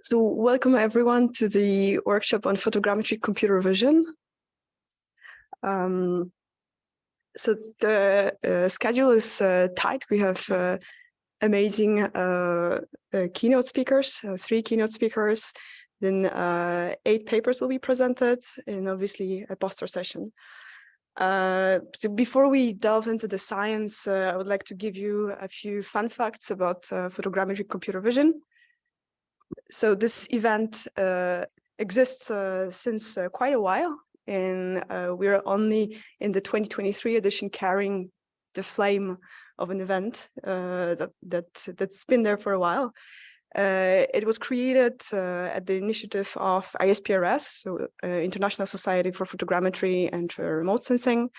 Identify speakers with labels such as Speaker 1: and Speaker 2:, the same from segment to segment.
Speaker 1: So welcome everyone to the workshop on photogrammetric computer vision. So the schedule is tight. We have amazing keynote speakers, 3 keynote speakers, then 8 papers will be presented, and obviously a poster session. So before we delve into the science, I would like to give you a few fun facts about photogrammetric computer vision. So this event exists since quite a while, and we're only in the 2023 edition carrying the flame of an event that's been there for a while. It was created at the initiative of ISPRS, so International Society for Photogrammetry and Remote Sensing.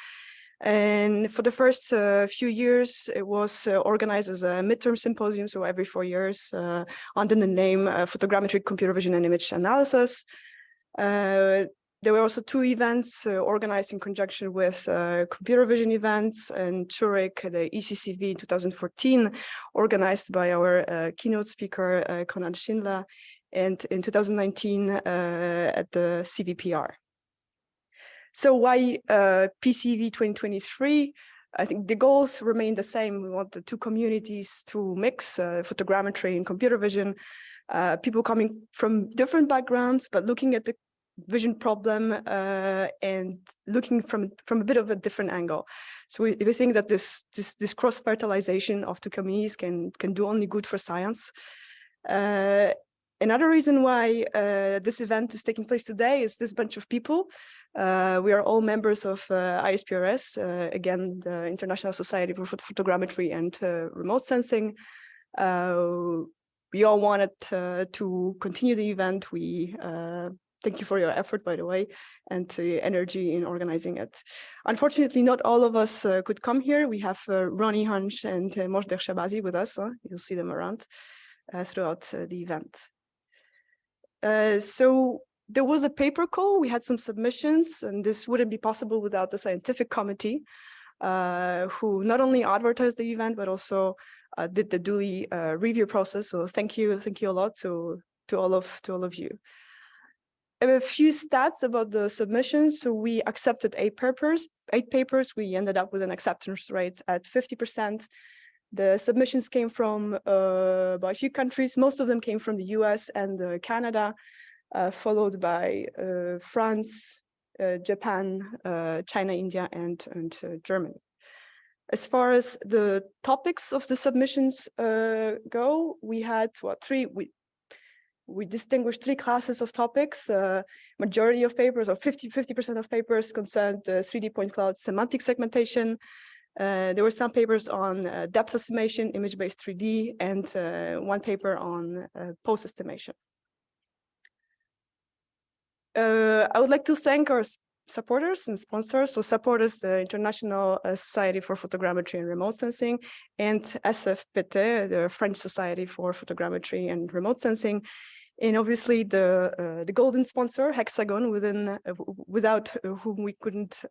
Speaker 1: And for the first few years, it was organized as a midterm symposium, so every 4 years, under the name Photogrammetric Computer Vision and Image Analysis. There were also 2 events organized in conjunction with computer vision events in Zurich, the ECCV in 2014, organized by our keynote speaker, Konrad Schindler, and in 2019 at the CVPR. So why PCV 2023? I think the goals remain the same. We want the 2 communities to mix photogrammetry and computer vision, people coming from different backgrounds, but looking at the vision problem and looking from a bit of a different angle. So we think that this cross-fertilization of 2 communities can do only good for science. Another reason why this event is taking place today is this bunch of people. We are all members of ISPRS, again, the International Society for Photogrammetry and Remote Sensing. We all wanted to continue the event. We thank you for your effort, by the way, and the energy in organizing it. Unfortunately, not all of us could come here. We have Ronnie Hunch and Mojder Shabazi with us. You'll see them around throughout the event. So there was a paper call, we had some submissions, and this wouldn't be possible without the scientific committee, who not only advertised the event, but also did the duly review process. So thank you a lot to all of you. A few stats about the submissions. So we accepted 8 papers. We ended up with an acceptance rate at 50%. The submissions came from about a few countries. Most of them came from the US and Canada, followed by France, Japan, China, India, and Germany. As far as the topics of the submissions go, we had we distinguished 3 classes of topics. Majority of papers, or 50% of papers, concerned 3D point cloud semantic segmentation. There were some papers on depth estimation, image-based 3D, and 1 paper on pose estimation. I would like to thank our supporters and sponsors. So supporters, the International Society for Photogrammetry and Remote Sensing, and SFPT, the French Society for Photogrammetry and Remote Sensing. And obviously the golden sponsor, Hexagon, without whom we couldn't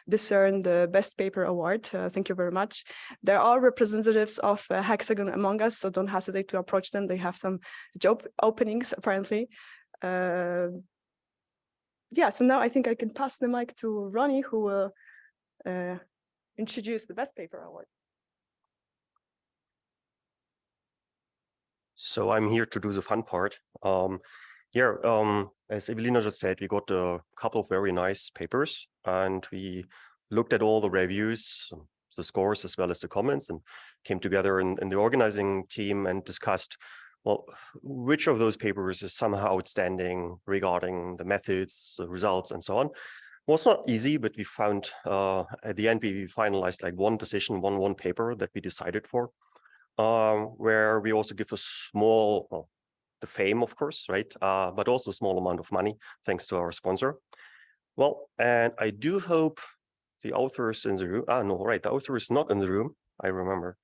Speaker 1: discern the Best Paper Award. Thank you very much. There are representatives of Hexagon among us, so don't hesitate to approach them. They have some job openings, apparently. Yeah, so now I think I can pass the mic to Ronnie, who will introduce the Best Paper Award.
Speaker 2: So I'm here to do the fun part. As Evelina just said, we got a couple of very nice papers, and we looked at all the reviews, the scores, as well as the comments, and came together in the organizing team and discussed, well, which of those papers is somehow outstanding regarding the methods, the results, and so on. Well, it's not easy, but we found at the end, we finalized like one decision, one paper that we decided for. Where we also give a small, well, the fame, of course, right? But also a small amount of money, thanks to our sponsor. Well, and I do hope the author is in the room. No, right, the author is not in the room, I remember.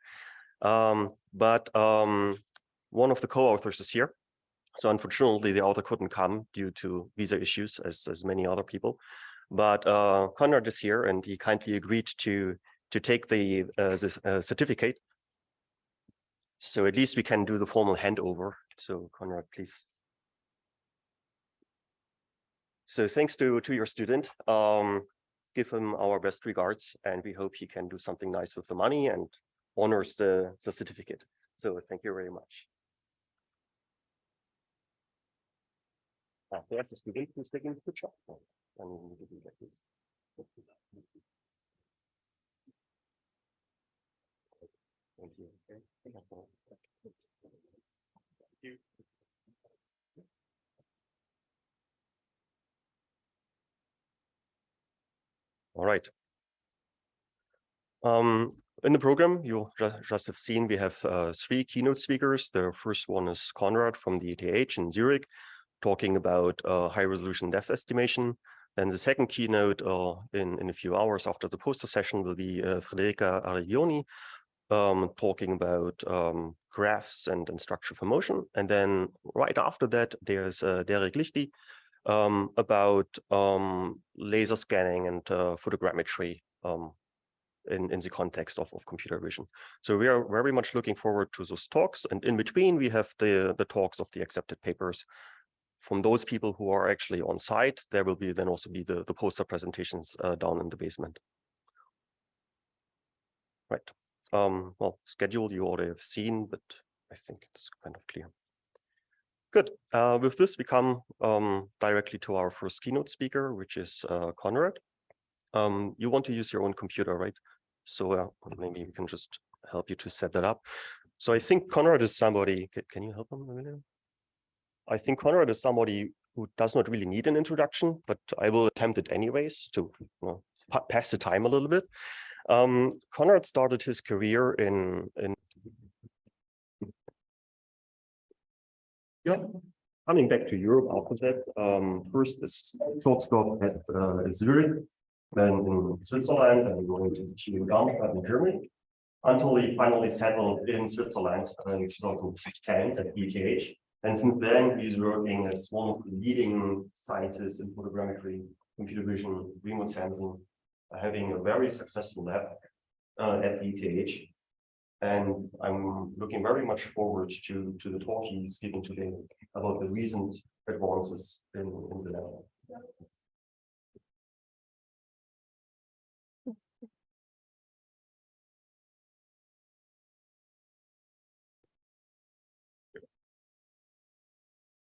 Speaker 2: But one of the co-authors is here. So unfortunately, the author couldn't come due to visa issues, as many other people. But Konrad is here, and he kindly agreed to take the certificate. So at least we can do the formal handover. So Konrad, please So thanks to your student. Give him our best regards, and we hope he can do something nice with the money and honors the certificate. So thank you very much. There's the student who's taking the picture. And we need to do like this. Thank you. Thank you. All right. In the program, you just have seen we have 3 keynote speakers. The first one is Konrad from the ETH in Zurich, talking about high-resolution depth estimation. Then the second keynote in a few hours after the poster session will be Federica Ariglioni, talking about graphs and structure for motion. And then right after that, there's Derek Lichty about laser scanning and photogrammetry in the context of computer vision. So we are very much looking forward to those talks. And in between, we have the talks of the accepted papers from those people who are actually on site. There will be then also be the poster presentations down in the basement. Right. Well, schedule you already have seen, but I think it's kind of clear. Good. With this, we come directly to our first keynote speaker, which is Konrad. You want to use your own computer, right? So maybe we can just help you to set that up. So I think Konrad is somebody, can you help him a minute? I think Konrad is somebody who does not really need an introduction, but I will attempt it anyways to pass the time a little bit. Konrad started his career in coming back to Europe after that. First is short stop at Zurich, then in Switzerland, and going to the Photogrammetric in Germany, until he finally settled in Switzerland in 2010 at ETH. And since then, he's working as one of the leading scientists in photogrammetry, computer vision, remote sensing, having a very successful lab at ETH. And I'm looking very much forward to the talk he's giving today about the recent advances in the lab.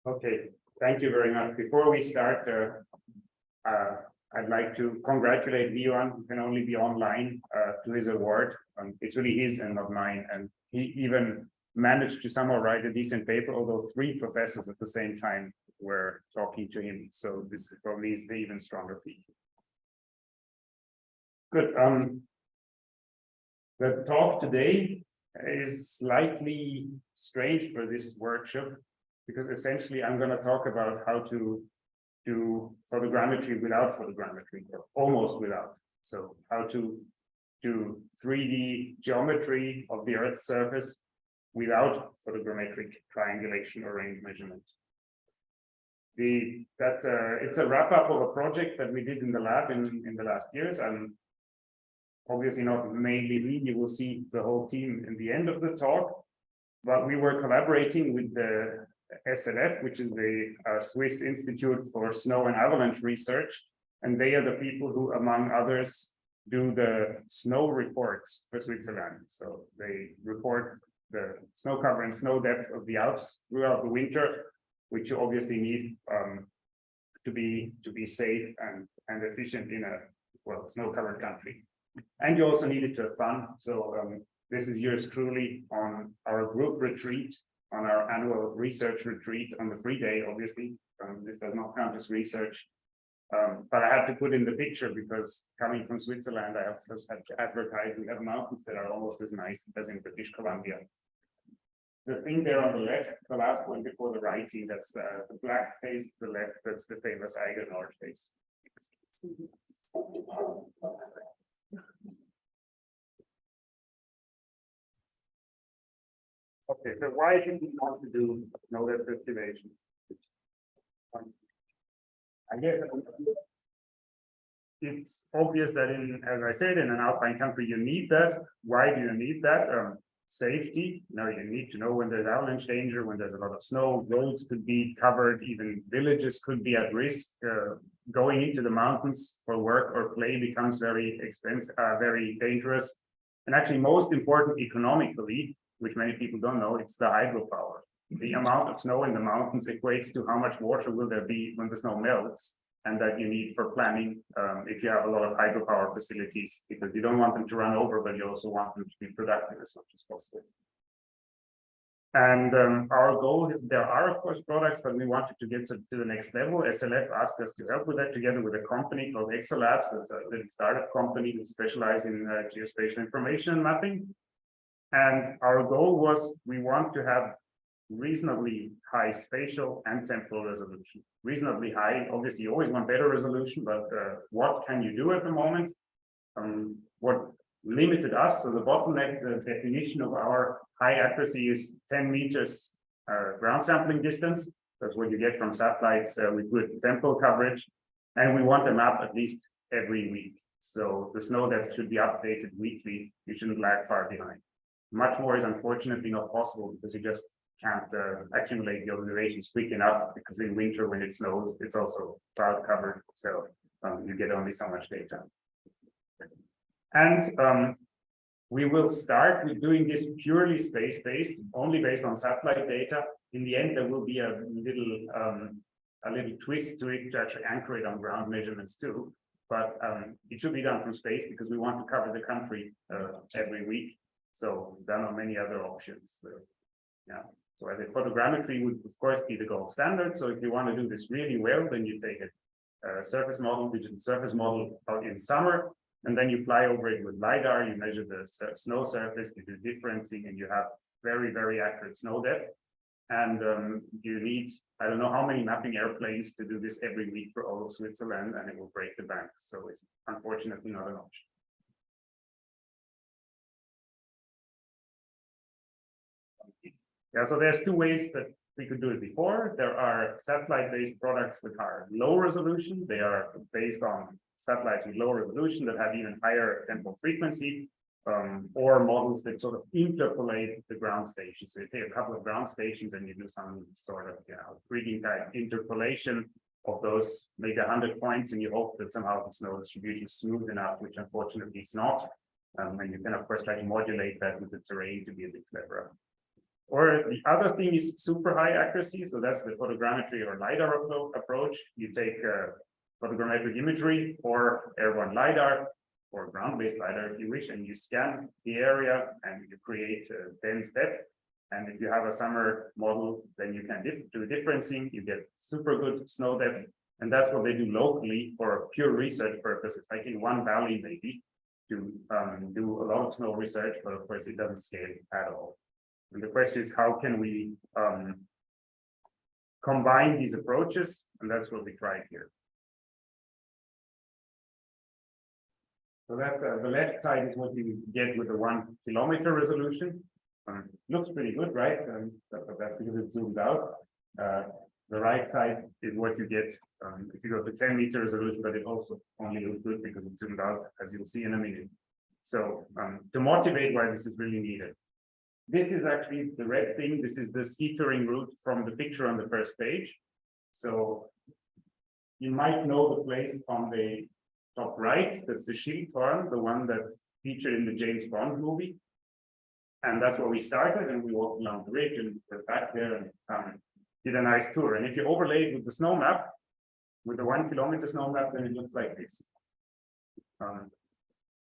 Speaker 3: Okay, thank you very much. Before we start, I'd like to congratulate Leon, who can only be online, to his award. It's really his and not mine. And he even managed to somehow write a decent paper, although 3 professors at the same time were talking to him. So this probably is the even stronger feat. Good. The talk today is slightly strange for this workshop, because essentially I'm going to talk about how to do photogrammetry without photogrammetry, or almost without. So how to do 3D geometry of the Earth's surface without photogrammetric triangulation or range measurement. It's a wrap-up of a project that we did in the lab in the last years. I'm obviously not mainly me. You will see the whole team in the end of the talk, but we were collaborating with the SLF, which is the Swiss Institute for Snow and Avalanche Research, and they are the people who, among others, do the snow reports for Switzerland. So they report the snow cover and snow depth of the Alps throughout the winter, which you obviously need to be safe and efficient in a snow-covered country. And you also need it to have fun. So this is yours truly on our group retreat, on our annual research retreat on the free day, obviously. This does not count as research. But I have to put in the picture because coming from Switzerland, I have to advertise we have mountains that are almost as nice as in British Columbia. The thing there on the left, the last one before the writing, that's the black face, the left, that's the famous Eiger North face. Okay, so why do we want to do snow depth estimation? I guess it's obvious that as I said, in an alpine country, you need that. Why do you need that? safety. Now you need to know when there's avalanche danger, when there's a lot of snow, roads could be covered, even villages could be at risk. Going into the mountains for work or play becomes very expensive, very dangerous. And actually, most important economically, which many people don't know, it's the hydropower. The amount of snow in the mountains equates to how much water will there be when the snow melts, and that you need for planning if you have a lot of hydropower facilities, because you don't want them to run over, but you also want them to be productive as much as possible. And our goal, there are of course products, but we wanted to get to the next level. SLF asked us to help with that together with a company called Exolabs. That's a little startup company who specializes in geospatial information and mapping. And our goal was, we want to have reasonably high spatial and temporal resolution. Reasonably high, obviously you always want better resolution, but what can you do at the moment? What limited us, so the bottleneck, the definition of our high accuracy is 10 meters ground sampling distance. That's what you get from satellites with good temporal coverage. And we want a map at least every week. So the snow depth should be updated weekly. You shouldn't lag far behind. Much more is unfortunately not possible because you just can't accumulate the observations quick enough, because in winter when it snows, it's also cloud covered. So you get only so much data. And we will start with doing this purely space-based, only based on satellite data. In the end, there will be a little twist to it to actually anchor it on ground measurements too. But it should be done from space because we want to cover the country every week. So there are not many other options. Yeah. So I think photogrammetry would of course be the gold standard. So if you want to do this really well, then you take a surface model, digital surface model out in summer, and then you fly over it with LiDAR, you measure the snow surface, you do differencing, and you have very, very accurate snow depth. And you need, I don't know how many mapping airplanes to do this every week for all of Switzerland, and it will break the bank. So it's unfortunately not an option. Yeah, so there's two ways that we could do it before. There are satellite-based products that are low resolution. They are based on satellites with low resolution that have even higher temporal frequency, or models that sort of interpolate the ground stations. So you take a couple of ground stations and you do some sort of, you know, reading type interpolation of those, maybe 100 points, and you hope that somehow the snow distribution is smooth enough, which unfortunately it's not. And you can of course try to modulate that with the terrain to be a bit cleverer. Or the other thing is super high accuracy. So that's the photogrammetry or LiDAR approach. You take photogrammetric imagery or airborne LiDAR or ground-based LiDAR if you wish, and you scan the area and you create a dense depth. And if you have a summer model, then you can do differencing, you get super good snow depth. And that's what they do locally for pure research purposes, like in one valley maybe, to do a lot of snow research, but of course it doesn't scale at all. And the question is, how can we combine these approaches? And that's what we tried here. So that's the left side is what you get with the 1 kilometer resolution. Looks pretty good, right? That's because it's zoomed out. The right side is what you get if you go to 10 meter resolution, but it also only looks good because it's zoomed out, as you'll see in a minute. So to motivate why this is really needed. This is actually the red thing. This is the ski touring route from the picture on the first page. So you might know the place on the top right. That's the Schildhorn, the one that featured in the James Bond movie. And that's where we started, and we walked along the ridge and went back there and did a nice tour. And if you overlay it with the snow map, with the 1 kilometer snow map, then it looks like this.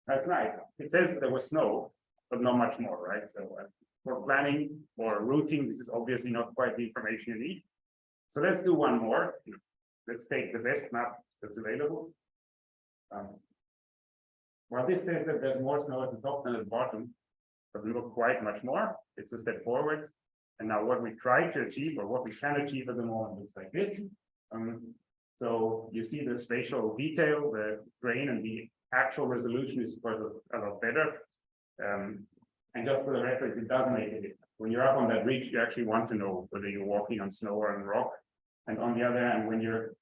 Speaker 3: That's nice. It says that there was snow, but not much more, right? So for planning or routing, this is obviously not quite the information you need. So let's do one more. Let's take the best map that's available. Well, this says that there's more snow at the top than at the bottom, doesn't look quite much more. It's a step forward. And now what we try to achieve, or what we can achieve at the moment, looks like this. So you see the spatial detail, the grain, and the actual resolution is quite a lot better. And just for the record, it does make it. When you're up on that ridge, you actually want to know whether you're walking on snow or on rock. And on the other hand, when you're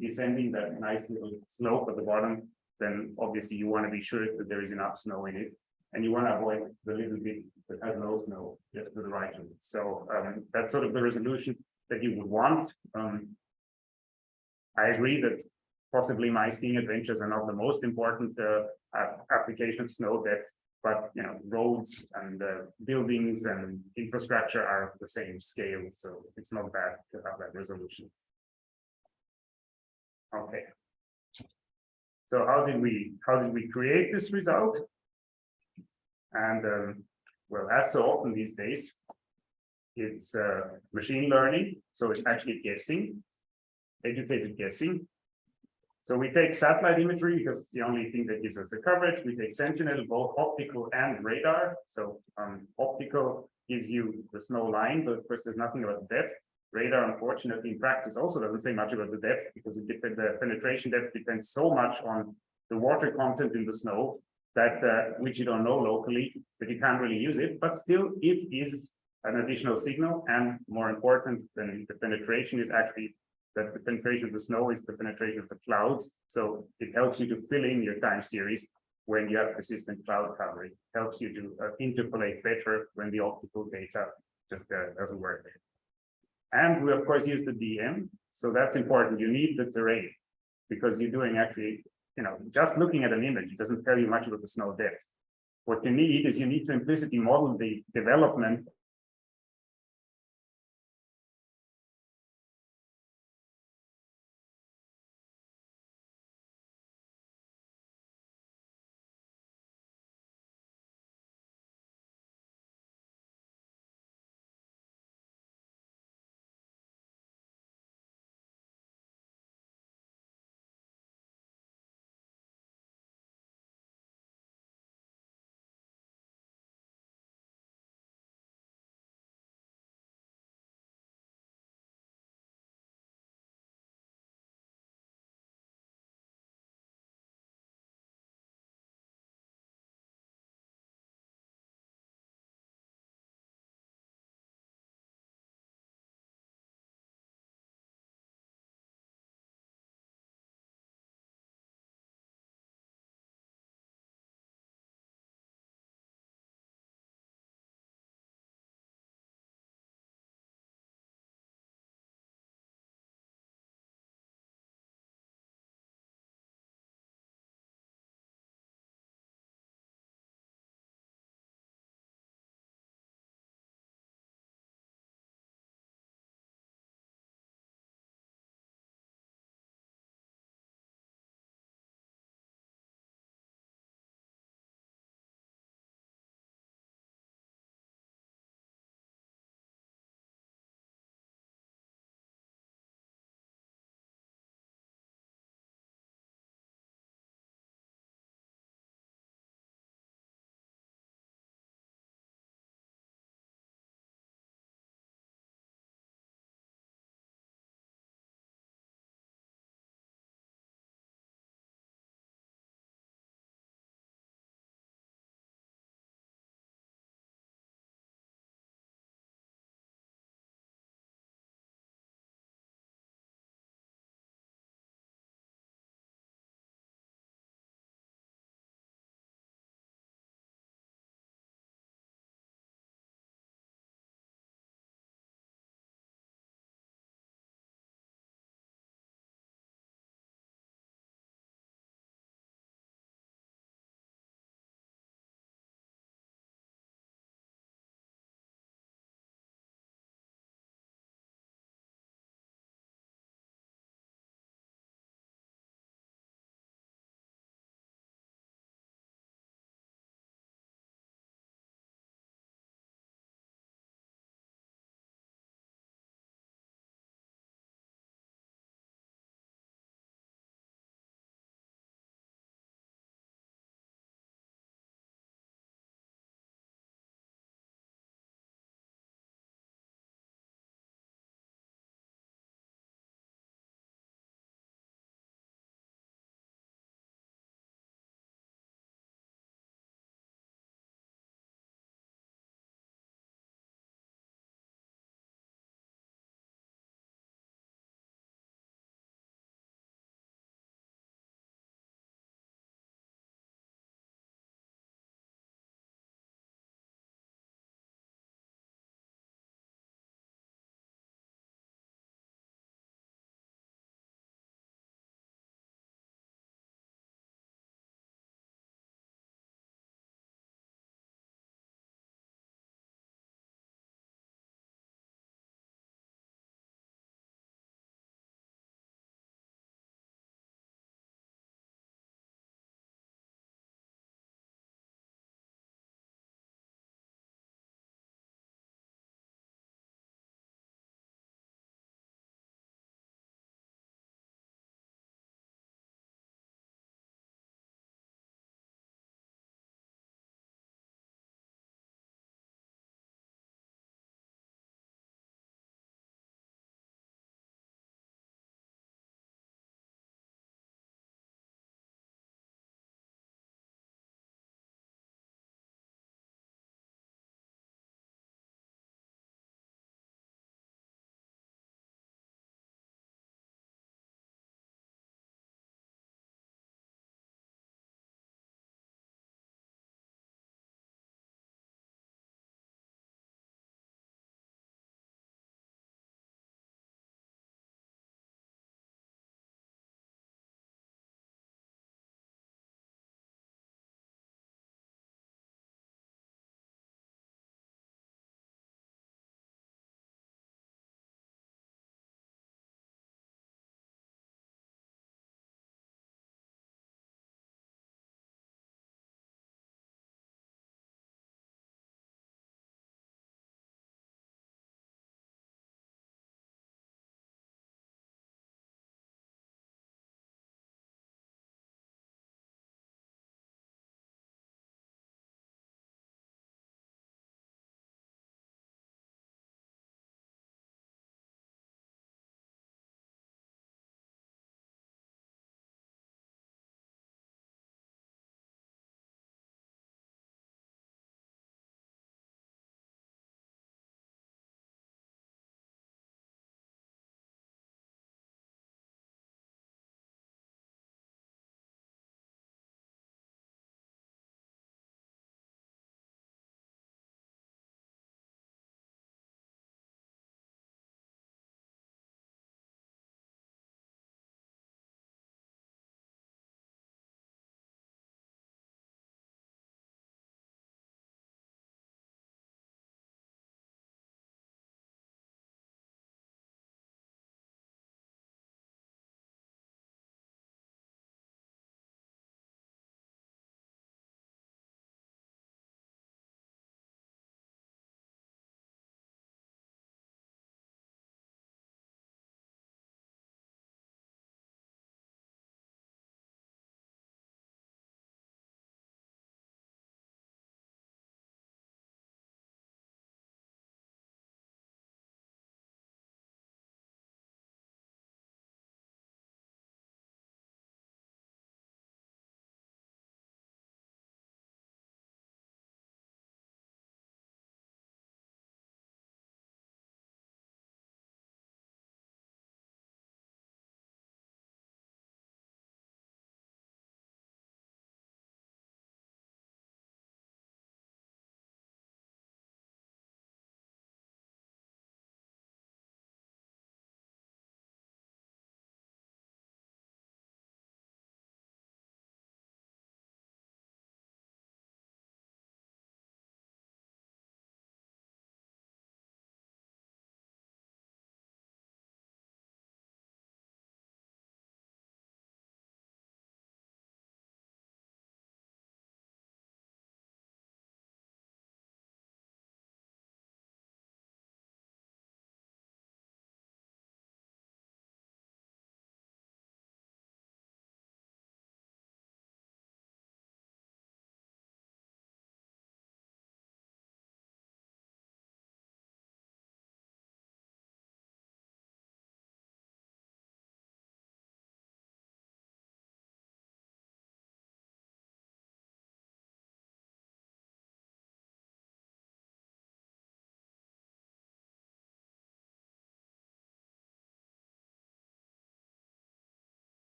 Speaker 3: descending that nice little slope at the bottom, then obviously you want to be sure that there is enough snow in it. and you want to avoid the little bit that has no snow just to the right of it. So that's sort of the resolution that you would want. I agree that possibly my skiing adventures are not the most important application of snow depth, but roads and buildings and infrastructure are of the same scale, so it's not bad to have that resolution. Okay. So how did we create this result? And well, as so often these days, it's machine learning, so it's actually guessing, educated guessing. So we take satellite imagery because it's the only thing that gives us the coverage. We take Sentinel, both optical and radar. So optical gives you the snow line, but of course there's nothing about the depth. Radar, unfortunately, in practice also doesn't say much about the depth because the penetration depth depends so much on the water content in the snow that which you don't know locally, that you can't really use it. But still, it is an additional signal, and more important than the penetration is actually that the penetration of the snow is the penetration of the clouds. So it helps you to fill in your time series when you have persistent cloud coverage. It helps you to interpolate better when the optical data just doesn't work. And we of course use the DM. So that's important. You need the terrain because you're doing actually, just looking at an image, it doesn't tell you much about the snow depth. What you need is you need to implicitly model the development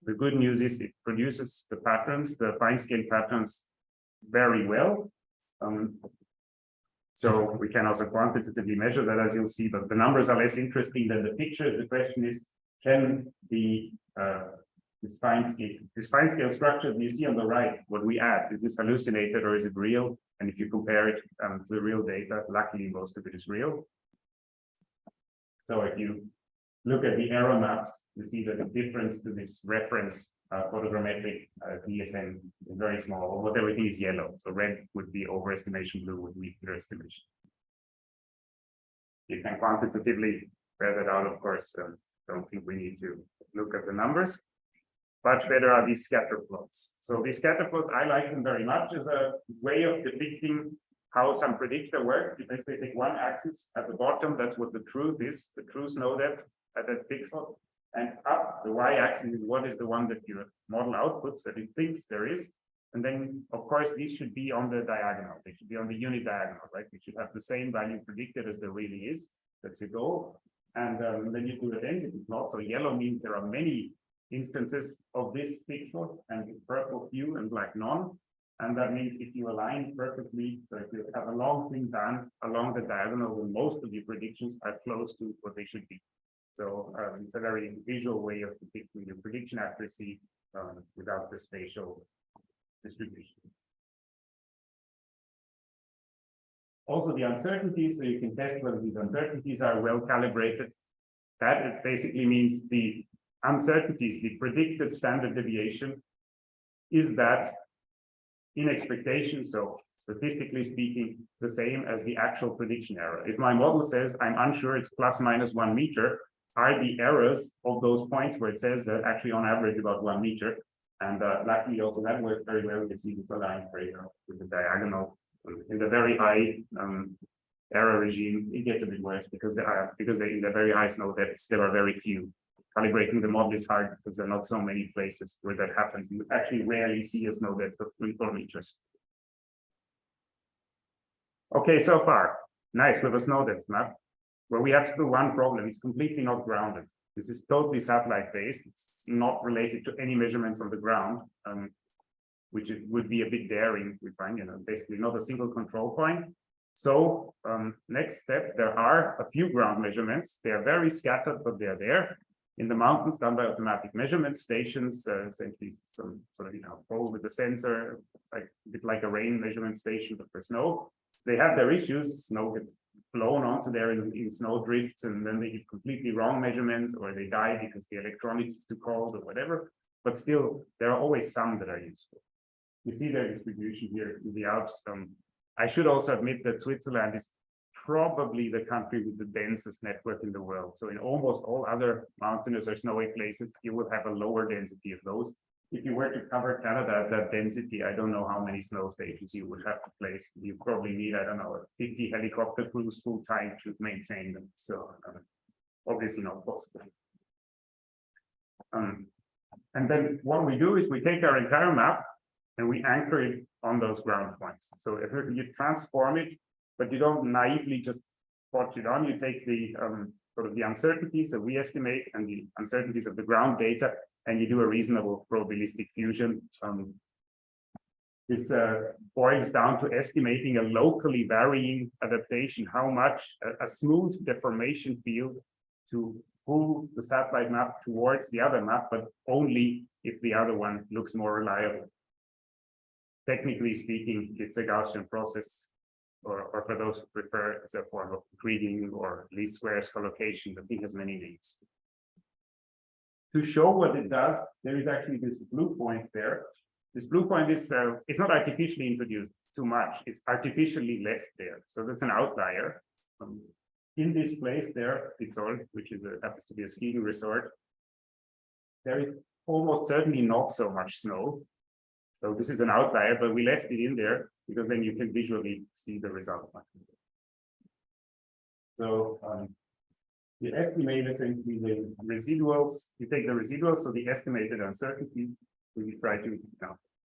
Speaker 3: the good news is it produces the patterns, the fine scale patterns, very well. So we can also quantitatively measure that, as you'll see, but the numbers are less interesting than the pictures. The question is, can the this fine scale structure you see on the right, what we add, is this hallucinated or is it real? And if you compare it to the real data, luckily most of it is real. So if you look at the error maps, you see that the difference to this reference photogrammetric DSM is very small, although everything is yellow. So red would be overestimation, blue would be underestimation. You can quantitatively bear that out, of course. Don't think we need to look at the numbers. Much better are these scatter plots. So these scatter plots, I like them very much as a way of depicting how some predictor works. You basically take one axis at the bottom, that's what the truth is, the true snow depth at that pixel. And up the y-axis is what is the one that your model outputs that it thinks there is. And then, of course, these should be on the diagonal. They should be on the unit diagonal, right? We should have the same value predicted as there really is. That's your goal. And then you do a density plot. So yellow means there are many instances of this pixel, and purple few and black none. And that means if you align perfectly, so if you have a long thing done along the diagonal, then most of your predictions are close to what they should be. So it's a very visual way of depicting your prediction accuracy without the spatial distribution. Also the uncertainties, so you can test whether these uncertainties are well calibrated. That basically means the uncertainties, the predicted standard deviation, is that in expectation, so statistically speaking, the same as the actual prediction error. If my model says I'm unsure it's plus minus 1 meter, are the errors of those points where it says that actually on average about 1 meter. And luckily also that works very well. You see this aligned with the diagonal. In the very high error regime, it gets a bit worse because they're in the very high snow depths, there are very few. Calibrating the model is hard because there are not so many places where that happens. You actually rarely see a snow depth of 3-4 meters. Okay, so far, nice with a snow depth map. Well, we have still one problem. It's completely not grounded. This is totally satellite based. It's not related to any measurements on the ground, which would be a bit daring, we find, basically not a single control point. So next step, there are a few ground measurements. They are very scattered, but they're there. In the mountains, done by automatic measurement stations, essentially some sort of pole with a sensor. It's like a bit like a rain measurement station, but for snow. They have their issues. Snow gets blown onto there in snow drifts, and then they get completely wrong measurements, or they die because the electronics is too cold or whatever. But still, there are always some that are useful. You see their distribution here in the Alps. I should also admit that Switzerland is probably the country with the densest network in the world. So in almost all other mountainous or snowy places, you will have a lower density of those. If you were to cover Canada at that density, I don't know how many snow stations you would have to place. You probably need, I don't know, 50 helicopter crews full time to maintain them. So obviously not possible. And then what we do is we take our entire map and we anchor it on those ground points. So if you transform it, but you don't naively just plot it on, you take the sort of the uncertainties that we estimate and the uncertainties of the ground data, and you do a reasonable probabilistic fusion. This boils down to estimating a locally varying adaptation, how much a smooth deformation field to pull the satellite map towards the other map, but only if the other one looks more reliable. Technically speaking, it's a Gaussian process, or for those who prefer, it's a form of greeting or least squares collocation. The thing has many names. To show what it does, there is actually this blue point there. This blue point is, it's not artificially introduced, it's too much. It's artificially left there. So that's an outlier. In this place there, Pizzol, which is happens to be a skiing resort, there is almost certainly not so much snow. So this is an outlier, but we left it in there because then you can visually see the result. So you estimate essentially the residuals. You take the residuals, so the estimated uncertainty. We try to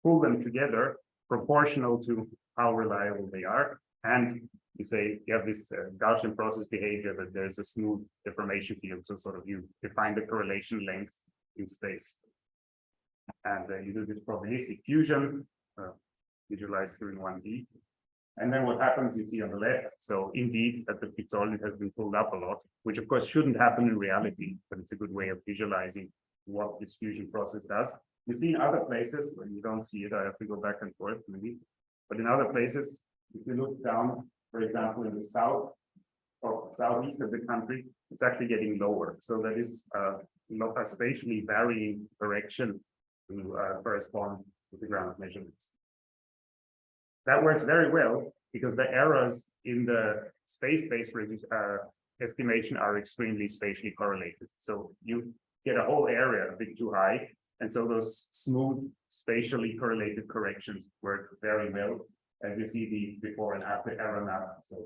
Speaker 3: pull them together proportional to how reliable they are. And you say you have this Gaussian process behavior that there's a smooth deformation field. So sort of you define the correlation length in space. And you do this probabilistic fusion, visualized here in 1D. And then what happens, you see on the left. So indeed, that the pixel has been pulled up a lot, which of course shouldn't happen in reality, but it's a good way of visualizing what this fusion process does. You see in other places, when you don't see it, I have to go back and forth maybe. But in other places, if you look down, for example, in the south or southeast of the country, it's actually getting lower. So that is not a spatially varying direction to correspond with the ground measurements. That works very well because the errors in the space-based estimation are extremely spatially correlated. So you get a whole area a bit too high. And so those smooth spatially correlated corrections work very well, as you see the before and after error map. So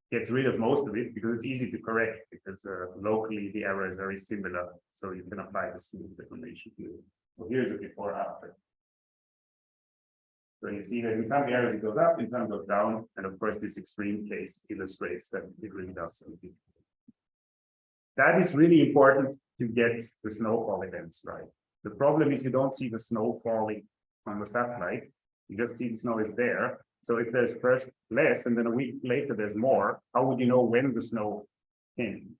Speaker 3: gets rid of most of it because it's easy to correct because locally the error is very similar. So you can apply the smooth deformation to it. So here's a before after. So you see that in some areas it goes up, in some goes down. And of course, this extreme case illustrates that it really does something. That is really important to get the snowfall events right. The problem is you don't see the snow falling on the satellite. You just see the snow is there. So if there's first less and then a week later there's more, how would you know when the snow came?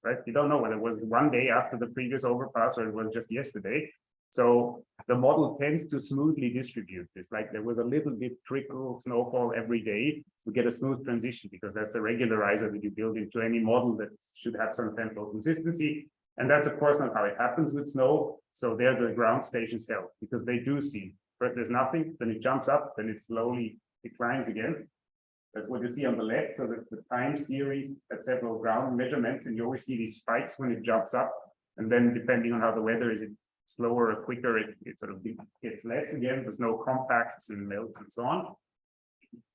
Speaker 3: Right? You don't know whether it was one day after the previous overpass or it was just yesterday. So the model tends to smoothly distribute this, like there was a little bit trickle snowfall every day to get a smooth transition, because that's the regularizer that you build into any model that should have some temporal consistency. And that's of course not how it happens with snow. So there the ground stations help because they do see first there's nothing, then it jumps up, then it slowly declines again. That's what you see on the left. So that's the time series at several ground measurements, and you always see these spikes when it jumps up. And then depending on how the weather is, it slower or quicker, it sort of gets less again, the snow compacts and melts and so on.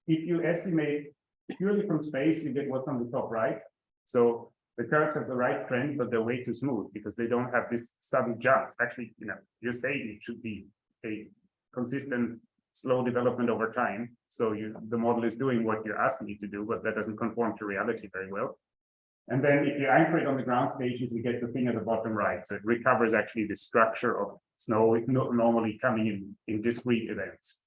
Speaker 3: If you estimate purely from space, you get what's on the top right. So the curves have the right trend, but they're way too smooth because they don't have this sudden jumps. Actually, you're saying it should be a consistent slow development over time. So the model is doing what you're asking it to do, but that doesn't conform to reality very well. And then if you anchor it on the ground stations, you get the thing at the bottom right. So it recovers actually the structure of snow normally coming in discrete events.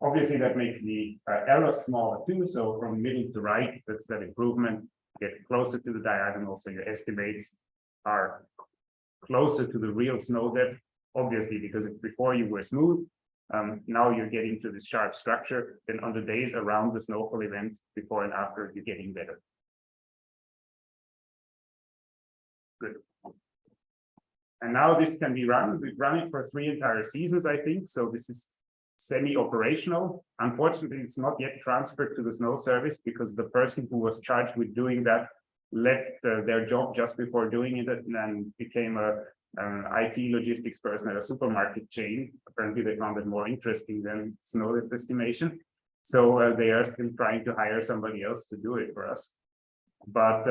Speaker 3: Obviously, that makes the error smaller too. So from middle to right, that's that improvement. Get closer to the diagonal, so your estimates are closer to the real snow depth. Obviously, because if before you were smooth, now you're getting to this sharp structure. Then on the days around the snowfall event, before and after, you're getting better. Good. And now this can be run. We've run it for 3 entire seasons, I think. So this is semi-operational. Unfortunately, it's not yet transferred to the snow service because the person who was charged with doing that left their job just before doing it and became an IT logistics person at a supermarket chain. Apparently, they found it more interesting than snow depth estimation. So they are still trying to hire somebody else to do it for us. But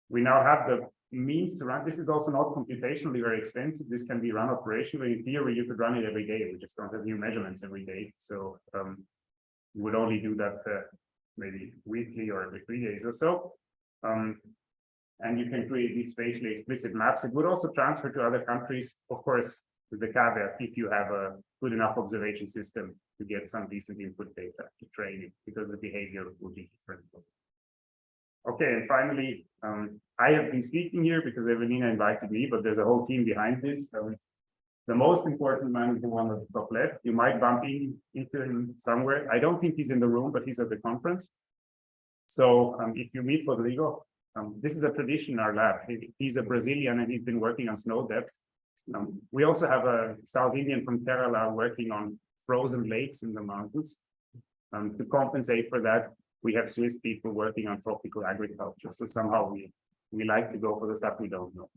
Speaker 3: we now have the means to run. This is also not computationally very expensive. This can be run operationally. In theory, you could run it every day. We just don't have new measurements every day. So you would only do that maybe weekly or every 3 days or so. And you can create these spatially explicit maps. It would also transfer to other countries, of course, with the caveat if you have a good enough observation system to get some decent input data to train it, because the behavior will be different. Okay, and finally, I have been speaking here because Evelina invited me, but there's a whole team behind this. The most important man is the one at the top left. You might bump into him somewhere. I don't think he's in the room, but he's at the conference. So if you meet Rodrigo, this is a tradition in our lab. He's a Brazilian and he's been working on snow depth. We also have a South Indian from Kerala working on frozen lakes in the mountains. To compensate for that, we have Swiss people working on tropical agriculture. So somehow we like to go for the stuff we don't know.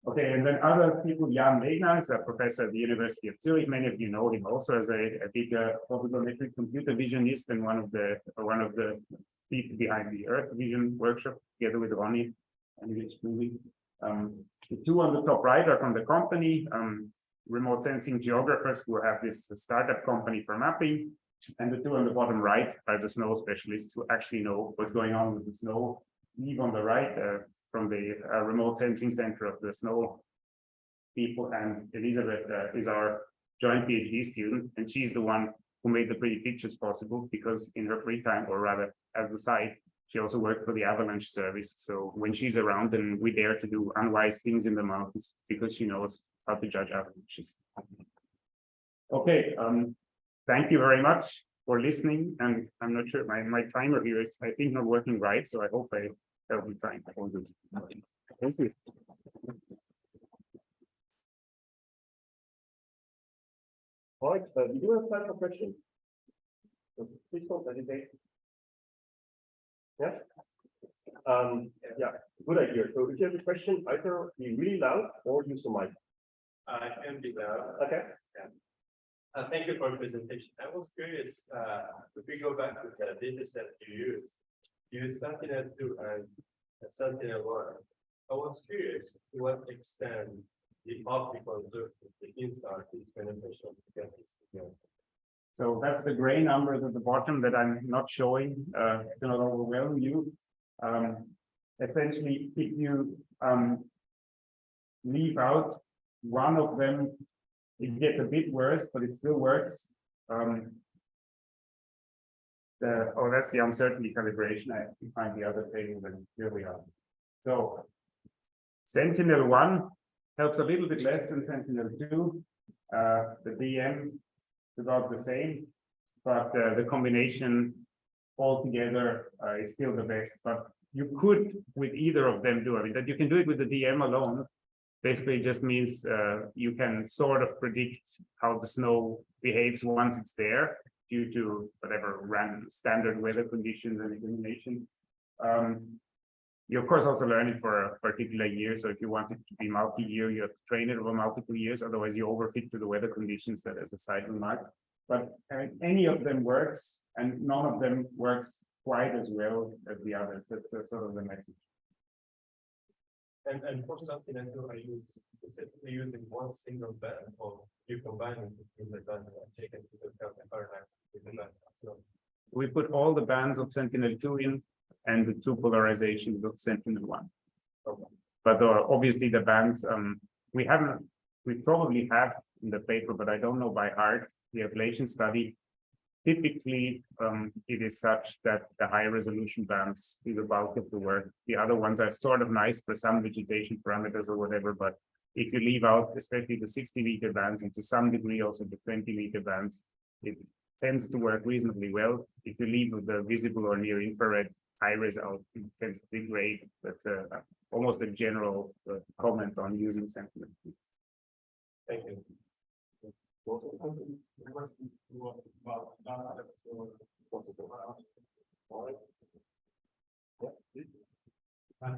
Speaker 3: Okay, and then other people, Jan Wegner is a professor at the University of Zurich. Many of you know him also as a big photogrammetric computer visionist and one of the people behind the Earth Vision workshop, together with Ronnie and Rich Cooley. The two on the top right are from the company, remote sensing geographers who have this startup company for mapping. And the two on the bottom right are the snow specialists who actually know what's going on with the snow Eve on the right from the remote sensing center of the snow people, and Elizabeth is our joint PhD student, and she's the one who made the pretty pictures possible, because in her free time, or rather as the side, she also worked for the avalanche service. So when she's around, then we dare to do unwise things in the mountains because she knows how to judge avalanches. Okay, thank you very much for listening. And I'm not sure, my timer here is, I think, not working right. So I hope that'll be fine. Thank you.
Speaker 2: All right, we do have time for questions. So please don't hesitate. Yeah. Yeah, good idea. So if you have a question, either be really loud or use a mic.
Speaker 4: I can be loud.
Speaker 2: Okay.
Speaker 4: Thank you for the presentation. I was curious, if we go back to the data set you use Sentinel-2 and Sentinel-1. I was curious to what extent the optical look of the inside is beneficial to get this together.
Speaker 3: So that's the gray numbers at the bottom that I'm not showing to not overwhelm you. Essentially, if you leave out one of them, it gets a bit worse, but it still works. That's the uncertainty calibration. I can find the other table, then here we are. So Sentinel-1 helps a little bit less than Sentinel-2. The DM is about the same, but the combination altogether is still the best. But you could, with either of them, do. I mean, that you can do it with the DM alone. Basically, it just means you can sort of predict how the snow behaves once it's there, due to whatever random standard weather conditions and illumination. You of course also learn it for a particular year. So if you want it to be multi-year, you have to train it over multiple years. Otherwise, you overfit to the weather conditions. That as a side remark. But any of them works, and none of them works quite as well as the others. That's sort of the message.
Speaker 4: And for Sentinel-2, are you specifically using one single band, or you combining between the bands and take into account the paradigms between the bands? So
Speaker 3: we put all the bands of Sentinel-2 in, and the two polarizations of Sentinel-1.
Speaker 4: okay.
Speaker 3: But obviously the bands, we probably have in the paper, but I don't know by heart, the ablation study. Typically, it is such that the high resolution bands do the bulk of the work. The other ones are sort of nice for some vegetation parameters or whatever, but if you leave out, especially the 60-meter bands, and to some degree also the 20-meter bands, it tends to work reasonably well. If you leave the visible or near infrared high res out, it tends to be great. That's almost a general comment on using Sentinel.
Speaker 4: Thank you.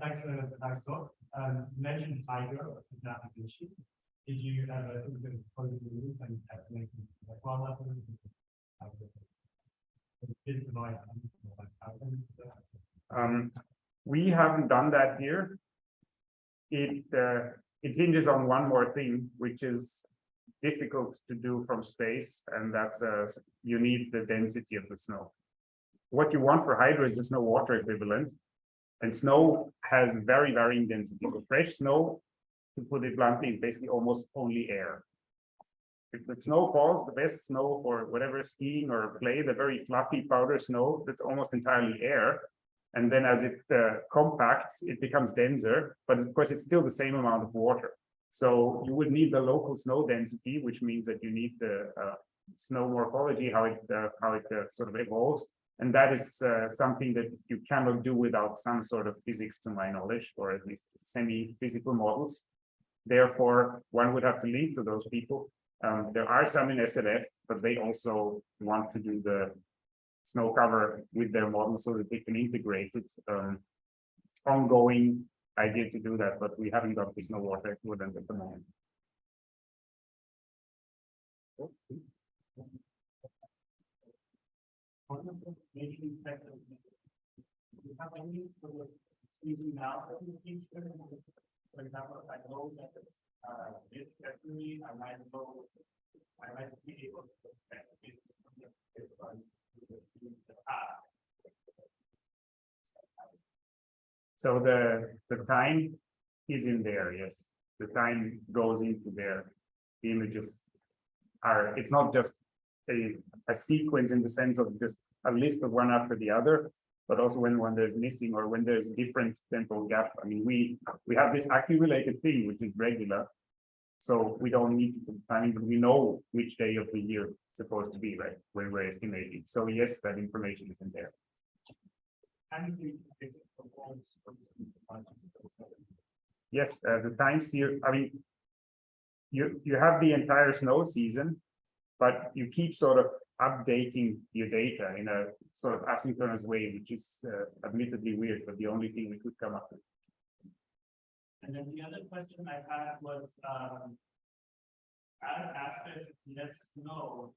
Speaker 5: Thanks for the nice talk. You mentioned hydro navigation. Did you ever close the loop and estimate like wildlife?
Speaker 3: We haven't done that here. It hinges on one more thing, which is difficult to do from space, and that's you need the density of the snow. What you want for hydro is the snow water equivalent, and snow has very varying density. So fresh snow, to put it bluntly, is basically almost only air. If the snow falls, the best snow for whatever skiing or play, the very fluffy powder snow, that's almost entirely air. And then as it compacts, it becomes denser, but of course it's still the same amount of water. So you would need the local snow density, which means that you need the snow morphology, how it sort of evolves. And that is something that you cannot do without some sort of physics, to my knowledge, or at least semi-physical models. Therefore, one would have to leave to those people. There are some in SLF, but they also want to do the snow cover with their model so that they can integrate it. Ongoing idea to do that, but we haven't got the snow water equivalent at the moment.
Speaker 5: For example, I know that this actually I might be able to
Speaker 3: So the time is in there, yes. The time goes into there. The images are, it's not just a sequence in the sense of just a list of one after the other, but also when there's missing or when there's different temporal gap. I mean, we have this accumulated thing, which is regular. So we don't need to put timing, but we know which day of the year it's supposed to be, right? When we're estimating. So yes, that information is in there. Yes, the time series, I mean, you have the entire snow season, but you keep sort of updating your data in a sort of asynchronous way, which is admittedly weird, but the only thing we could come up with.
Speaker 5: And then the other question I had was, out of aspects, yes, no,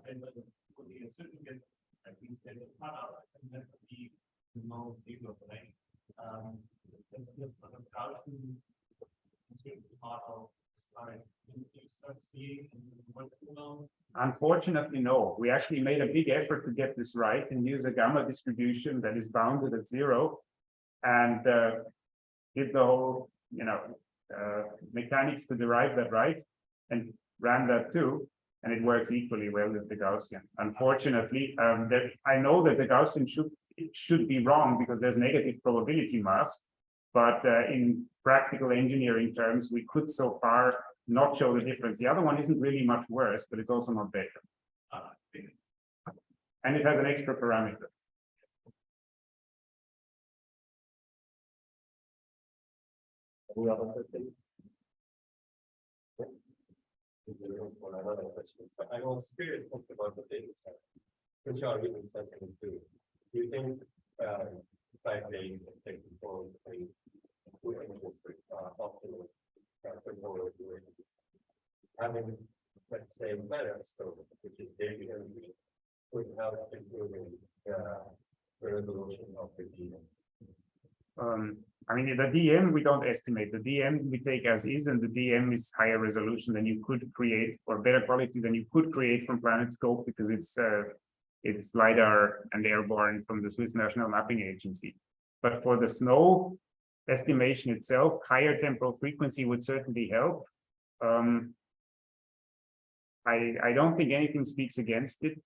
Speaker 5: there's a certain get, at least there's a cutoff, and that would be the most bigger, right? There's this sort of Gaussian model, you start seeing what's going on.
Speaker 3: Unfortunately, no. We actually made a big effort to get this right and use a gamma distribution that is bounded at 0, and did the whole, mechanics to derive that right, and ran that too, and it works equally well as the Gaussian. Unfortunately, I know that the Gaussian should be wrong because there's negative probability mass, but in practical engineering terms, we could so far not show the difference. The other one isn't really much worse, but it's also not better. And it has an extra parameter.
Speaker 4: Any other questions? Another question. I was curious about the data set, which are even second too. Do you think 5 days is taken for optimal control having, let's say, better scope, which is daily energy, would help improving the resolution of the genome?
Speaker 3: I mean, the DM we don't estimate. The DM we take as is, and the DM is higher resolution than you could create, or better quality than you could create from PlanetScope, because it's LiDAR and airborne from the Swiss National Mapping Agency. But for the snow estimation itself, higher temporal frequency would certainly help. I don't think anything speaks against it.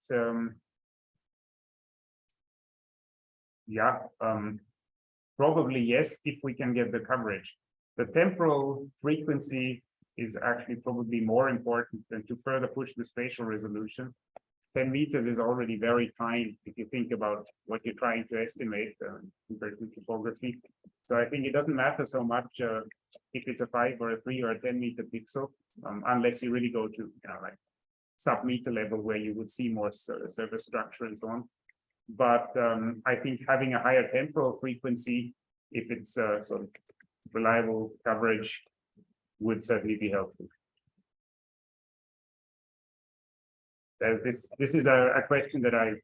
Speaker 3: Probably yes, if we can get the coverage. The temporal frequency is actually probably more important than to further push the spatial resolution. 10 meters is already very fine if you think about what you're trying to estimate compared to topography. So I think it doesn't matter so much if it's a 5 or a 3 or a 10 meter pixel, unless you really go to like sub-meter level where you would see more surface structure and so on. But I think having a higher temporal frequency, if it's sort of reliable coverage, would certainly be helpful. This is a question that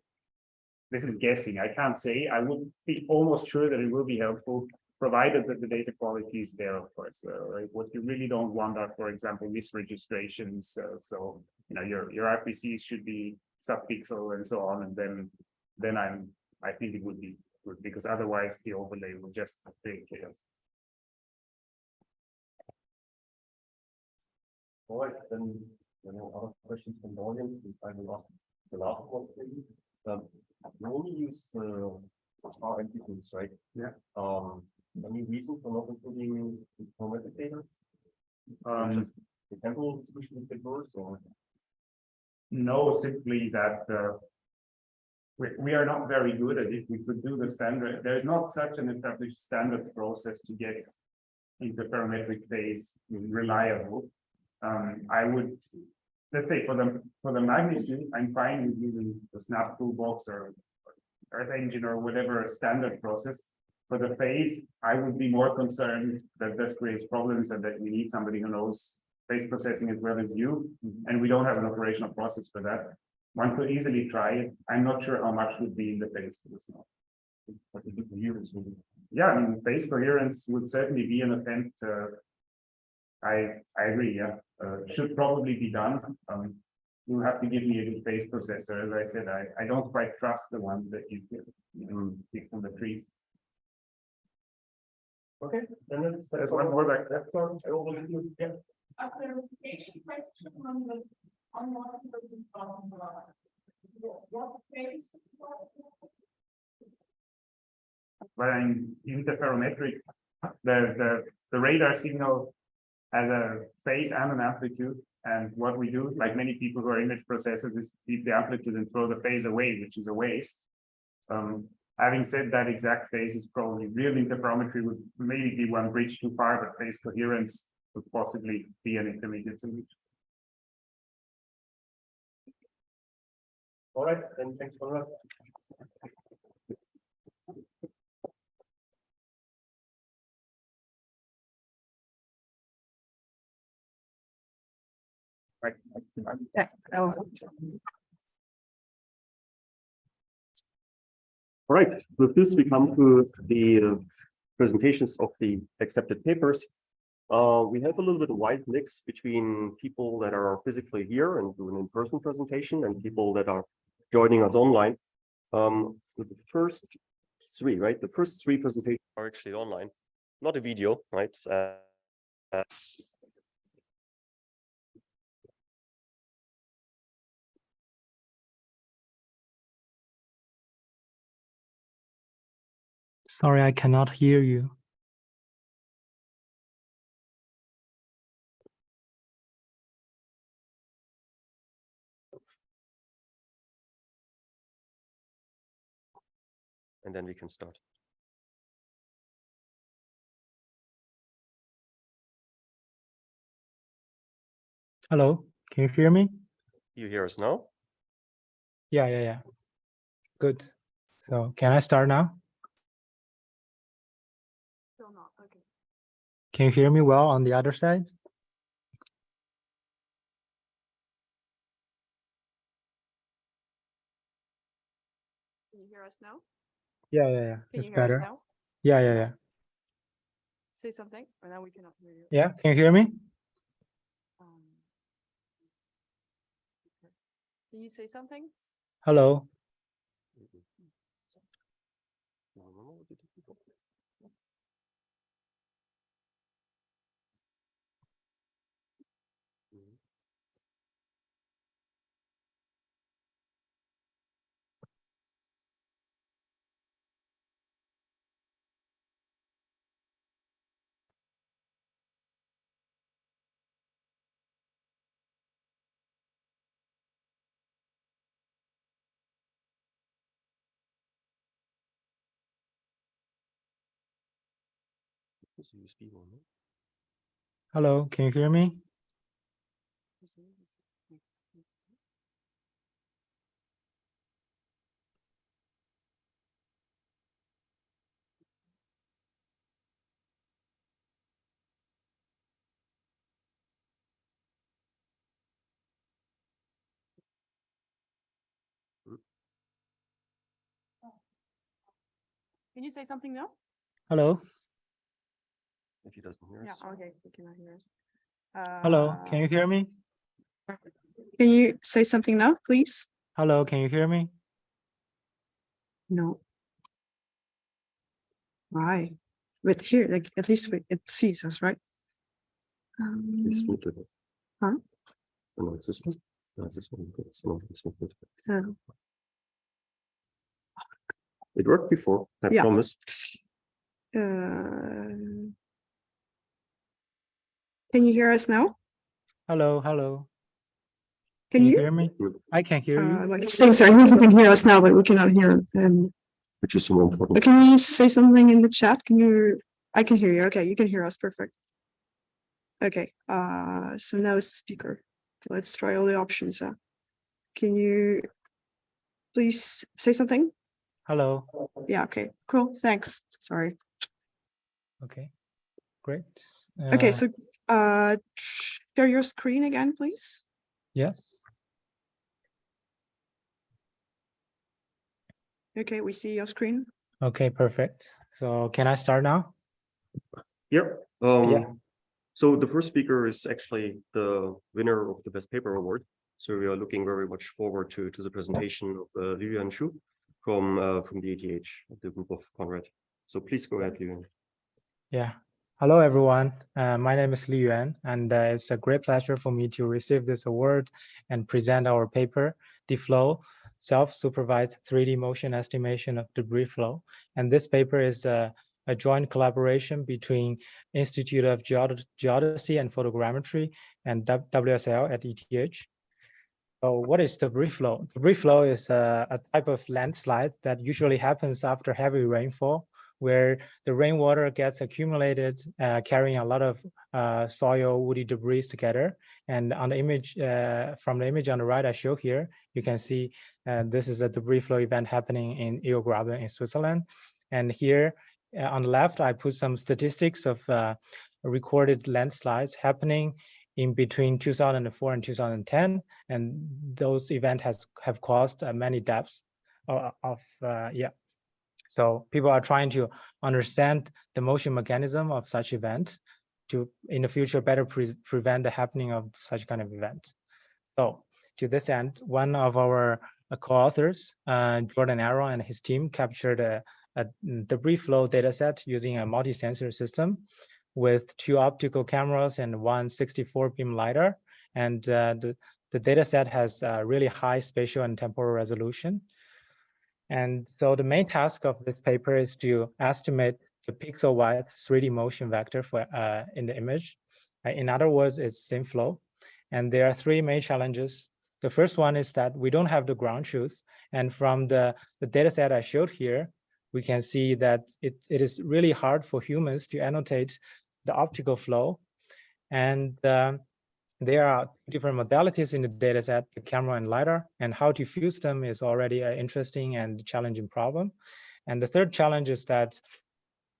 Speaker 3: this is guessing. I can't say. I would be almost sure that it will be helpful, provided that the data quality is there, of course. Right? What you really don't want are, for example, misregistrations. So your RPCs should be sub-pixel and so on, and then I think it would be good, because otherwise the overlay will just create chaos.
Speaker 2: All right, then other questions from the audience. I will ask the last one. You only use star amplitudes, right?
Speaker 3: Yeah.
Speaker 2: Any reason for not including photogrammetric data? Just the temporal distribution a bit worse, or?
Speaker 3: No, simply that we are not very good at it. We could do the standard. There's not such an established standard process to get interferometric phase reliable. I would, let's say, for the magnitude, I'm fine with using the Snap Toolbox or Earth Engine or whatever standard process. For the phase, I would be more concerned that this creates problems and that we need somebody who knows phase processing as well as you, and we don't have an operational process for that. One could easily try it. I'm not sure how much would be in the phase for this now. But the coherence would be. Yeah, I mean, phase coherence would certainly be an attempt. I agree. Yeah, should probably be done. You have to give me a good phase processor. As I said, I don't quite trust the one that you pick from the trees.
Speaker 4: Okay, then
Speaker 3: There's one more back there.
Speaker 4: Yeah.
Speaker 5: A clarification question on the what you're talking about. What phase?
Speaker 3: But in interferometric, the radar signal has a phase and an amplitude. And what we do, like many people who are image processors, is keep the amplitude and throw the phase away, which is a waste. Having said that, exact phase is probably real interferometry would maybe be one bridge too far, but phase coherence would possibly be an intermediate solution.
Speaker 4: All right, then thanks for that.
Speaker 1: Yeah. Oh.
Speaker 2: All right, with this, we come to the presentations of the accepted papers. We have a little bit of wide mix between people that are physically here and do an in-person presentation and people that are joining us online. So the first three, right? The first three presentations are actually online, not a video, right?
Speaker 6: Sorry, I cannot hear you.
Speaker 2: And then we can start.
Speaker 6: Hello, can you hear me?
Speaker 2: You hear us now?
Speaker 6: Yeah. Good. So can I start now?
Speaker 1: Still not. Okay.
Speaker 6: Can you hear me well on the other side?
Speaker 1: Can you hear us now?
Speaker 6: Yeah.
Speaker 1: Can
Speaker 6: It's
Speaker 1: you hear
Speaker 6: better.
Speaker 1: us now?
Speaker 6: Yeah.
Speaker 1: Say something, or now we cannot hear you.
Speaker 6: Yeah, can you hear me?
Speaker 1: Um, Can you say something?
Speaker 6: Hello. Hello, can you hear me?
Speaker 1: Can you say something now?
Speaker 6: Hello.
Speaker 2: If he doesn't hear
Speaker 1: Yeah.
Speaker 2: us.
Speaker 1: Okay. You cannot hear us.
Speaker 6: Hello, can you hear me?
Speaker 1: Can you say something now, please?
Speaker 6: Hello, can you hear me?
Speaker 1: No. Why? But here, like at least it sees us, right?
Speaker 2: Please mute it.
Speaker 1: Huh?
Speaker 2: Oh, no, it's this one. No, it's this one. It's not this one.
Speaker 1: Oh.
Speaker 2: It worked before, I
Speaker 1: Yeah.
Speaker 2: promise.
Speaker 1: Can you hear us now?
Speaker 6: Hello.
Speaker 1: Can you?
Speaker 6: hear me? I can hear you.
Speaker 1: Like things are, you can hear us now, but we cannot hear them.
Speaker 2: Which is more important.
Speaker 1: But can you say something in the chat? Can you? I can hear you. Okay, you can hear us. Perfect. Okay. So now it's the speaker. Let's try all the options. Can you please say something?
Speaker 6: Hello.
Speaker 1: Yeah. Okay. Cool. Thanks. Sorry.
Speaker 6: Okay, great.
Speaker 1: Okay. So share your screen again, please.
Speaker 6: Yes.
Speaker 1: Okay, we see your screen.
Speaker 6: Okay, perfect. So can I start now?
Speaker 2: Yep.
Speaker 6: Yeah.
Speaker 2: So the first speaker is actually the winner of the Best Paper Award. So we are looking very much forward to the presentation of Vivian Shu from the ATH, the group of Conrad. So please go ahead, Vivian.
Speaker 6: Yeah. Hello, everyone. My name is Li Yuan, and it's a great pleasure for me to receive this award and present our paper, The Flow, Self-Supervised 3D Motion Estimation of Debris Flow. And this paper is a joint collaboration between Institute of Geodesy and Photogrammetry and WSL at ETH. So what is debris flow? Debris flow is a type of landslide that usually happens after heavy rainfall, where the rainwater gets accumulated, carrying a lot of soil, woody debris together. And on the image, from the image on the right I show here, you can see this is a debris flow event happening in Ilgraben in Switzerland. And here on the left, I put some statistics of recorded landslides happening in between 2004 and 2010, and those events have caused many deaths yeah. So people are trying to understand the motion mechanism of such events to, in the future, better prevent the happening of such kind of event. So to this end, one of our co-authors, Jordan Arrow and his team, captured a debris flow dataset using a multi-sensor system with 2 optical cameras and 1 64-beam LiDAR. And the dataset has really high spatial and temporal resolution. And so the main task of this paper is to estimate the pixel-wide 3D motion vector for in the image. In other words, it's sim flow. And there are 3 main challenges. The first one is that we don't have the ground truth. And from the data set I showed here, we can see that it is really hard for humans to annotate the optical flow. And there are different modalities in the data set, the camera and LiDAR, and how to fuse them is already an interesting and challenging problem. And the third challenge is that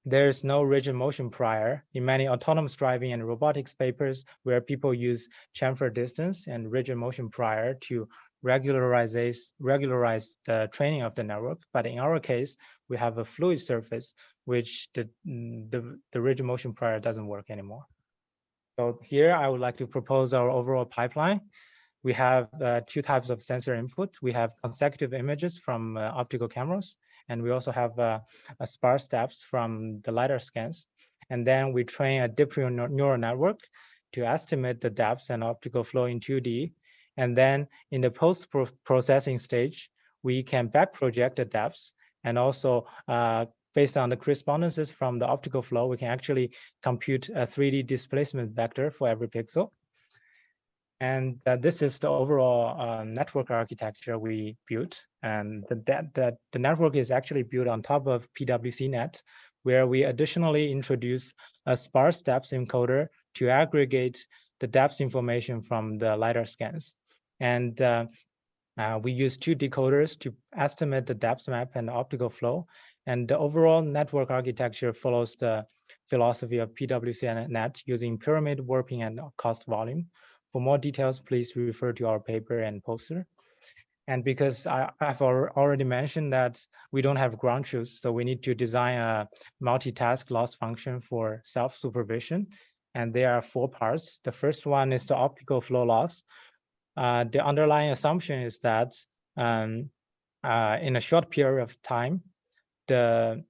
Speaker 6: there is no rigid motion prior in many autonomous driving and robotics papers where people use chamfer distance and rigid motion prior to regularize the training of the network. But in our case, we have a fluid surface, which the rigid motion prior doesn't work anymore. So here I would like to propose our overall pipeline. We have 2 types of sensor input. We have consecutive images from optical cameras, and we also have a sparse depths from the LiDAR scans. And then we train a deep neural network to estimate the depths and optical flow in 2D. And then in the post-processing stage, we can back project the depths, and also based on the correspondences from the optical flow, we can actually compute a 3D displacement vector for every pixel. And this is the overall network architecture we built. And the network is actually built on top of PWCnet, where we additionally introduce a sparse depth encoder to aggregate the depth information from the LiDAR scans. And we use 2 decoders to estimate the depth map and the optical flow. And the overall network architecture follows the philosophy of PWCnet using pyramid warping and cost volume. For more details, please refer to our paper and poster. And because I've already mentioned that we don't have ground truth, so we need to design a multitask loss function for self-supervision. And there are 4 parts. The first one is the optical flow loss. The underlying assumption is that in a short period of time, the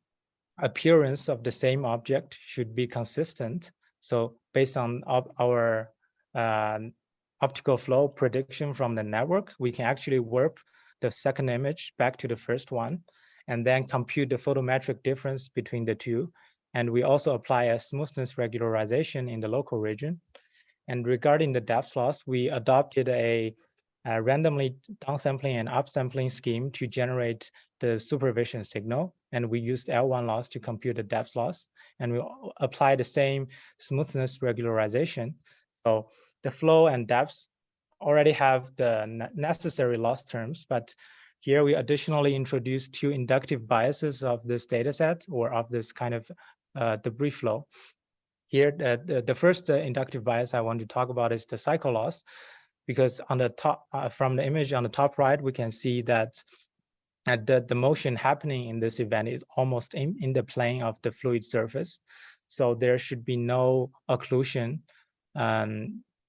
Speaker 6: appearance of the same object should be consistent. So based on our optical flow prediction from the network, we can actually warp the second image back to the first one, and then compute the photometric difference between the 2. And we also apply a smoothness regularization in the local region. And regarding the depth loss, we adopted a randomly downsampling and upsampling scheme to generate the supervision signal. And we used L1 loss to compute the depth loss. And we apply the same smoothness regularization. So the flow and depths already have the necessary loss terms, but here we additionally introduce 2 inductive biases of this data set, or of this kind of debris flow. Here, the first inductive bias I want to talk about is the cycle loss, because on the top, from the image on the top right, we can see that the motion happening in this event is almost in the plane of the fluid surface. So there should be no occlusion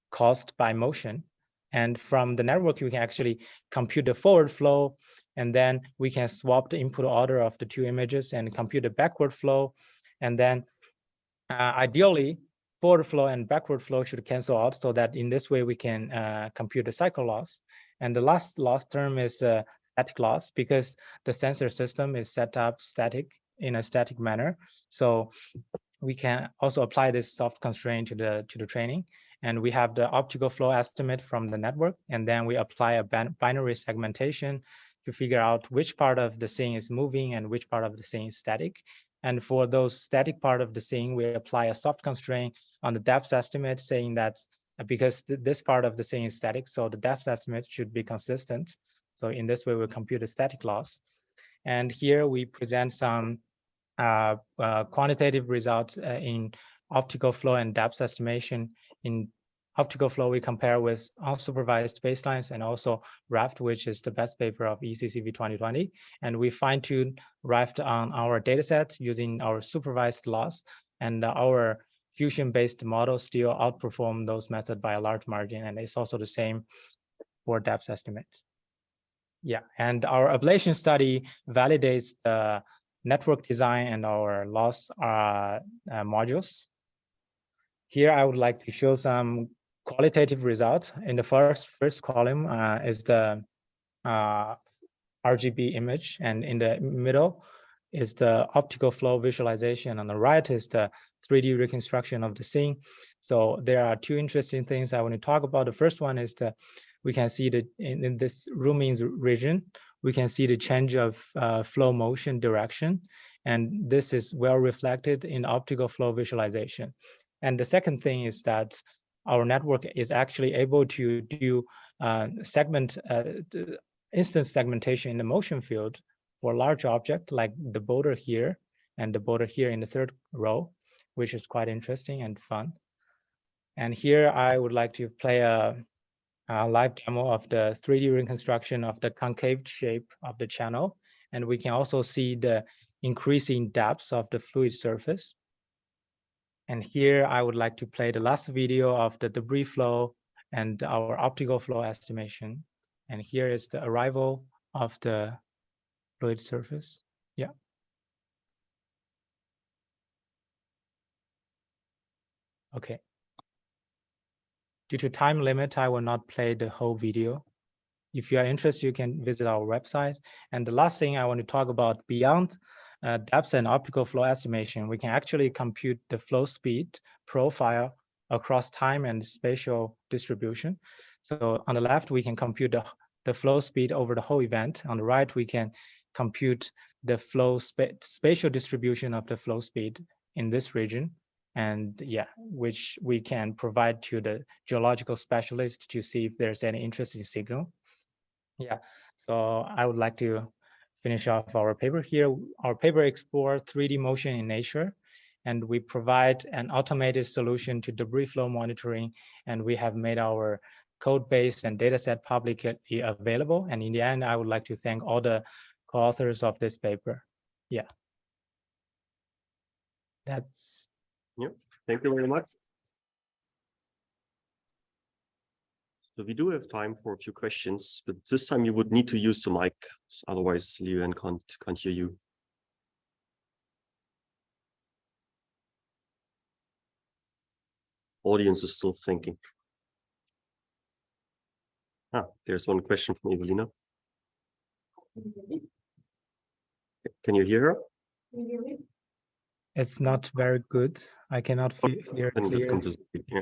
Speaker 6: caused by motion. And from the network, you can actually compute the forward flow, and then we can swap the input order of the 2 images and compute the backward flow. And then Ideally, forward flow and backward flow should cancel out, so that in this way we can compute the cycle loss. And the last loss term is static loss, because the sensor system is set up static in a static manner. So we can also apply this soft constraint to the training. And we have the optical flow estimate from the network, and then we apply a binary segmentation to figure out which part of the scene is moving and which part of the scene is static. And for those static part of the scene, we apply a soft constraint on the depth estimate, saying that because this part of the scene is static, so the depth estimate should be consistent. So in this way, we compute the static loss. And here we present some quantitative results in optical flow and depth estimation. In optical flow, we compare with unsupervised baselines and also Raft, which is the best paper of ECCV 2020. And we fine-tune Raft on our dataset using our supervised loss, and our fusion-based model still outperform those methods by a large margin. And it's also the same for depth estimates. Yeah, and our ablation study validates the network design and our loss modules. Here, I would like to show some qualitative results. In the first column is the RGB image, and in the middle is the optical flow visualization. On the right is the 3D reconstruction of the scene. So there are two interesting things I want to talk about. The first one is that we can see that in this Rumins region, we can see the change of flow motion direction. And this is well reflected in optical flow visualization. And the second thing is that our network is actually able to do instance segmentation in the motion field for a large object like the boulder here and the boulder here in the third row, which is quite interesting and fun. And here I would like to play a live demo of the 3D reconstruction of the concave shape of the channel. And we can also see the increasing depths of the fluid surface. And here I would like to play the last video of the debris flow and our optical flow estimation. And here is the arrival of the fluid surface. Yeah. Okay. Due to time limit, I will not play the whole video. If you are interested, you can visit our website. And the last thing I want to talk about, beyond depth and optical flow estimation, we can actually compute the flow speed profile across time and spatial distribution. So on the left, we can compute the flow speed over the whole event. On the right, we can compute the flow spatial distribution of the flow speed in this region. And yeah, which we can provide to the geological specialist to see if there's any interesting signal. Yeah, so I would like to finish off our paper here. Our paper explores 3D motion in nature, and we provide an automated solution to debris flow monitoring, and we have made our code base and dataset publicly available. And in the end, I would like to thank all the co-authors of this paper. Yeah. That's.
Speaker 2: Yeah, thank you very much. So we do have time for a few questions, but this time you would need to use the mic, otherwise Liuan can't hear you. Audience is still thinking. There's one question from Evelina. Can you hear her?
Speaker 6: It's not very good. I cannot hear clearly.
Speaker 2: Yeah.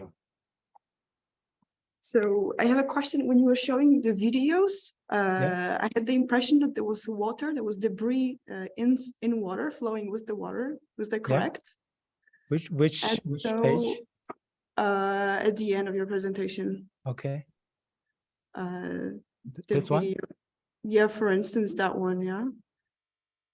Speaker 1: So I have a question. When you were showing the videos,
Speaker 6: Yeah.
Speaker 1: I had the impression that there was water, there was debris in water flowing with the water. Was that correct?
Speaker 6: Yeah. Which page?
Speaker 1: At the end of your presentation.
Speaker 6: Okay.
Speaker 1: The
Speaker 6: This one?
Speaker 1: video. Yeah, for instance, that one. Yeah.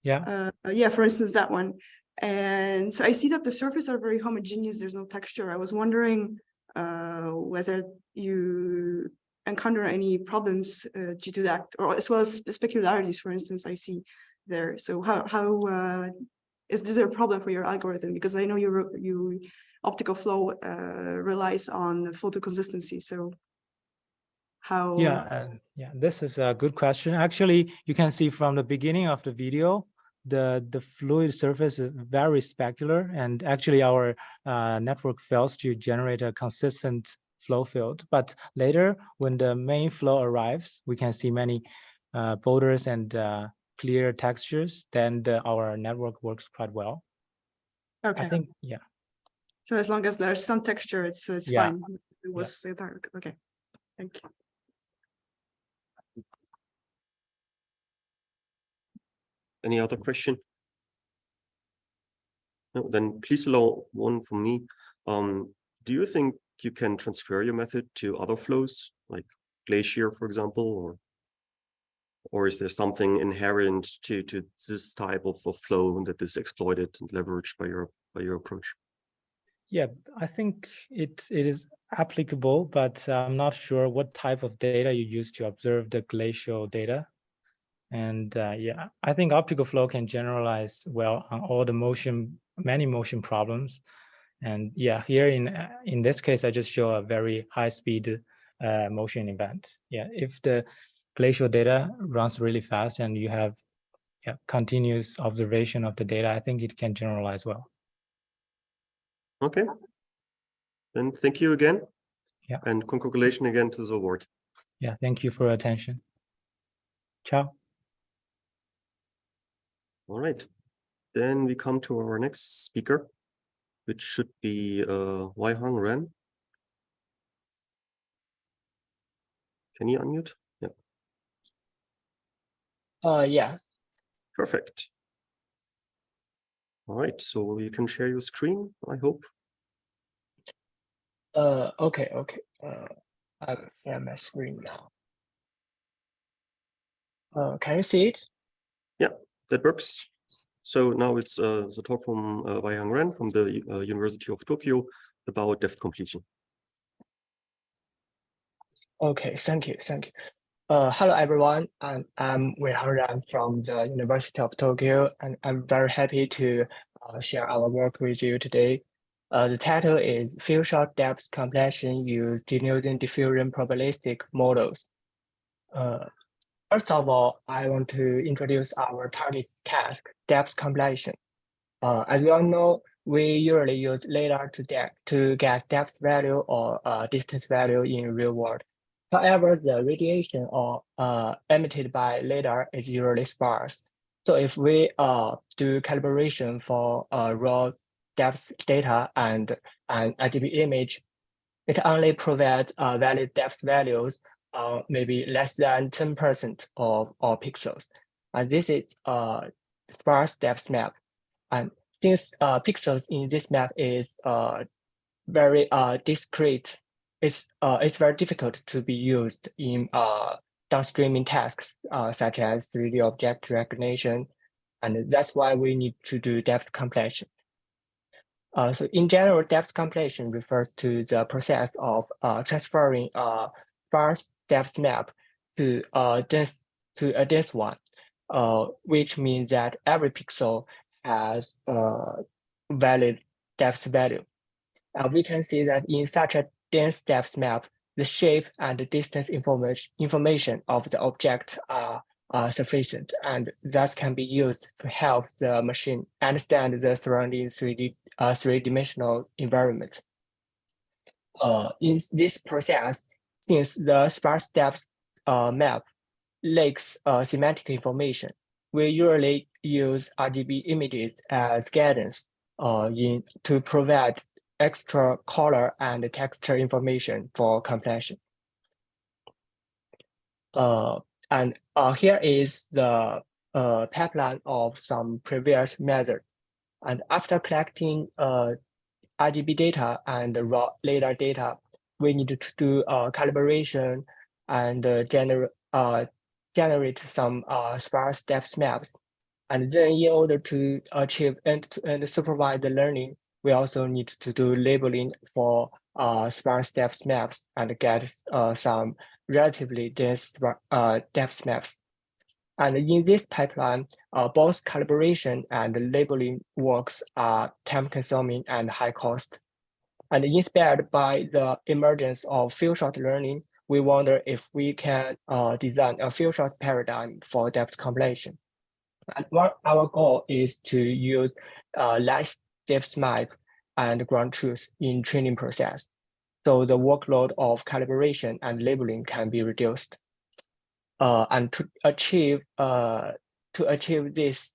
Speaker 6: Yeah.
Speaker 1: Yeah, for instance, that one. And so I see that the surfaces are very homogeneous. There's no texture. I was wondering whether you encounter any problems due to that, or as well as specularities, for instance, I see there. So how is this a problem for your algorithm? Because I know you optical flow relies on photo consistency. So how?
Speaker 6: Yeah, this is a good question. Actually, you can see from the beginning of the video, the fluid surface is very specular, and actually our network fails to generate a consistent flow field. But later, when the main flow arrives, we can see many boulders and clear textures. Then our network works quite well.
Speaker 1: Okay.
Speaker 6: I think, yeah.
Speaker 1: So as long as there's some texture, it's
Speaker 6: Yeah.
Speaker 1: fine. It was dark. Okay. Thank you.
Speaker 2: Any other question? No, then please allow one from me. Do you think you can transfer your method to other flows, like glacier, for example, or is there something inherent to this type of flow that is exploited and leveraged by your approach?
Speaker 6: Yeah, I think it is applicable, but I'm not sure what type of data you use to observe the glacial data. And yeah, I think optical flow can generalize well on all the many motion problems. And yeah, here in this case, I just show a very high speed motion event. Yeah, if the glacial data runs really fast and you have continuous observation of the data, I think it can generalize well.
Speaker 2: Okay. Then thank you again.
Speaker 6: Yeah.
Speaker 2: And congratulations again to the award.
Speaker 6: Yeah, thank you for your attention. Ciao.
Speaker 2: All right. Then we come to our next speaker, which should be Wai-Hang Ren. Can you unmute? Yeah.
Speaker 7: Yeah.
Speaker 2: Perfect. All right, so you can share your screen, I hope.
Speaker 7: Okay. I share my screen now. Can you see it?
Speaker 2: Yeah, that works. So now it's the talk from Wai-Hang Ren from the University of Tokyo about depth completion.
Speaker 7: Okay, thank you. Hello everyone, I'm Wai-Hang Ren from the University of Tokyo, and I'm very happy to share our work with you today. The title is Few Shot Depth Completion Used Using Diffusion Probabilistic Models. First of all, I want to introduce our target task, depth completion. As we all know, we usually use LiDAR to get depth value or distance value in real world. However, the radiation emitted by LiDAR is usually sparse. So if we do calibration for raw depth data and an RGB image, it only provides valid depth values, maybe less than 10% of all pixels. And this is a sparse depth map. And since pixels in this map is very discrete, it's very difficult to be used in downstreaming tasks such as 3D object recognition, and that's why we need to do depth completion. So in general, depth completion refers to the process of transferring a sparse depth map to a dense one, which means that every pixel has a valid depth value. We can see that in such a dense depth map, the shape and the distance information of the object are sufficient, and thus can be used to help the machine understand the surrounding three-dimensional environment. In this process, since the sparse depth map lacks semantic information, we usually use RGB images as guidance to provide extra color and texture information for completion. And here is the pipeline of some previous methods. And after collecting RGB data and raw LiDAR data, we need to do calibration and generate some sparse depth maps. And then in order to achieve end-to-end supervised learning, we also need to do labeling for sparse depth maps and get some relatively dense depth maps. And in this pipeline, both calibration and labeling works are time-consuming and high cost. And inspired by the emergence of few-shot learning, we wonder if we can design a few-shot paradigm for depth completion. And our goal is to use less depth map and ground truth in training process, so the workload of calibration and labeling can be reduced. And to achieve this,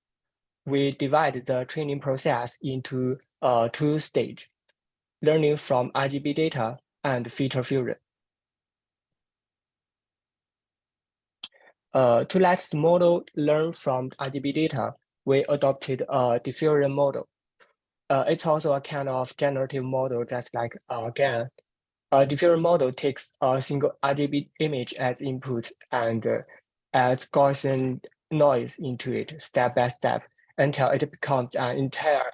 Speaker 7: we divide the training process into two stages: learning from RGB data and feature fusion. To let the model learn from RGB data, we adopted a diffusion model. It's also a kind of generative model just like GAN. A diffusion model takes a single RGB image as input and adds Gaussian noise into it step by step until it becomes an entire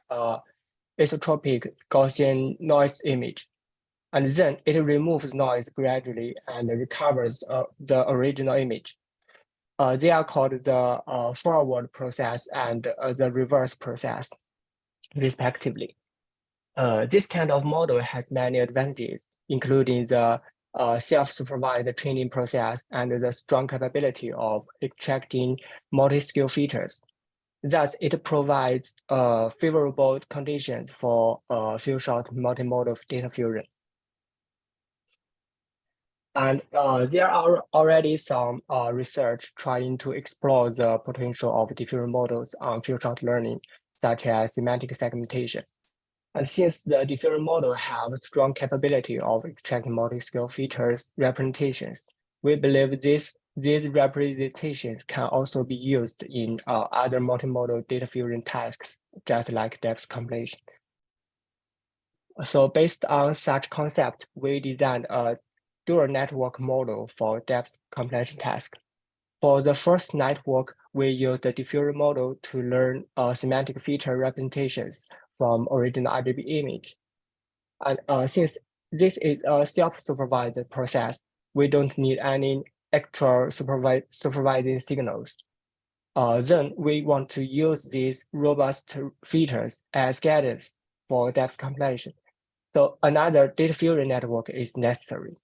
Speaker 7: isotropic Gaussian noise image. And then it removes noise gradually and recovers the original image. They are called the forward process and the reverse process, respectively. This kind of model has many advantages, including the self-supervised training process and the strong capability of extracting multi-scale features. Thus, it provides favorable conditions for few-shot multimodal data fusion. And there are already some research trying to explore the potential of diffusion models on few-shot learning, such as semantic segmentation. And since the diffusion model have strong capability of extracting multi-scale features representations, we believe these representations can also be used in other multimodal data fusion tasks, just like depth compilation. So based on such concept, we designed a dual network model for depth compilation task. For the first network, we use the diffusion model to learn semantic feature representations from original RGB image. And since this is a self-supervised process, we don't need any extra supervising signals. Then we want to use these robust features as guidance for depth compilation. So another data fusion network is necessary.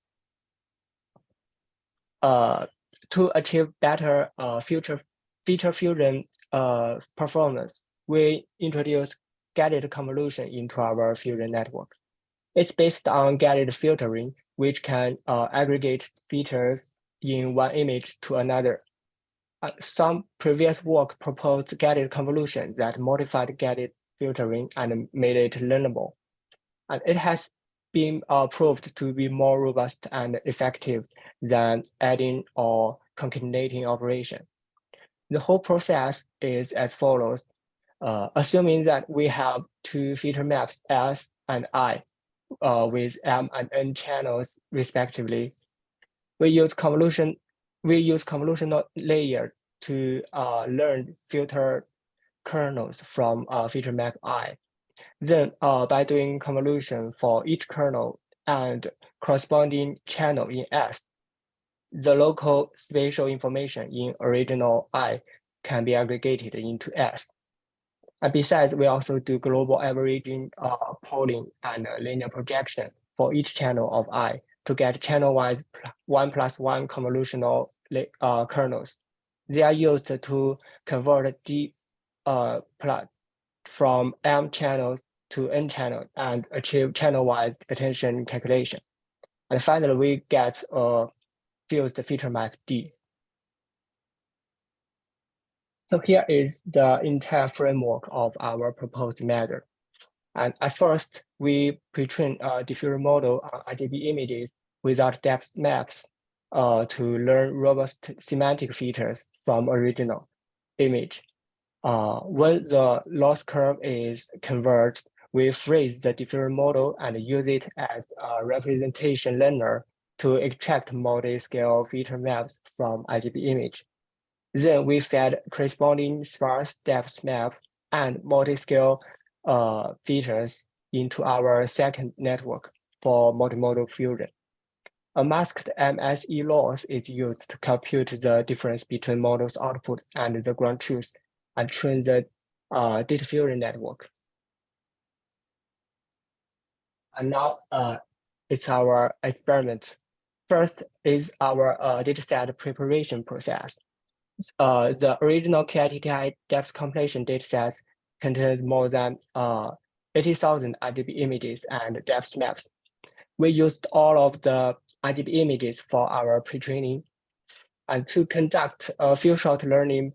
Speaker 7: To achieve better feature fusion performance, we introduce guided convolution into our fusion network. It's based on guided filtering, which can aggregate features in one image to another. Some previous work proposed guided convolution that modified guided filtering and made it learnable. And it has been proved to be more robust and effective than adding or concatenating operation. The whole process is as follows. Assuming that we have two feature maps S and I with M and N channels respectively, we use convolutional layer to learn filter kernels from feature map I. Then by doing convolution for each kernel and corresponding channel in S, the local spatial information in original I can be aggregated into S. And besides, we also do global averaging, polling, and linear projection for each channel of I to get channel-wise 1+1 convolutional kernels. They are used to convert D from M channels to N channel and achieve channel-wise attention calculation. And finally, we get a fused feature map D. So here is the entire framework of our proposed method. And at first, we pre-train a diffusion model on RGB images without depth maps to learn robust semantic features from original image. When the loss curve is converged, we freeze the diffusion model and use it as a representation learner to extract multi-scale feature maps from RGB image. Then we fed corresponding sparse depth map and multi-scale features into our second network for multimodal fusion. A masked MSE loss is used to compute the difference between model's output and the ground truth and train the data fusion network. And now it's our experiment. First is our dataset preparation process. the original KITTI depth compilation dataset contains more than 80,000 IDB images and depth maps. We used all of the IDB images for our pre-training. And to conduct a few short learning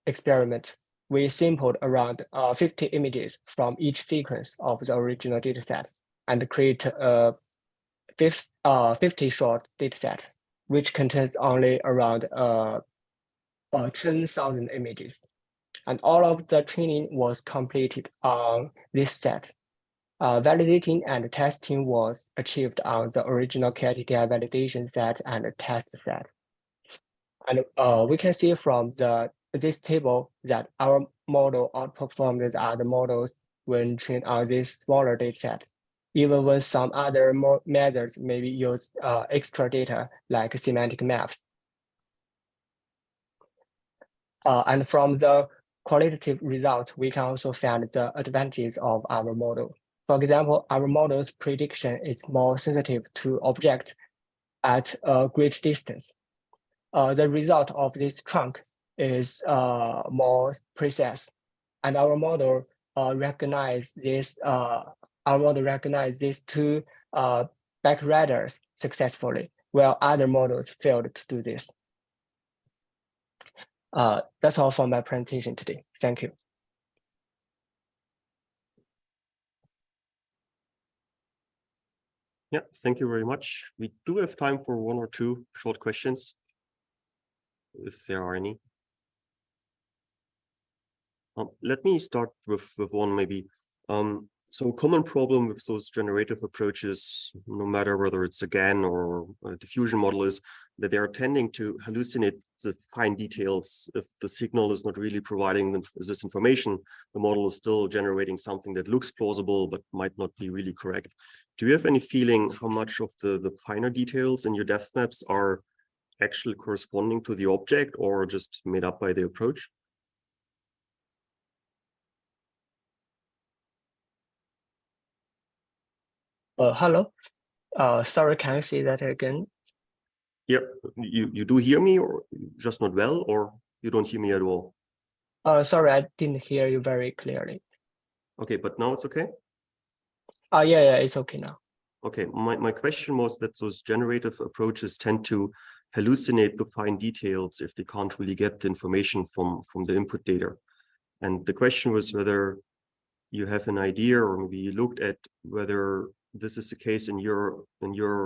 Speaker 7: experiments, we sampled around 50 images from each sequence of the original dataset and create a 50 short dataset, which contains only around 10,000 images. And all of the training was completed on this set. Validating and testing was achieved on the original KITTI validation set and test set. And we can see from this table that our model outperformed the other models when trained on this smaller dataset, even when some other methods maybe use extra data like semantic maps. And from the qualitative results, we can also find the advantages of our model. For example, our model's prediction is more sensitive to objects at a great distance. The result of this trunk is more precise, and our model recognize this. Our model recognize these two backriders successfully, while other models failed to do this. That's all for my presentation today. Thank you.
Speaker 2: Yeah, thank you very much. We do have time for one or two short questions, if there are any. Let me start with one maybe. So common problem with those generative approaches, no matter whether it's a GAN or a diffusion model, is that they are tending to hallucinate the fine details. If the signal is not really providing this information, the model is still generating something that looks plausible but might not be really correct. Do you have any feeling how much of the finer details in your depth maps are actually corresponding to the object or just made up by the approach?
Speaker 7: Hello. Sorry, can you say that again?
Speaker 2: Yeah, you do hear me, or just not well, or you don't hear me at all?
Speaker 7: Sorry, I didn't hear you very clearly.
Speaker 2: Okay, but now it's okay?
Speaker 7: Yeah, it's okay now.
Speaker 2: Okay, my question was that those generative approaches tend to hallucinate the fine details if they can't really get the information from the input data. And the question was whether you have an idea, or maybe you looked at whether this is the case in your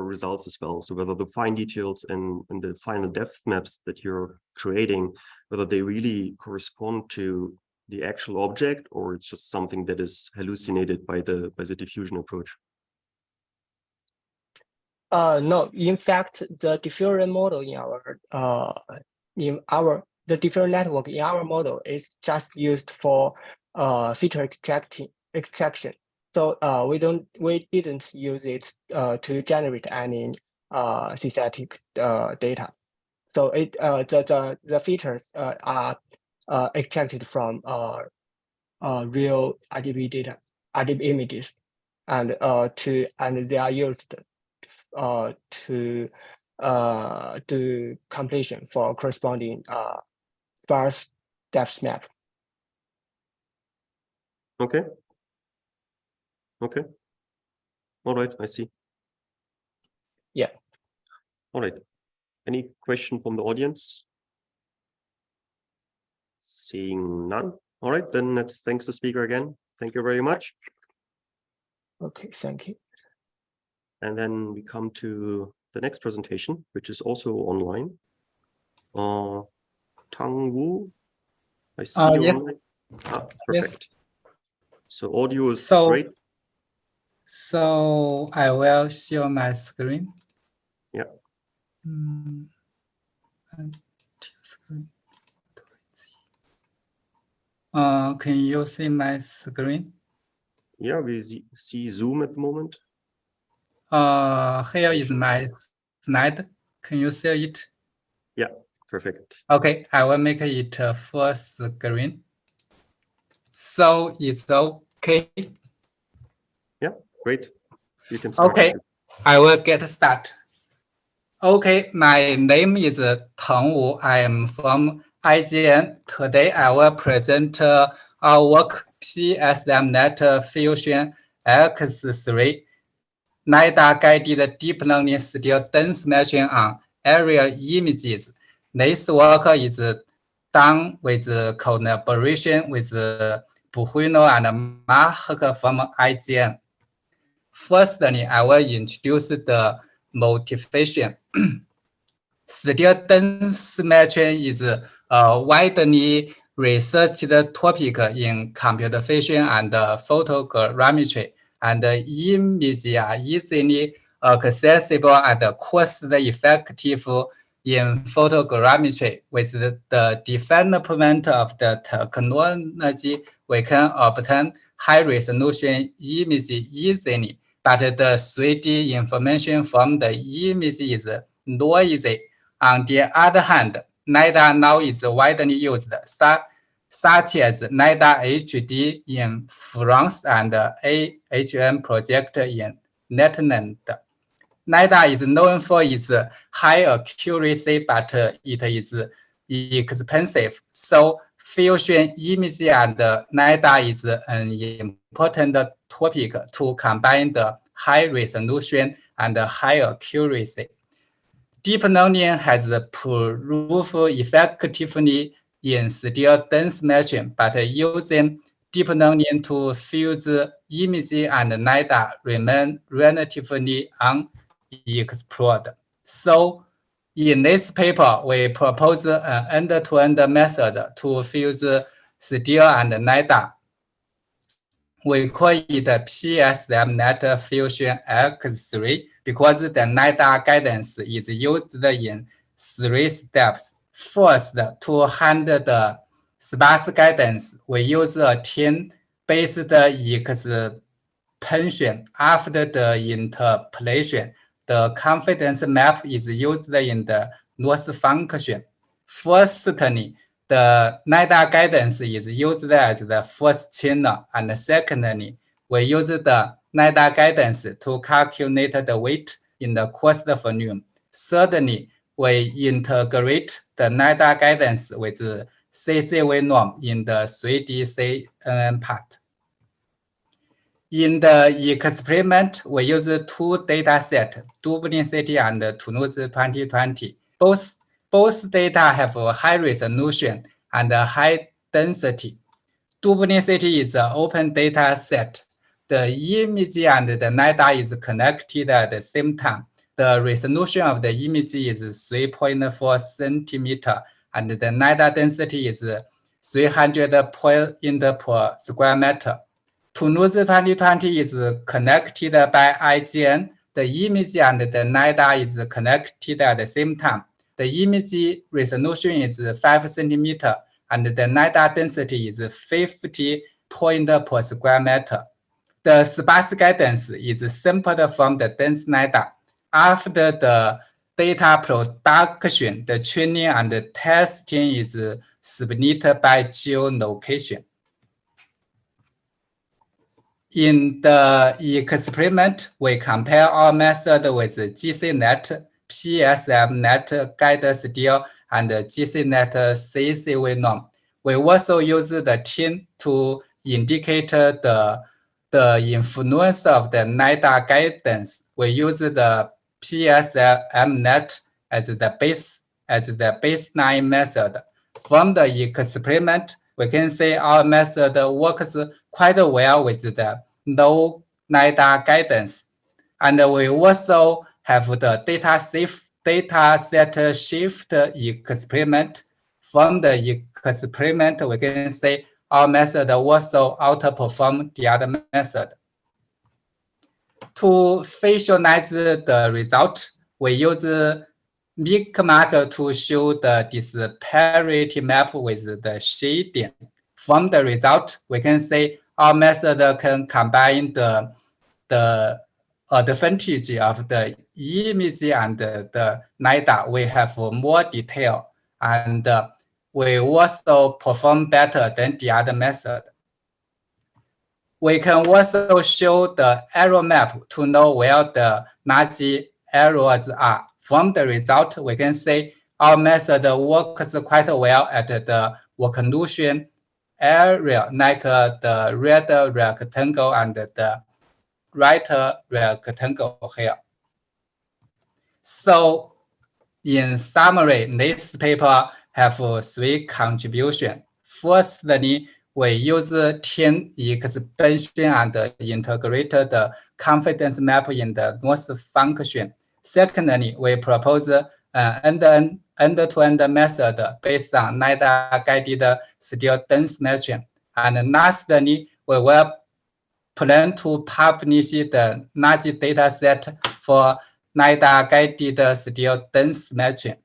Speaker 2: results as well. So whether the fine details and the final depth maps that you're creating, whether they really correspond to the actual object, or it's just something that is hallucinated by the diffusion approach.
Speaker 7: No, in fact, the diffusion model the diffusion network in our model is just used for feature extraction. So we didn't use it to generate any synthetic data. So the features are extracted from real IDB data, IDB images, and they are used to do completion for corresponding sparse depth map.
Speaker 2: Okay. Okay. All right, I see.
Speaker 7: Yeah.
Speaker 2: All right. Any question from the audience? Seeing none. All right, then let's thanks the speaker again. Thank you very much.
Speaker 7: Okay, thank you.
Speaker 2: And then we come to the next presentation, which is also online. Tang Wu, I see you
Speaker 8: yes.
Speaker 2: online. Perfect.
Speaker 8: Yes.
Speaker 2: So audio is
Speaker 8: So-
Speaker 2: great.
Speaker 8: So I will share my screen.
Speaker 2: Yeah.
Speaker 8: And share screen. Can you see my screen?
Speaker 2: Yeah, we see Zoom at the moment.
Speaker 8: Here is my slide. Can you see it?
Speaker 2: Yeah, perfect.
Speaker 8: Okay, I will make it full screen. So it's okay.
Speaker 2: Yeah, great. You can start.
Speaker 8: Okay, I will get started. Okay, my name is Tang Wu. I am from IGN. Today I will present our work PSMNet Fusion X3 NIDA-guided deep learning still dense matching on aerial images. This work is done with collaboration with Buhuino and Mahak from IGN. Firstly, I will introduce the motivation. Still dense matching is a widely researched topic in computer vision and photogrammetry, and images are easily accessible and cost-effective in photogrammetry. With the development of the technology, we can obtain high-resolution image easily, but the 3D information from the image is noisy. On the other hand, NIDA now is widely used, such as NIDA HD in France and AHM project in Netherlands. NIDA is known for its high accuracy, but it is expensive. So fusion image and NIDA is an important topic to combine the high resolution and high accuracy. Deep learning has proved effectively in still dense matching, but using deep learning to fuse image and NIDA remain relatively unexplored. So in this paper, we propose an end-to-end method to fuse still and NIDA. We call it PSMNet Fusion X3 because the NIDA guidance is used in 3 steps. First, to handle the sparse guidance, we use a tin-based expansion. After the interpolation, the confidence map is used in the loss function. Firstly, the NIDA guidance is used as the first channel, and secondly, we use the NIDA guidance to calculate the weight in the cost volume. Thirdly, we integrate the NIDA guidance with CCV norm in the 3D CNN part. In the experiment, we use 2 datasets, Dublin City and Toulouse 2020. Both data have a high resolution and a high density. Dublin City is an open data set. The image and the NIDA is connected at the same time. The resolution of the image is 3.4 centimeter, and the NIDA density is 300 point per square meter. Toulouse 2020 is connected by IGN. The image and the NIDA is connected at the same time. The image resolution is 5 centimeter, and the NIDA density is 50 point per square meter. The sparse guidance is sampled from the dense NIDA. After the data production, the training and the testing is split by geolocation. In the experiment, we compare our method with GCNet, PSMNet guided still, and GCNet CCV norm. We also use the tin to indicate the influence of the NIDA guidance. We use the PSMNet as the baseline method. From the experiment, we can say our method works quite well with the no NIDA guidance. And we also have the data set shift experiment. From the experiment, we can say our method also outperform the other method. To visualize the result, we use Micmac to show the disparity map with the shading. From the result, we can say our method can combine the advantage of the image and the NIDA. We have more detail, and we also perform better than the other method. We can also show the error map to know where the large errors are. From the result, we can say our method works quite well at the occlusion area, like the red rectangle and the right rectangle here. So in summary, this paper have 3 contributions. Firstly, we use team expansion and integrate the confidence map in the loss function. Secondly, we propose an end-to-end method based on LiDAR-guided steel dense matching. And lastly, we will plan to publish the large data set for LiDAR-guided steel dense matching.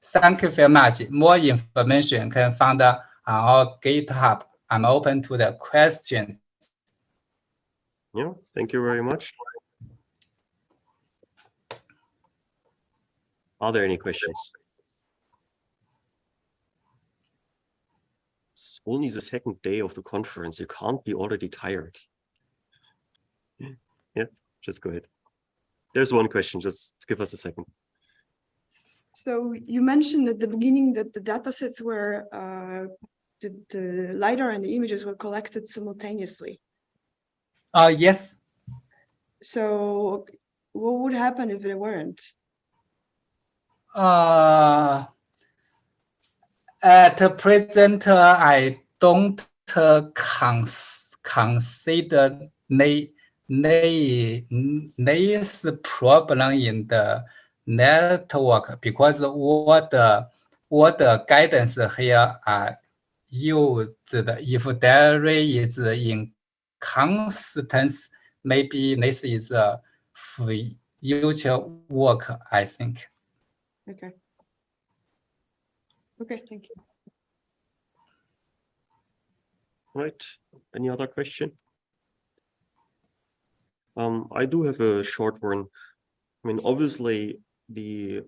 Speaker 8: Thank you very much. More information can be found on our GitHub. I'm open to the questions.
Speaker 2: Yeah, thank you very much. Are there any questions? It's only the second day of the conference. You can't be already tired. Yeah, just go ahead. There's one question. Just give us a second.
Speaker 1: So you mentioned at the beginning that the datasets were the LiDAR and the images were collected simultaneously.
Speaker 8: Yes.
Speaker 1: So what would happen if they weren't?
Speaker 8: At present, I don't consider this problem in the network because what the guidance here are used. If there is inconsistency, maybe this is a future work, I think.
Speaker 1: Okay. Okay, thank you.
Speaker 2: Right. Any other question? I do have a short one. I mean, obviously, the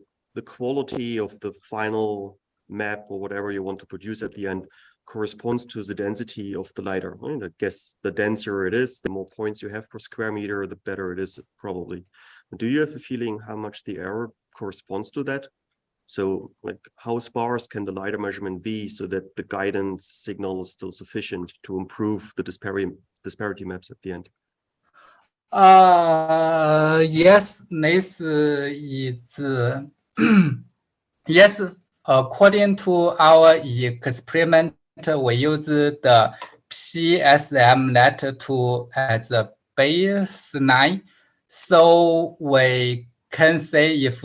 Speaker 2: quality of the final map or whatever you want to produce at the end corresponds to the density of the LiDAR. I mean, I guess the denser it is, the more points you have per square meter, the better it is, probably. Do you have a feeling how much the error corresponds to that? So, like, how sparse can the LiDAR measurement be so that the guidance signal is still sufficient to improve the disparity maps at the end?
Speaker 8: Yes, this is yes. According to our experiment, we use the PSM net as a baseline, so we can say if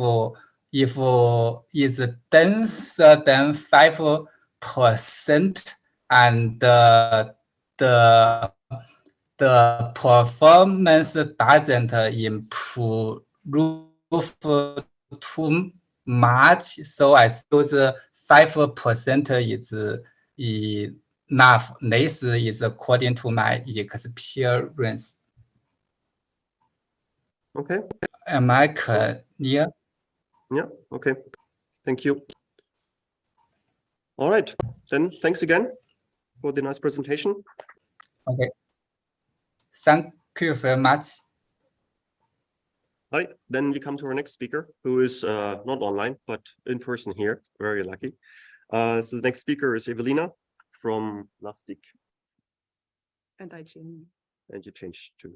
Speaker 8: is denser than 5% and the performance doesn't improve too much, so I suppose 5% is enough. This is according to my experience.
Speaker 2: Okay.
Speaker 8: Am I clear?
Speaker 2: Yeah, okay. Thank you. All right, then thanks again for the nice presentation.
Speaker 8: Okay. Thank you very much.
Speaker 2: All right, then we come to our next speaker, who is not online, but in person here. Very lucky. So the next speaker is Evelina from Lastic.
Speaker 1: And I changed.
Speaker 2: And you changed to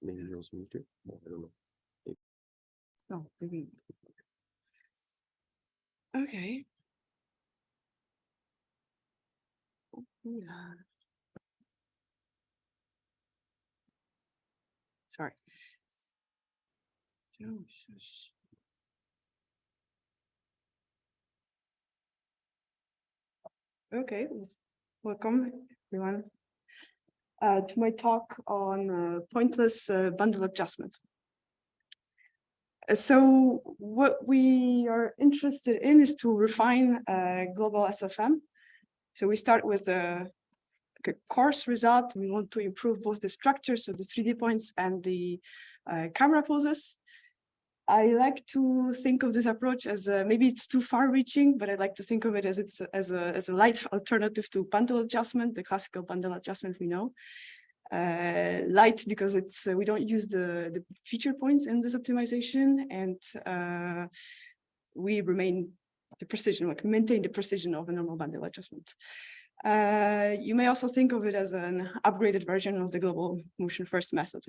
Speaker 2: maybe you also need to. No, I don't know.
Speaker 1: No, maybe. Okay. Yeah. Sorry. Okay, welcome everyone to my talk on pointless bundle adjustment. So what we are interested in is to refine global SFM. So we start with a coarse result. We want to improve both the structures of the 3D points and the camera poses. I like to think of this approach as maybe it's too far-reaching, but I like to think of it as a light alternative to bundle adjustment, the classical bundle adjustment we know. Light because it's we don't use the feature points in this optimization, and we remain the precision, like maintain the precision of a normal bundle adjustment. You may also think of it as an upgraded version of the global motion first method.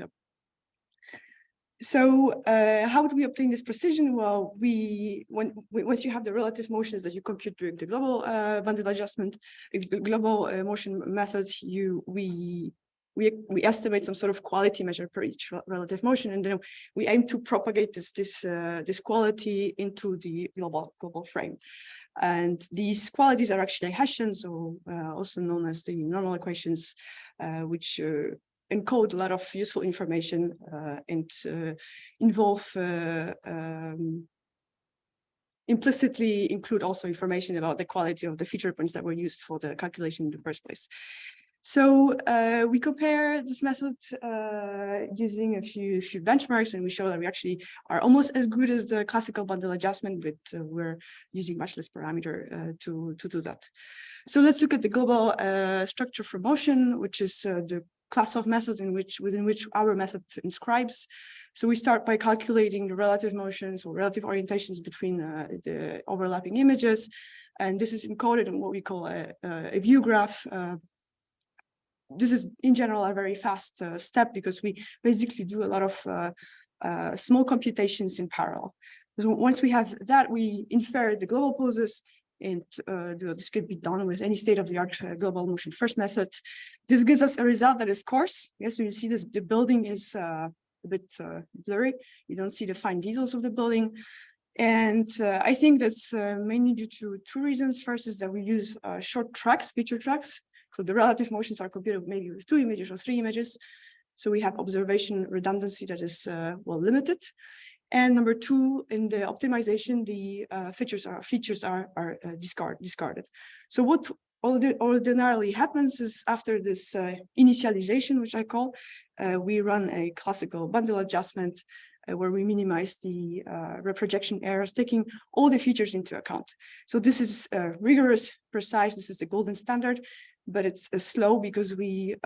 Speaker 1: So how do we obtain this precision? Well, once you have the relative motions that you compute during the global bundle adjustment, global motion methods, we estimate some sort of quality measure per each relative motion, and then we aim to propagate this quality into the global frame. And these qualities are actually Hessians, or also known as the normal equations, which encode a lot of useful information and involve implicitly include also information about the quality of the feature points that were used for the calculation in the first place. So we compare this method using a few benchmarks, and we show that we actually are almost as good as the classical bundle adjustment, but we're using much less parameter to do that. So let's look at the global structure for motion, which is the class of methods within which our method inscribes. So we start by calculating the relative motions or relative orientations between the overlapping images, and this is encoded in what we call a view graph. This is in general a very fast step because we basically do a lot of small computations in parallel. So once we have that, we infer the global poses, and this could be done with any state-of-the-art global motion first method. This gives us a result that is coarse. Yes, so you see this, the building is a bit blurry. You don't see the fine details of the building. And I think that's mainly due to two reasons. First is that we use short tracks, feature tracks. So the relative motions are computed maybe with 2 images or 3 images. So we have observation redundancy that is well limited. And number two, in the optimization, the features are discarded. So what ordinarily happens is after this initialization, which I call, we run a classical bundle adjustment where we minimize the reprojection errors, taking all the features into account. So this is rigorous, precise. This is the golden standard, but it's slow because the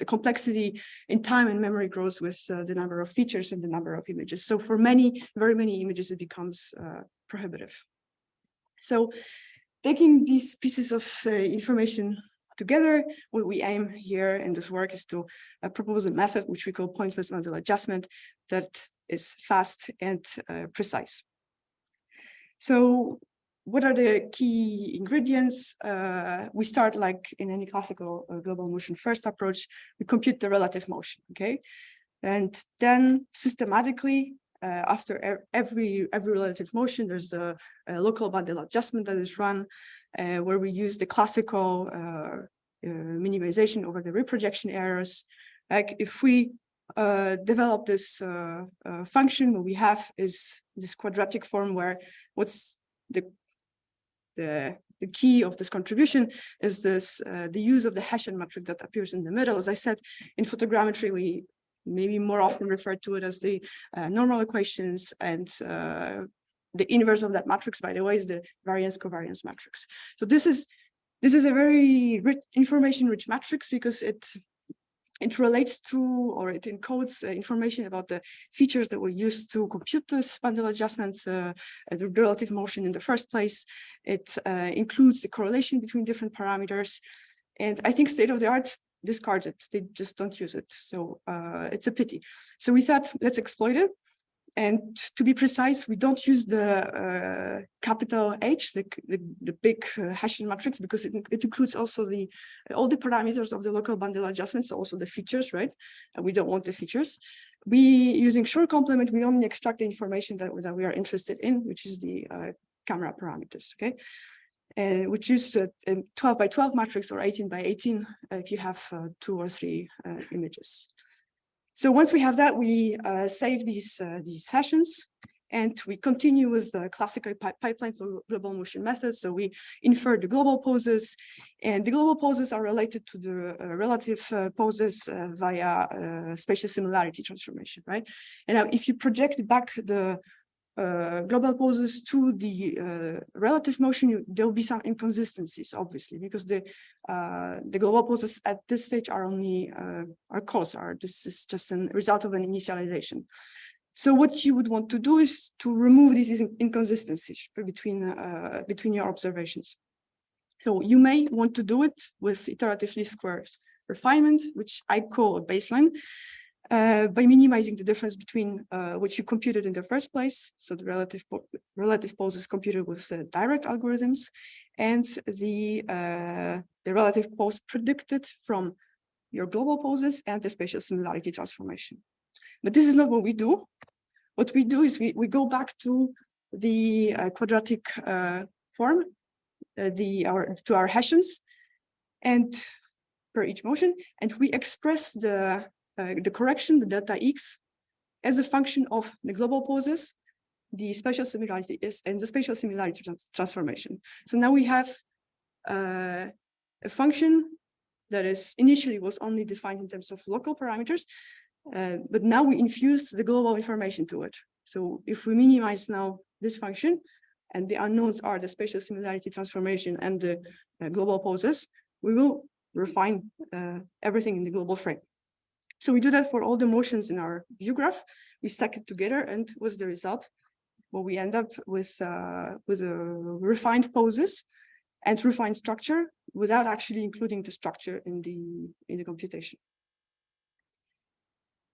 Speaker 1: complexity in time and memory grows with the number of features and the number of images. So for very many images, it becomes prohibitive. So taking these pieces of information together, what we aim here in this work is to propose a method which we call pointless bundle adjustment that is fast and precise. So what are the key ingredients? We start like in any classical global motion first approach, we compute the relative motion, okay? And then systematically, after every relative motion, there's a local bundle adjustment that is run where we use the classical minimization over the reprojection errors. Like if we develop this function, what we have is this quadratic form where what's the key of this contribution is this the use of the Hessian matrix that appears in the middle. As I said, in photogrammetry, we maybe more often refer to it as the normal equations, and the inverse of that matrix, by the way, is the variance covariance matrix. So this is a very information-rich matrix because it relates to, or it encodes information about the features that were used to compute this bundle adjustments, the relative motion in the first place. It includes the correlation between different parameters. And I think state-of-the-art discards it. They just don't use it. So it's a pity. So we thought, let's exploit it. And to be precise, we don't use the capital H, the big Hessian matrix, because it includes also all the parameters of the local bundle adjustments, so also the features, right? And we don't want the features. Using short complement, we only extract the information that we are interested in, which is the camera parameters, okay? Which is a 12 by 12 matrix or 18 by 18 if you have 2 or 3 images. So once we have that, we save these Hessians, and we continue with the classical pipeline for global motion methods. So we infer the global poses, and the global poses are related to the relative poses via spatial similarity transformation, right? And now if you project back the global poses to the relative motion, there will be some inconsistencies, obviously, because the global poses at this stage are only are coarse. This is just a result of an initialization. So what you would want to do is to remove these inconsistencies between your observations. So you may want to do it with iterative least squares refinement, which I call a baseline, by minimizing the difference between what you computed in the first place, so the relative poses computed with direct algorithms, and the relative pose predicted from your global poses and the spatial similarity transformation. But this is not what we do. What we do is we go back to the quadratic form, to our Hessians, and per each motion, and we express the correction, the delta x, as a function of the global poses, the spatial similarity is, and the spatial similarity transformation. So now we have a function that is initially was only defined in terms of local parameters, but now we infuse the global information to it. So if we minimize now this function, and the unknowns are the spatial similarity transformation and the global poses, we will refine everything in the global frame. So we do that for all the motions in our view graph. We stack it together, and what's the result? Well, we end up with refined poses and refined structure without actually including the structure in the computation.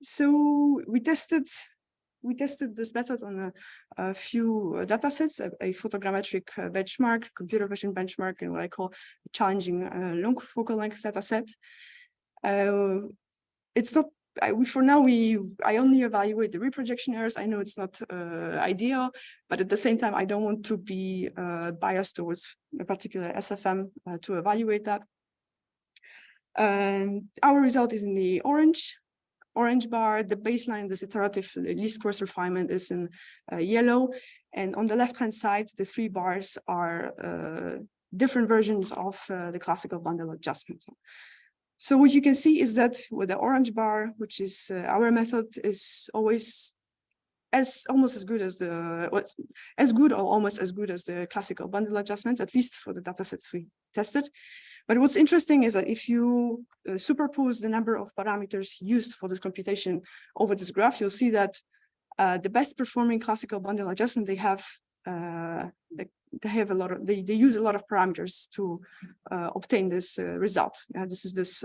Speaker 1: So we tested this method on a few data sets, a photogrammetric benchmark, computer vision benchmark, and what I call a challenging long focal length data set. It's not, for now, I only evaluate the reprojection errors. I know it's not ideal, but at the same time, I don't want to be biased towards a particular SFM to evaluate that. Our result is in the orange bar. The baseline, this iterative least squares refinement, is in yellow, and on the left-hand side, the 3 bars are different versions of the classical bundle adjustment. So what you can see is that with the orange bar, which is our method, is always almost as good as as good or almost as good as the classical bundle adjustments, at least for the data sets we tested. But what's interesting is that if you superpose the number of parameters used for this computation over this graph, you'll see that the best performing classical bundle adjustment, they use a lot of parameters to obtain this result. This is this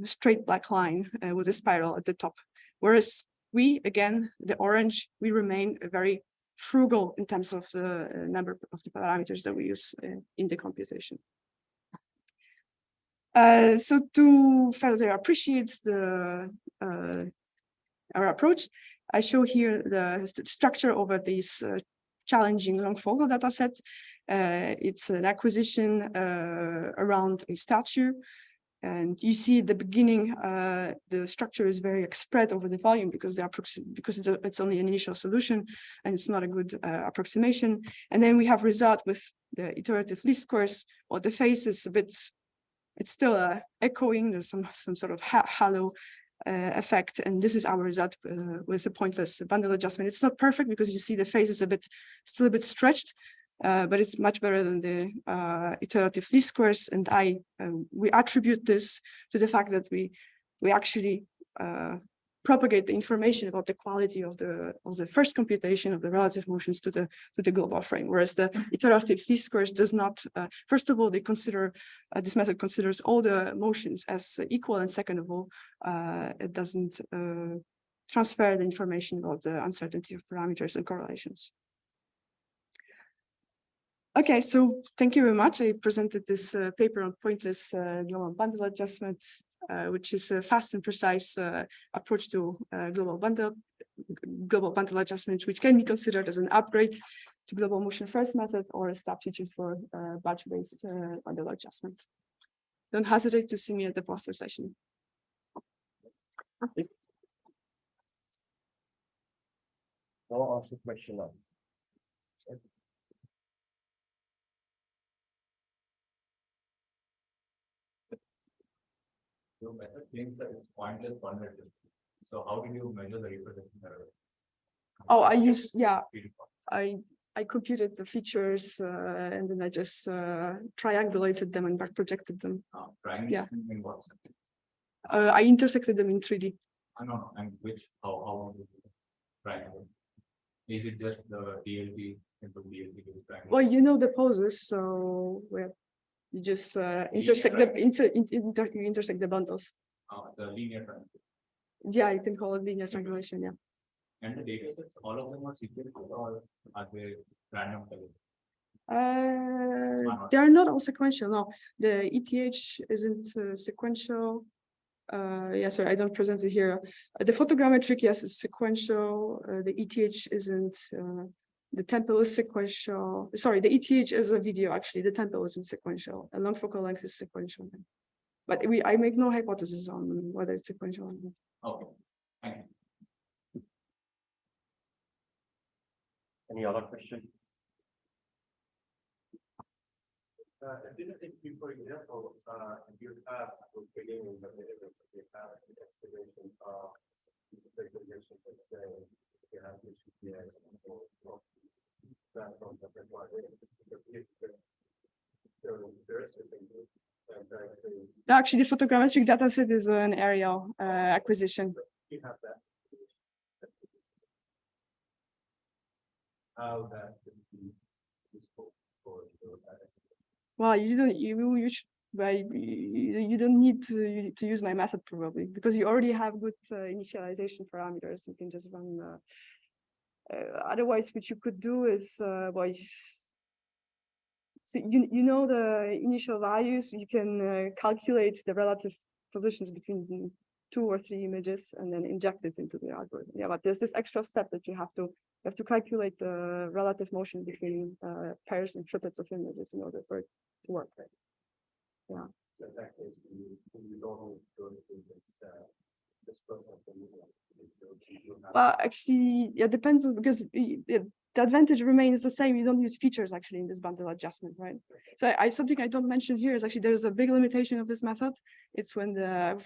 Speaker 1: straight black line with a spiral at the top. Whereas we, again, the orange, we remain very frugal in terms of the number of the parameters that we use in the computation. So to further appreciate our approach, I show here the structure over these challenging long focal data set. It's an acquisition around a statue. And you see at the beginning, the structure is very spread over the volume because it's only an initial solution and it's not a good approximation. And then we have result with the iterative least squares, or the face is a bit, it's still echoing. There's some sort of halo effect, and this is our result with a pointless bundle adjustment. It's not perfect because you see the face is still a bit stretched, but it's much better than the iterative least squares. And we attribute this to the fact that we actually propagate the information about the quality of the first computation of the relative motions to the global frame, whereas the iterative least squares does not. First of all, they consider this method considers all the motions as equal, and second of all, it doesn't transfer the information about the uncertainty of parameters and correlations. Okay, so thank you very much. I presented this paper on pointless global bundle adjustment, which is a fast and precise approach to global bundle adjustment, which can be considered as an upgrade to global motion first method or a substitute for batch-based bundle adjustment. Don't hesitate to see me at the poster session.
Speaker 2: I'll ask a question now.
Speaker 9: Your method claims that it's pointless bundle adjustment. So how do you measure the reprojection error?
Speaker 1: Oh, I computed the features and then I just triangulated them and back projected them. Yeah.
Speaker 9: In what sense?
Speaker 1: I intersected them in 3D.
Speaker 9: I know, and which, how triangle? Is it just the DLT into DLT gives triangle?
Speaker 1: Well, you know the poses, so you just intersect the you intersect the bundles.
Speaker 9: The linear triangle.
Speaker 1: Yeah, you can call it linear triangulation. Yeah.
Speaker 9: And the data sets, all of them are sequential or are they random color?
Speaker 1: They are not all sequential. No, the ETH isn't sequential. Yeah, sorry, I don't present it here. The photogrammetric, yes, is sequential. The ETH isn't. The tempo is sequential. Sorry, the ETH is a video. Actually, the tempo isn't sequential. A long focal length is sequential. But I make no hypothesis on whether it's sequential or not.
Speaker 9: Okay, thank you.
Speaker 2: Any other question?
Speaker 4: I didn't think you, for example, you have at the beginning of the video, you have the explanation of the regulation that say you have the GPS or that from the because it's the rest of the thing.
Speaker 1: Actually, the photogrammetric dataset is an aerial acquisition.
Speaker 4: You have that. How that could be useful for your
Speaker 1: Well, you don't need to use my method probably because you already have good initialization parameters. You can just run. Otherwise, what you could do is so you know the initial values. You can calculate the relative positions between 2 or 3 images and then inject it into the algorithm. Yeah, but there's this extra step that you have to calculate the relative motion between pairs and triplets of images in order for it to work. Right? Yeah.
Speaker 4: So in that case, you don't go through this process.
Speaker 1: Well, actually, it depends on because the advantage remains the same. You don't use features actually in this bundle adjustment, right? So something I don't mention here is actually there's a big limitation of this method. It's when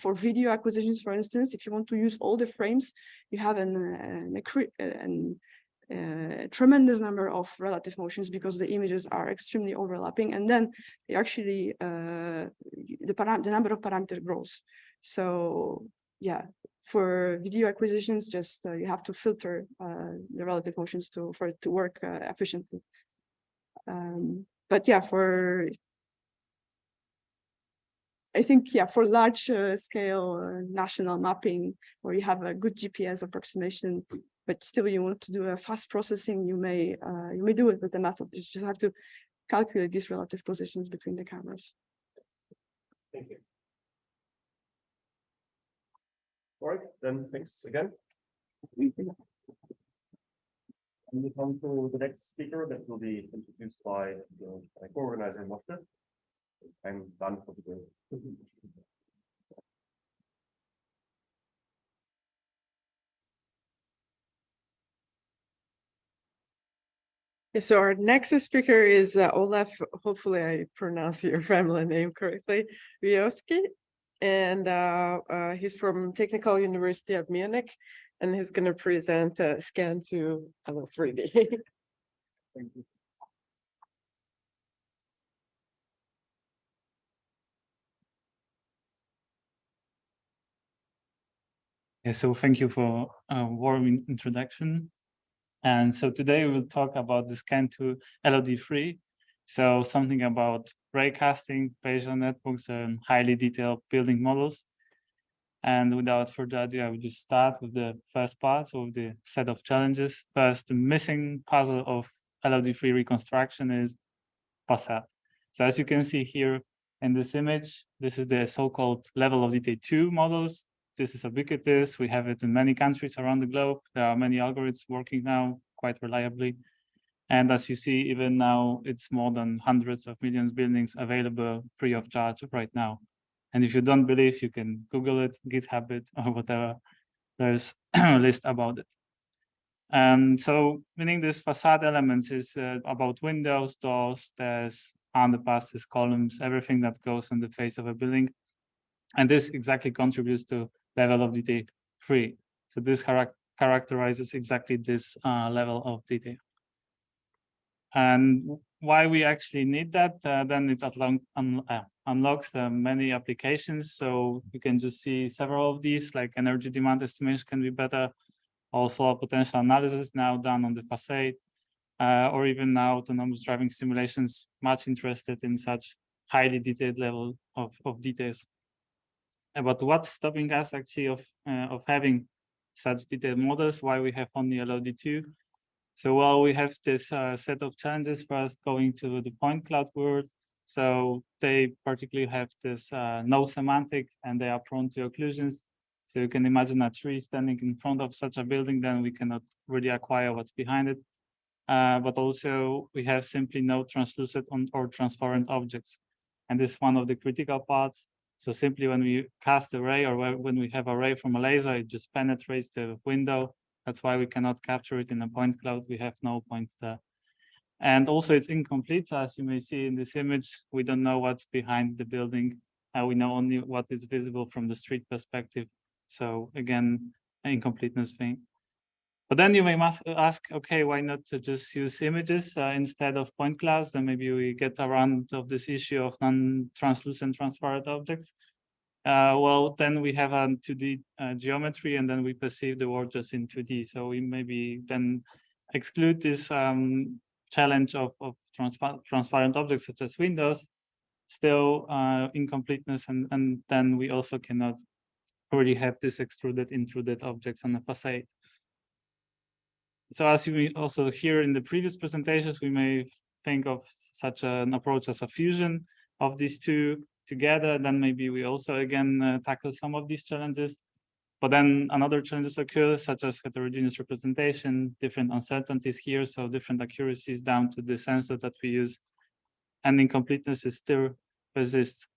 Speaker 1: for video acquisitions, for instance, if you want to use all the frames, you have a tremendous number of relative motions because the images are extremely overlapping, and then they actually the number of parameters grows. So yeah. For video acquisitions, just you have to filter the relative motions for it to work efficiently. But yeah, I think for large scale national mapping where you have a good GPS approximation, but still you want to do a fast processing, you may do it with the method. You just have to calculate these relative positions between the cameras.
Speaker 4: Thank you.
Speaker 2: All right, then thanks again.
Speaker 1: Mm-hmm.
Speaker 2: And we come to the next speaker that will be introduced by the co-organizer Moshe. I'm done for today.
Speaker 10: So our next speaker is Olaf. Hopefully I pronounce your family name correctly, Wioski. And he's from Technical University of Munich, and he's going to present Scan to Hello 3D.
Speaker 2: Thank you.
Speaker 11: Yeah, so thank you for a warm introduction. And so today we'll talk about the scan to LOD3. So something about raycasting, Bayesian networks, and highly detailed building models. And without further ado, I will just start with the first part of the set of challenges. First, the missing puzzle of LOD3 reconstruction is facade. So as you can see here in this image, this is the so-called level of detail 2 models. This is ubiquitous. We have it in many countries around the globe. There are many algorithms working now quite reliably. And as you see, even now, it's more than hundreds of millions of buildings available free of charge right now. And if you don't believe, you can Google it, GitHub it, or whatever. There's a list about it. And so meaning this facade elements is about windows, doors, stairs, underpasses, columns, everything that goes on the face of a building. And this exactly contributes to level of detail 3. So this characterizes exactly this level of detail. And why we actually need that, then it unlocks many applications. So you can just see several of these, like energy demand estimation can be better, also potential analysis now done on the facade, or even now autonomous driving simulations, much interested in such highly detailed level of details. But what's stopping us actually of having such detailed models, why we have only LOD2? So while we have this set of challenges for us going to the point cloud world, so they particularly have this no semantic and they are prone to occlusions. So you can imagine a tree standing in front of such a building, then we cannot really acquire what's behind it. But also we have simply no translucent or transparent objects. And this is one of the critical parts. So simply when we cast a ray or when we have a ray from a laser, it just penetrates the window. That's why we cannot capture it in a point cloud. We have no points there. And also it's incomplete. As you may see in this image, we don't know what's behind the building. We know only what is visible from the street perspective. So again, an incompleteness thing. But then you may ask, okay, why not to just use images instead of point clouds? Then maybe we get around of this issue of non-translucent transparent objects. Well, then we have a 2D geometry, and then we perceive the world just in 2D. So we maybe then exclude this challenge of transparent objects such as windows, still incompleteness, and then we also cannot really have this extruded, intruded objects on the facade. So as you also hear in the previous presentations, we may think of such an approach as a fusion of these two together. Then maybe we also again tackle some of these challenges. But then another challenges occur, such as heterogeneous representation, different uncertainties here, so different accuracies down to the sensor that we use, and incompleteness still persists.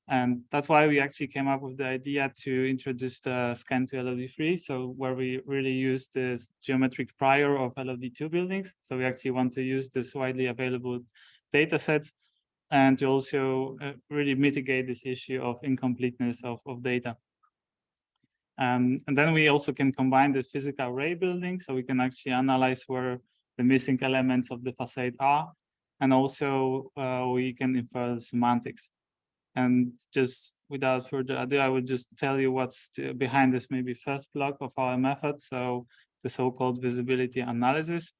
Speaker 11: And that's why we actually came up with the idea to introduce the scan to LOD3. So where we really use this geometric prior of LOD2 buildings. So we actually want to use this widely available data sets and to also really mitigate this issue of incompleteness of data. And then we also can combine the physical ray building. So we can actually analyze where the missing elements of the facade are. And also we can infer semantics. And just without further ado, I will just tell you what's behind this maybe first block of our method. So the so-called visibility analysis.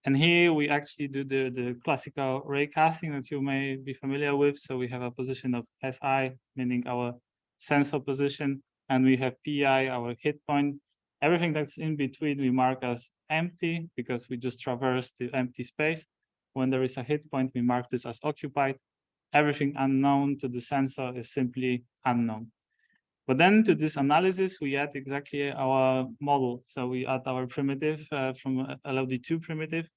Speaker 11: And here we actually do the classical ray casting that you may be familiar with. So we have a position of SI, meaning our sensor position, and we have PI, our hit point. Everything that's in between we mark as empty because we just traverse the empty space. When there is a hit point, we mark this as occupied. Everything unknown to the sensor is simply unknown. But then to this analysis, we add exactly our model. So we add our primitive from LOD2 primitive,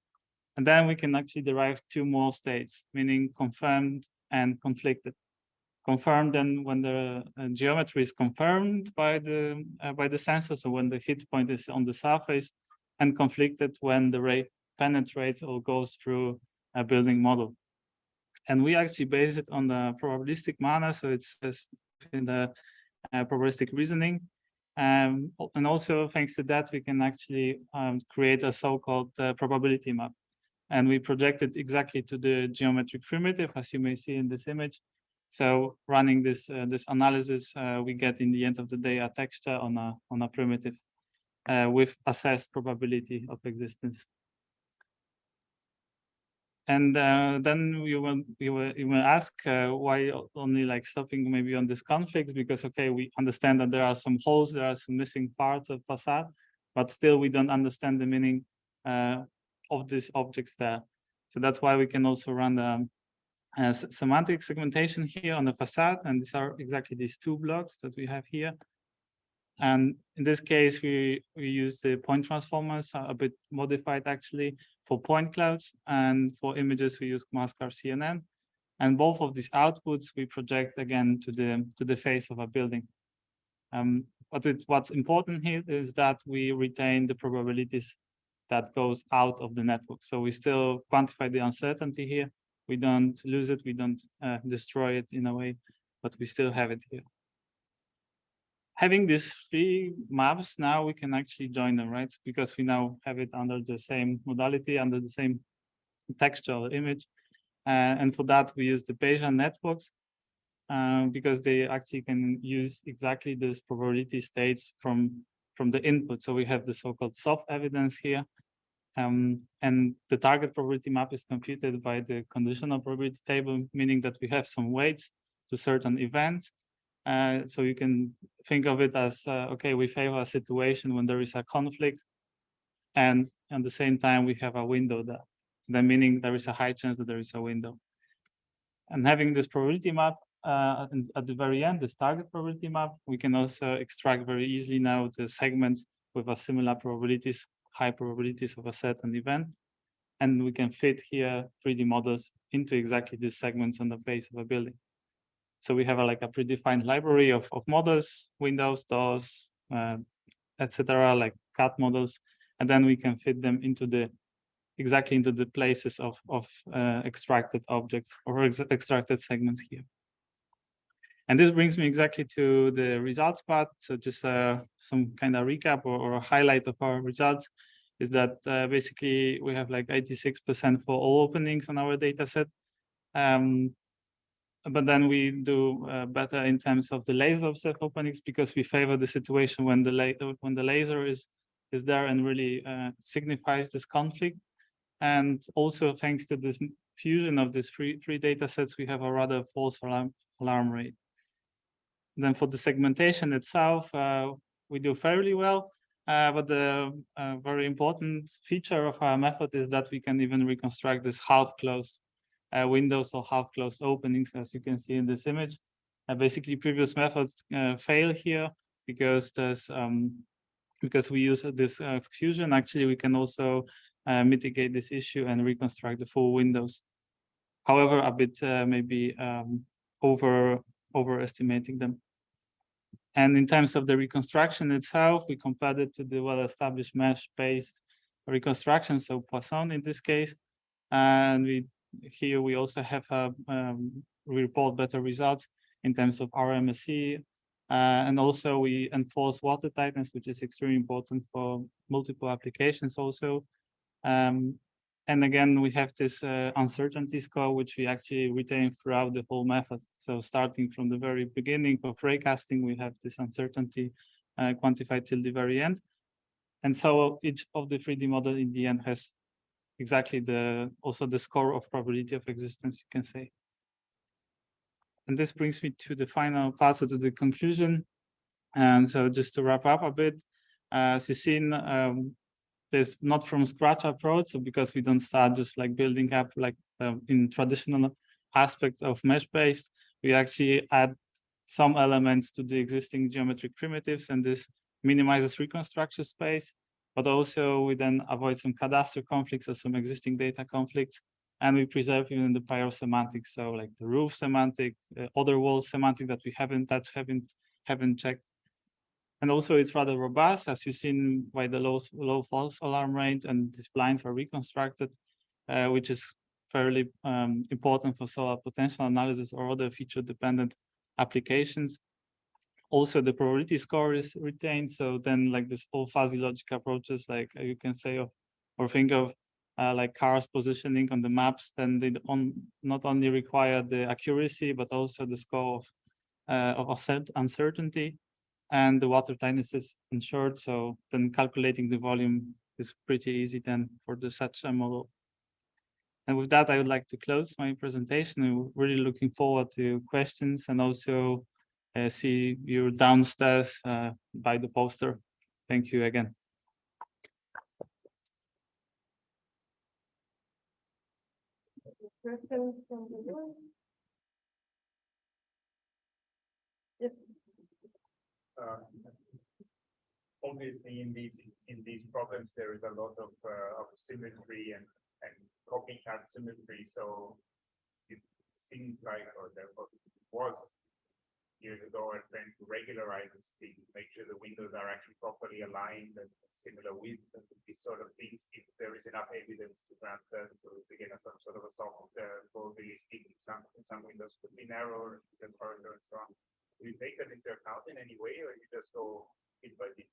Speaker 11: and then we can actually derive two more states, meaning confirmed and conflicted. Confirmed then when the geometry is confirmed by the sensor, so when the hit point is on the surface, and conflicted when the ray penetrates or goes through a building model. And we actually base it on the probabilistic manner, so it's just in the probabilistic reasoning. And also thanks to that, we can actually create a so-called probability map. And we project it exactly to the geometric primitive, as you may see in this image. So running this analysis, we get in the end of the day a texture on a primitive with assessed probability of existence. And then you will ask why only like stopping maybe on this conflicts, because okay, we understand that there are some holes, there are some missing parts of facade, but still we don't understand the meaning of these objects there. So that's why we can also run the semantic segmentation here on the facade, and these are exactly these two blocks that we have here. And in this case, we use the point transformers, a bit modified actually, for point clouds, and for images we use Mascar CNN. And both of these outputs we project again to the face of a building. What's important here is that we retain the probabilities that goes out of the network. So we still quantify the uncertainty here. We don't lose it, we don't destroy it in a way, but we still have it here. Having these three maps, now we can actually join them, right? Because we now have it under the same modality, under the same textual image. And for that, we use the Bayesian networks because they actually can use exactly this probability states from the input. So we have the so-called soft evidence here. And the target probability map is computed by the conditional probability table, meaning that we have some weights to certain events. So you can think of it as, okay, we favor a situation when there is a conflict, and at the same time we have a window there. So that meaning there is a high chance that there is a window. And having this probability map at the very end, this target probability map, we can also extract very easily now the segments with a similar probabilities, high probabilities of a certain event. And we can fit here 3D models into exactly these segments on the face of a building. So we have like a predefined library of models, windows, doors, etc., like CAD models, and then we can fit them into exactly into the places of extracted objects or extracted segments here. And this brings me exactly to the results part. So just some kind of recap or a highlight of our results is that basically we have like 86% for all openings on our data set. But then we do better in terms of the laser observed openings, because we favor the situation when the laser is there and really signifies this conflict. And also thanks to this fusion of these three data sets, we have a rather false alarm rate. Then for the segmentation itself, we do fairly well, but the very important feature of our method is that we can even reconstruct this half-closed windows or half-closed openings, as you can see in this image. Basically, previous methods fail here because because we use this fusion. Actually, we can also mitigate this issue and reconstruct the full windows. However, a bit maybe overestimating them. And in terms of the reconstruction itself, we compared it to the well-established mesh-based reconstruction, so Poisson in this case. And here we also have we report better results in terms of RMSE. And also we enforce water tightness, which is extremely important for multiple applications also. And again, we have this uncertainty score, which we actually retain throughout the whole method. So starting from the very beginning of raycasting, we have this uncertainty quantified till the very end. And so each of the 3D model in the end has exactly also the score of probability of existence, you can say. And this brings me to the final part, so to the conclusion. And so just to wrap up a bit, as you've seen, there's not from scratch approach, so because we don't start just like building up like in traditional aspects of mesh-based, we actually add some elements to the existing geometric primitives, and this minimizes reconstruction space, but also we then avoid some cadastral conflicts or some existing data conflicts, and we preserve even the prior semantics, so like the roof semantic, other wall semantic that we haven't touched, haven't checked. And also it's rather robust, as you've seen by the low false alarm rate, and these blinds are reconstructed, which is fairly important for solar potential analysis or other feature-dependent applications. Also, the probability score is retained. So then like this whole fuzzy logic approaches, like you can say or think of like cars positioning on the maps, then they not only require the accuracy, but also the score of uncertainty. And the water tightness is ensured, so then calculating the volume is pretty easy then for such a model. And with that, I would like to close my presentation. I'm really looking forward to questions, and also see you downstairs by the poster. Thank you again.
Speaker 10: Questions from the room? Yes.
Speaker 3: Obviously, in these problems, there is a lot of symmetry and copycat symmetry. So it seems like, or there was years ago, a trend to regularize this thing, make sure the windows are actually properly aligned and similar width, and these sort of things. If there is enough evidence to grant that, so it's again some sort of a soft probabilistic. Some windows could be narrower, and further, and so on. Do you take that into account in any way, or you just go bit by bit?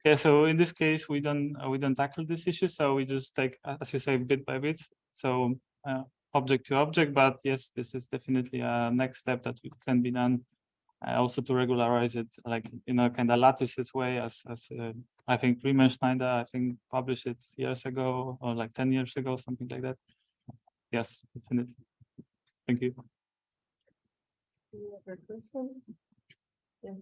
Speaker 11: Yeah, so in this case, we don't tackle this issue. So we just take, as you say, bit by bit. So object to object. But yes, this is definitely a next step that can be done also to regularize it, like in a kind of lattices way, as I think Riemann Schneider, I think, published it years ago, or like 10 years ago, something like that. Yes, definitely. Thank you.
Speaker 10: Any other questions? Yes.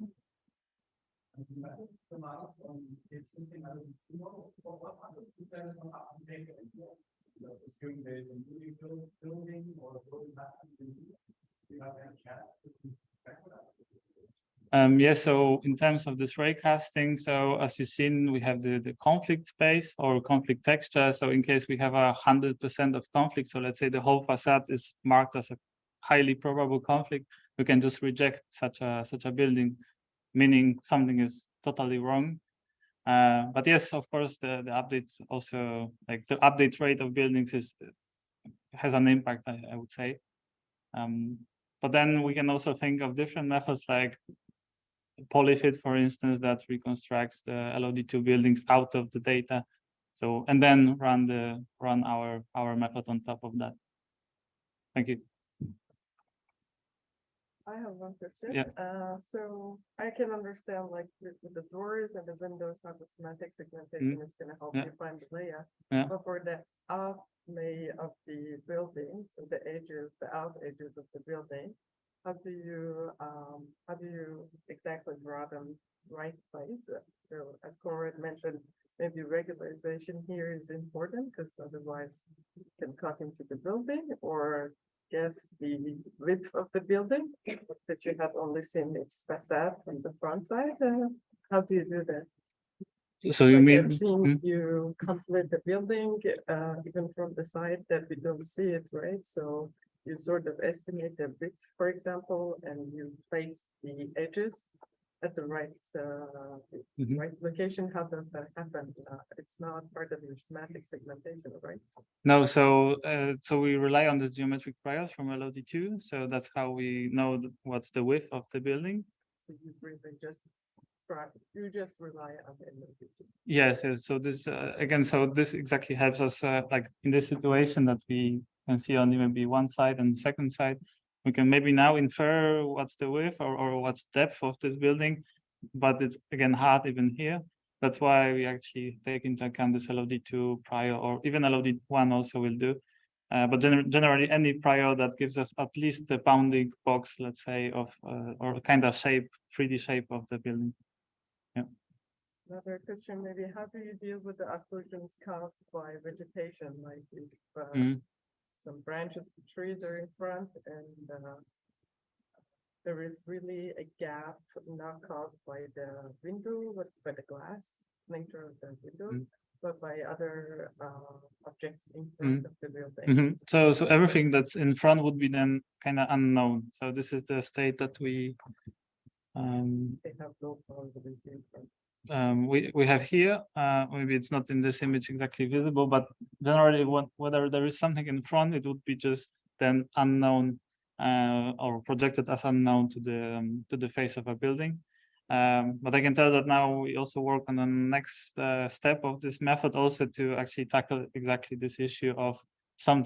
Speaker 11: Yeah, so in terms of this raycasting, so as you've seen, we have the conflict space or conflict texture. So in case we have 100% of conflict, so let's say the whole facade is marked as a highly probable conflict, we can just reject such a building, meaning something is totally wrong. But yes, of course, the updates also, like the update rate of buildings has an impact, I would say. But then we can also think of different methods like polyfit, for instance, that reconstructs the LOD2 buildings out of the data. So, and then run our method on top of that. Thank you.
Speaker 10: I have one question.
Speaker 11: Yeah.
Speaker 10: So I can understand like the doors and the windows have a semantic segmentation is going to help
Speaker 11: Yeah.
Speaker 10: you find the layout.
Speaker 11: Yeah.
Speaker 10: But for the outlay of the building, so the edges, the out edges of the building, how do you exactly draw them right place? So as Conrad mentioned, maybe regularization here is important because otherwise you can cut into the building, or guess the width of the building that you have only seen its facade from the front side. How do you do that?
Speaker 11: So you
Speaker 10: Like,
Speaker 11: mean
Speaker 10: I've seen you complete the building even from the side that we don't see it, right? So you sort of estimate the width, for example, and you place the edges at the right right location. How does that happen? It's not part of your semantic segmentation, right?
Speaker 11: No, so we rely on this geometric priors from LOD2. So that's how we know what's the width of the building.
Speaker 10: So you really just rely on the LOD2.
Speaker 11: Yes. So this again, so this exactly helps us like in this situation that we can see on maybe one side and the second side, we can maybe now infer what's the width or what's depth of this building, but it's again hard even here. That's why we actually take into account this LOD2 prior, or even LOD1 also will do. But generally any prior that gives us at least the bounding box, let's say, of or kind of shape, 3D shape of the building. Yeah.
Speaker 10: Another question, maybe, how do you deal with the occlusions caused by vegetation? Like if some branches of trees are in front and there is really a gap not caused by the window, but by the glass nature of the window, but by other objects in front of the building.
Speaker 11: So everything that's in front would be then kind of unknown. So this is the state that we
Speaker 10: They have no probability in front.
Speaker 11: we have here. Maybe it's not in this image exactly visible, but generally whether there is something in front, it would be just then unknown or projected as unknown to the face of a building. But I can tell that now we also work on the next step of this method also to actually tackle exactly this issue of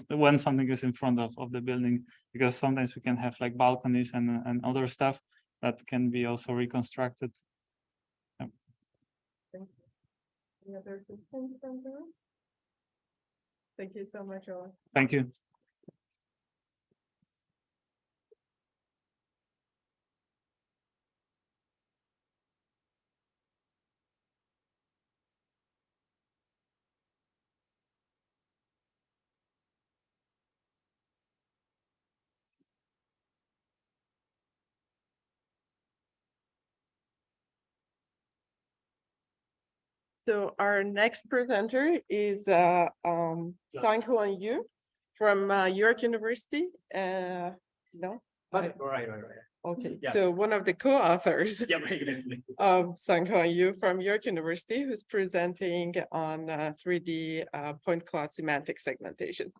Speaker 11: when something is in front of the building, because sometimes we can have like balconies and other stuff that can be also reconstructed.
Speaker 10: Thank you. Any other questions from the room? Thank you so much, Ola.
Speaker 11: Thank you.
Speaker 10: So our next presenter is Sang-Hwan Yu from York University. No?
Speaker 9: Right.
Speaker 10: Okay,
Speaker 9: Yeah.
Speaker 10: so one of the co-authors
Speaker 9: Yeah, right.
Speaker 10: of Sang-Hwan Yu from York University, who's presenting on 3D point cloud semantic segmentation.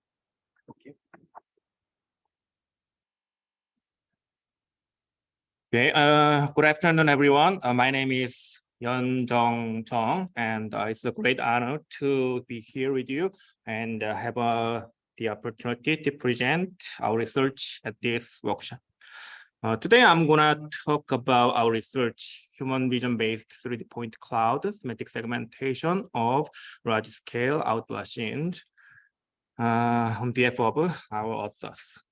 Speaker 12: Okay, good afternoon, everyone. My name is Yeon-Jong Chong, and it's a great honor to be here with you and have the opportunity to present our research at this workshop. Today, I'm gonna talk about our research, human vision-based 3D point cloud semantic segmentation of large-scale outdoor scenes on behalf of our authors.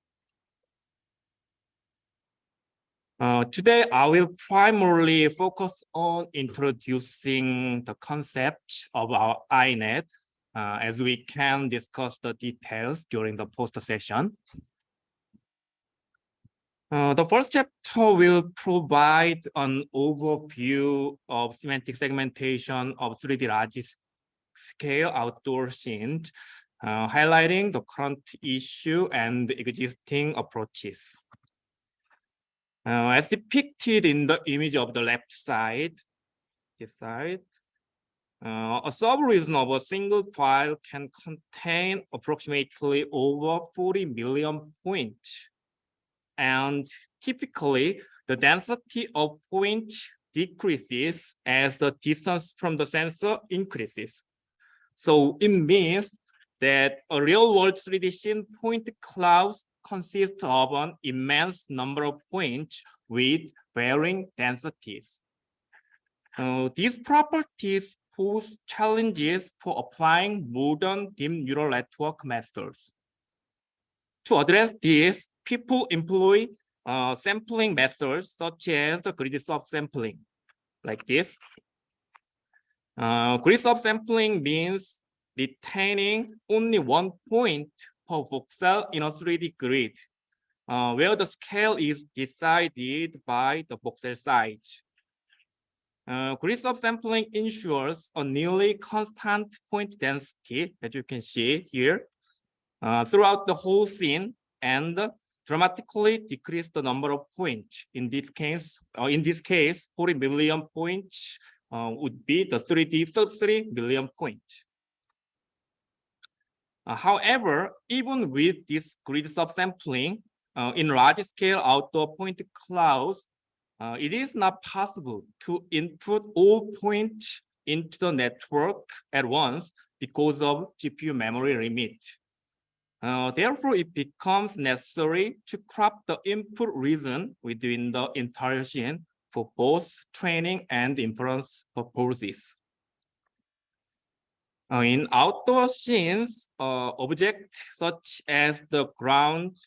Speaker 12: Today, I will primarily focus on introducing the concept of our INET, as we can discuss the details during the post session. The first chapter will provide an overview of semantic segmentation of 3D large-scale outdoor scenes, highlighting the current issue and existing approaches. As depicted in the image of the left side, this side, a sub-region of a single file can contain approximately over 40 million points. And typically, the density of points decreases as the distance from the sensor increases. So it means that a real-world 3D scene point cloud consists of an immense number of points with varying densities. These properties pose challenges for applying modern deep neural network methods. To address this, people employ sampling methods such as the grid subsampling, like this. Grid subsampling means retaining only one point per voxel in a 3D grid, where the scale is decided by the voxel size. Grid subsampling ensures a nearly constant point density, as you can see here, throughout the whole scene, and dramatically decrease the number of points. In this case, 40 million points would be the 3D 33 million points. However, even with this grid subsampling, in large-scale outdoor point clouds, it is not possible to input all points into the network at once because of GPU memory limit. Therefore, it becomes necessary to crop the input region within the entire scene for both training and inference purposes. In outdoor scenes, objects such as the ground,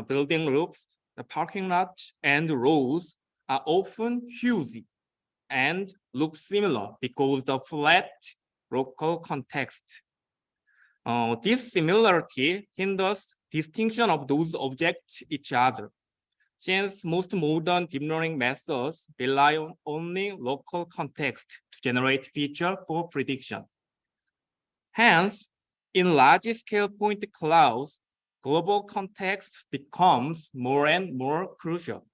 Speaker 12: building roofs, the parking lot, and roads are often huge and look similar because of the flat local context. This similarity hinders distinction of those objects each other, since most modern deep learning methods rely on only local context to generate feature for prediction. Hence, in large-scale point clouds, global context becomes more and more crucial.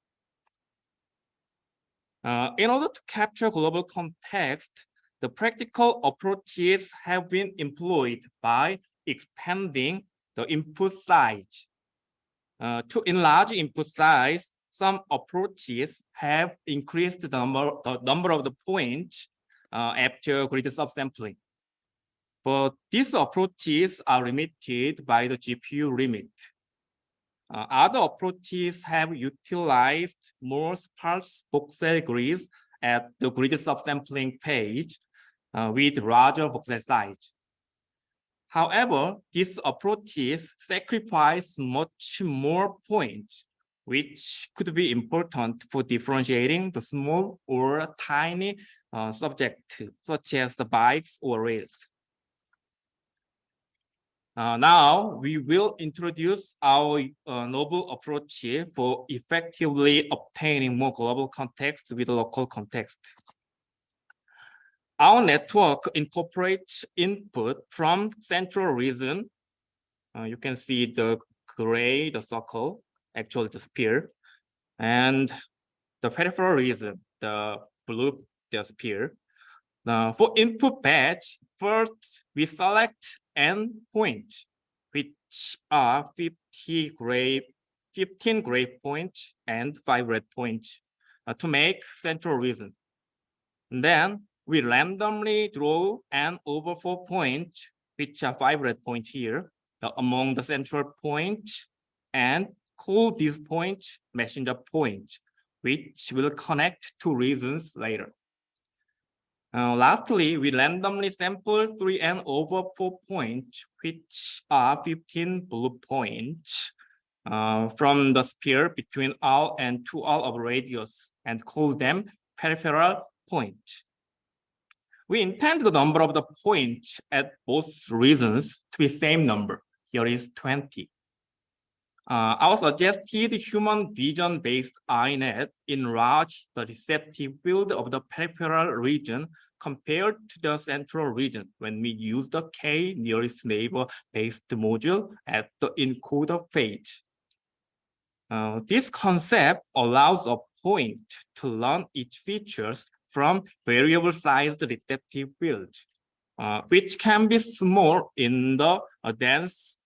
Speaker 12: In order to capture global context, the practical approaches have been employed by expanding the input size. To enlarge input size, some approaches have increased the number of the points after grid subsampling. But these approaches are limited by the GPU limit. Other approaches have utilized more sparse voxel grids at the grid subsampling page with larger voxel size. However, these approaches sacrifice much more points, which could be important for differentiating the small or tiny subjects, such as the bikes or rails. Now, we will introduce our novel approach for effectively obtaining more global context with local context. Our network incorporates input from central region. You can see the gray, the circle, actually the sphere, and the peripheral region, the blue, the sphere. For input batch, first we select N points, which are 15 gray points and 5 red points to make central region. Then we randomly draw N over 4 points, which are 5 red points here, among the central point, and call this point messenger point, which will connect to regions later. Lastly, we randomly sample 3n over 4 points, which are 15 blue points from the sphere between R and 2R of radius and call them peripheral points. We intend the number of the points at both regions to be same number. Here is 20. Our suggested human vision-based INET enlarge the receptive field of the peripheral region compared to the central region when we use the K nearest neighbor-based module at the encoder phase. This concept allows a point to learn its features from variable-sized receptive field, which can be small in the dense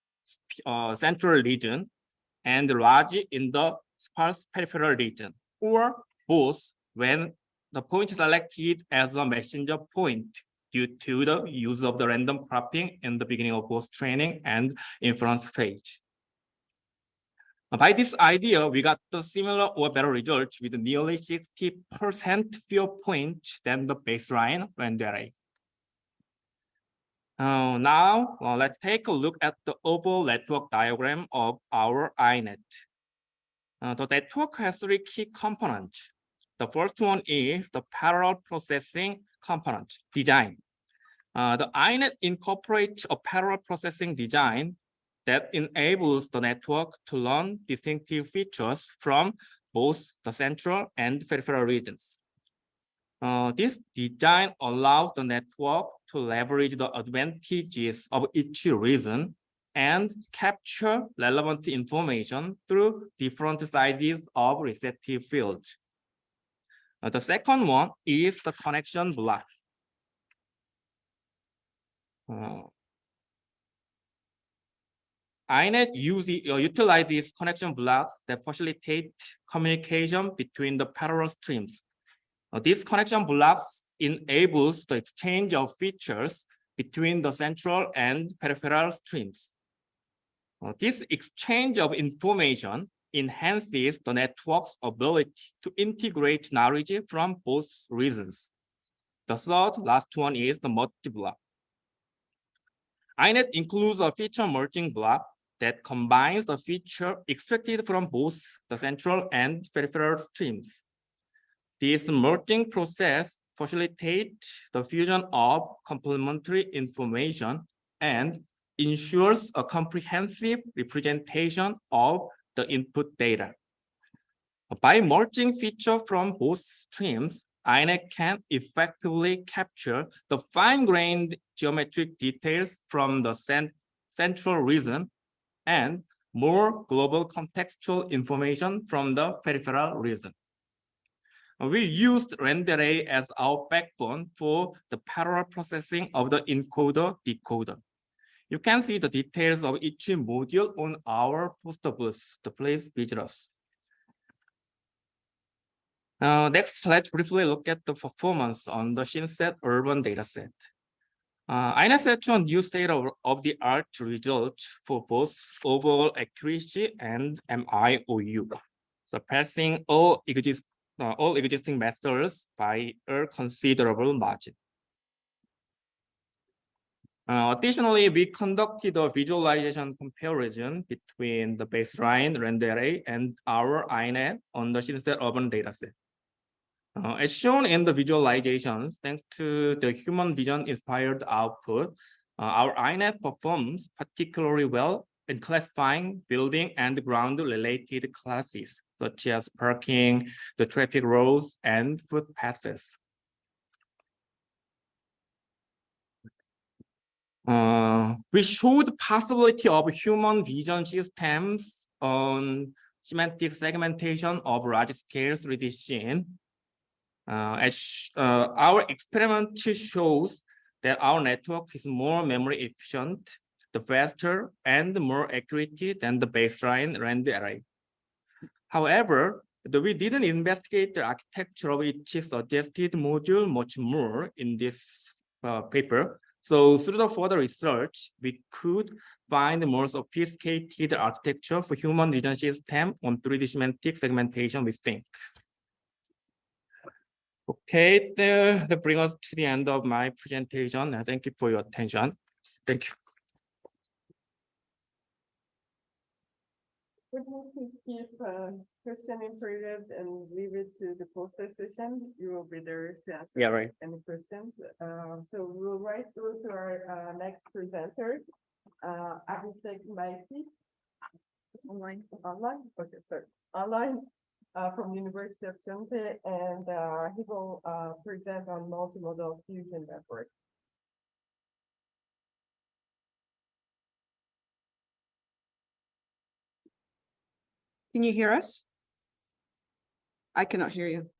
Speaker 12: central region and large in the sparse peripheral region, or both when the point is selected as a messenger point due to the use of the random cropping in the beginning of both training and inference phase. By this idea, we got the similar or better results with nearly 60% fewer points than the baseline render array. Now, let's take a look at the overall network diagram of our INET. The network has 3 key components. The first one is the parallel processing component design. The INET incorporates a parallel processing design that enables the network to learn distinctive features from both the central and peripheral regions. This design allows the network to leverage the advantages of each region and capture relevant information through different sizes of receptive fields. The second one is the connection blocks. INET utilizes connection blocks that facilitate communication between the parallel streams. These connection blocks enables the exchange of features between the central and peripheral streams. This exchange of information enhances the network's ability to integrate knowledge from both regions. The third, last one is the merge block. INET includes a feature merging block that combines the feature extracted from both the central and peripheral streams. This merging process facilitates the fusion of complementary information and ensures a comprehensive representation of the input data. By merging features from both streams, INET can effectively capture the fine-grained geometric details from the central region and more global contextual information from the peripheral region. We used render array as our backbone for the parallel processing of the encoder decoder. You can see the details of each module on our poster booth. Please visit us. Next, let's briefly look at the performance on the ShINSET urban dataset. INET sets a new state-of-the-art results for both overall accuracy and MIOU, surpassing all existing methods by a considerable margin. Additionally, we conducted a visualization comparison between the baseline render array and our INET on the ShINSET urban dataset. As shown in the visualizations, thanks to the human vision-inspired output, our INET performs particularly well in classifying building and ground-related classes, such as parking, the traffic roads, and footpaths. We showed the possibility of human vision systems on semantic segmentation of large-scale 3D scene. Our experiment shows that our network is more memory efficient, the faster, and more accurate than the baseline render array. However, we didn't investigate the architecture of each suggested module much more in this paper. So through the further research, we could find more sophisticated architecture for human vision system on 3D semantic segmentation, we think. Okay, that brings us to the end of my presentation. Thank you for your attention. Thank you.
Speaker 10: Would you please keep question intruded and leave it to the poster session? You will be there to answer
Speaker 12: Yeah, right.
Speaker 10: any questions. So we'll right through to our next presenter, Abhishek Maiti. Online. Online? Okay, sorry. Online from University of Chengde, and he will present on multimodal fusion network.
Speaker 1: Can you hear us? I cannot hear you.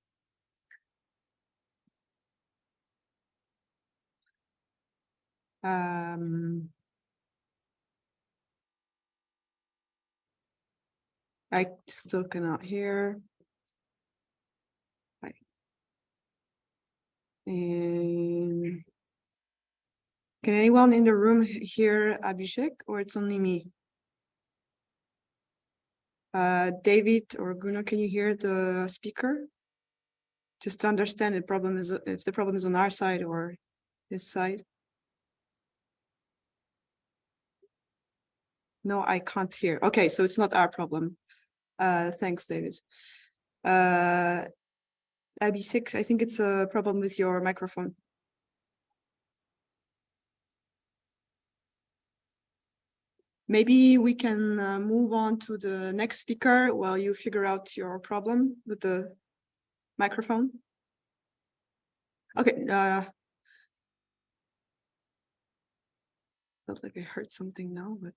Speaker 1: I still cannot hear. Right. And can anyone in the room hear Abhishek, or it's only me? David or Gunnar, can you hear the speaker? Just to understand the problem is if the problem is on our side or his side. No, I can't hear. Okay, so it's not our problem. Thanks, David. Abhishek, I think it's a problem with your microphone. Maybe we can move on to the next speaker while you figure out your problem with the microphone. Okay. Felt like I heard something now, but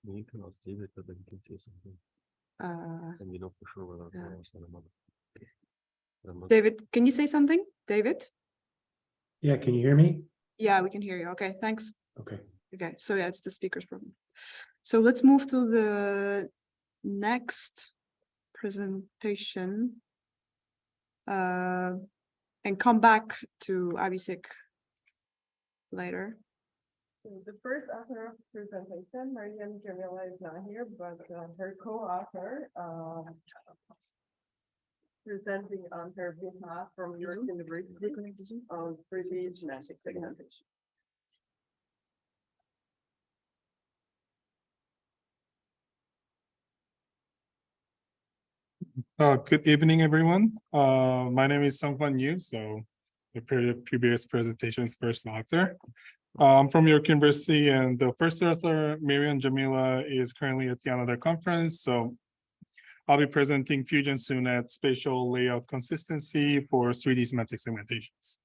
Speaker 2: You can ask David, but then you can say something. And you know for sure whether it's
Speaker 1: David, can you say something? David?
Speaker 13: Yeah, can you hear me?
Speaker 1: Yeah, we can hear you. Okay, thanks.
Speaker 13: Okay.
Speaker 1: Okay, so yeah, it's the speaker's problem. So let's move to the next presentation and come back to Abhishek later.
Speaker 10: So the first author of the presentation, Mariam Jamila, is not here, but her co-author presenting on her behalf from York University on 3D semantic segmentation.
Speaker 11: Good evening, everyone. My name is Sung-Hwan Yu, so the previous presentation's first author. I'm from York University, and the first author, Miriam Jamila, is currently at the another conference, so I'll be presenting Fusion soon at spatial layout consistency for 3D semantic segmentations.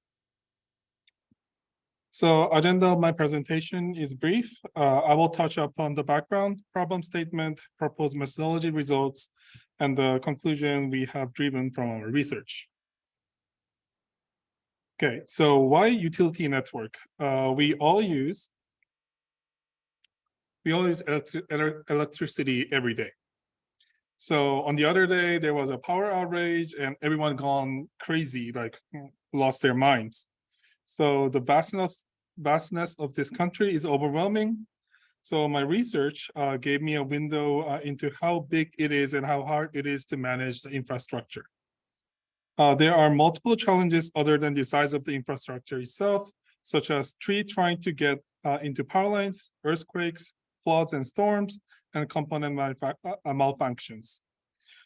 Speaker 11: So agenda of my presentation is brief. I will touch upon the background, problem statement, proposed methodology results, and the conclusion we have driven from our research. Okay, so why utility network? We all use electricity every day. So on the other day, there was a power outage and everyone gone crazy, like lost their minds. So the vastness of this country is overwhelming. So my research gave me a window into how big it is and how hard it is to manage the infrastructure. There are multiple challenges other than the size of the infrastructure itself, such as trying to get into power lines, earthquakes, floods and storms, and component malfunctions.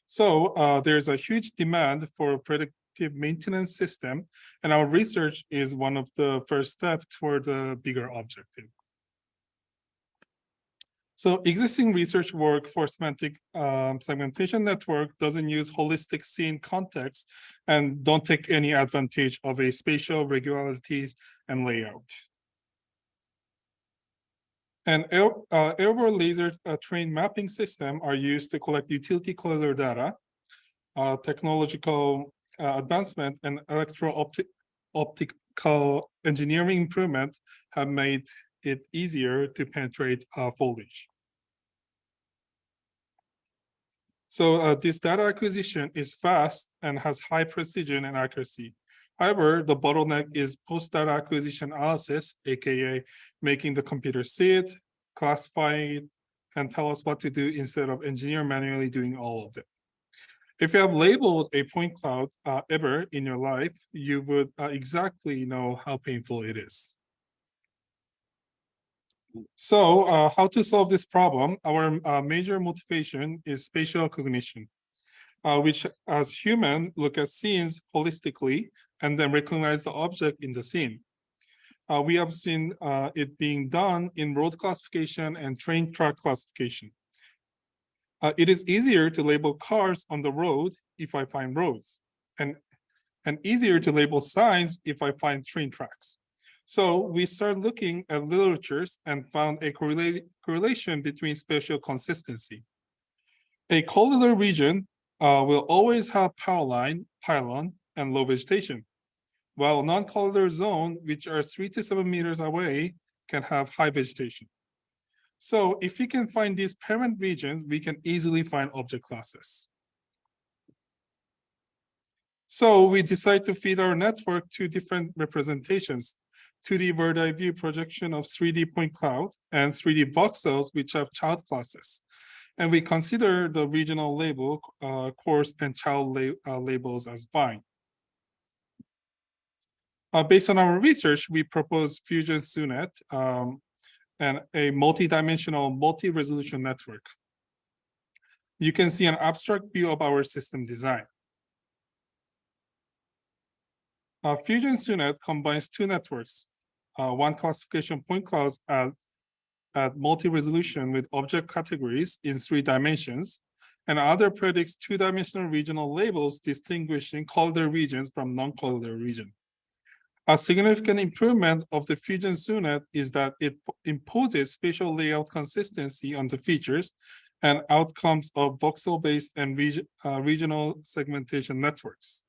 Speaker 11: So there's a huge demand for predictive maintenance system, and our research is one of the first steps toward the bigger objective. So existing research work for semantic segmentation network doesn't use holistic scene context and don't take any advantage of a spatial regularities and layout. And airborne laser trained mapping system are used to collect utility color data. Technological advancement and optical engineering improvement have made it easier to penetrate foliage. So this data acquisition is fast and has high precision and accuracy.
Speaker 14: However, the bottleneck is post-data acquisition analysis, aka making the computer see it, classifying it, and tell us what to do instead of engineer manually doing all of it. If you have labeled a point cloud ever in your life, you would exactly know how painful it is. So how to solve this problem? Our major motivation is spatial cognition, which as humans look at scenes holistically and then recognize the object in the scene. We have seen it being done in road classification and train track classification. It is easier to label cars on the road if I find roads, and easier to label signs if I find train tracks. So we started looking at literatures and found a correlation between spatial consistency. A collider region will always have power line, pylon, and low vegetation, while non-collider zone, which are 3 to 7 meters away, can have high vegetation. So if we can find these parent regions, we can easily find object classes. So we decide to feed our network 2 different representations, 2D bird's-eye view projection of 3D point cloud and 3D voxels, which have child classes. And we consider the regional label, coarse and child labels as fine. Based on our research, we propose Fusion SUNET and a multi-dimensional, multi-resolution network. You can see an abstract view of our system design. Fusion SUNET combines 2 networks, one classification point clouds at multi-resolution with object categories in 3 dimensions, and other predicts 2-dimensional regional labels distinguishing collider regions from non-collider region. A significant improvement of the Fusion SUNET is that it imposes spatial layout consistency on the features and outcomes of voxel-based and regional segmentation networks.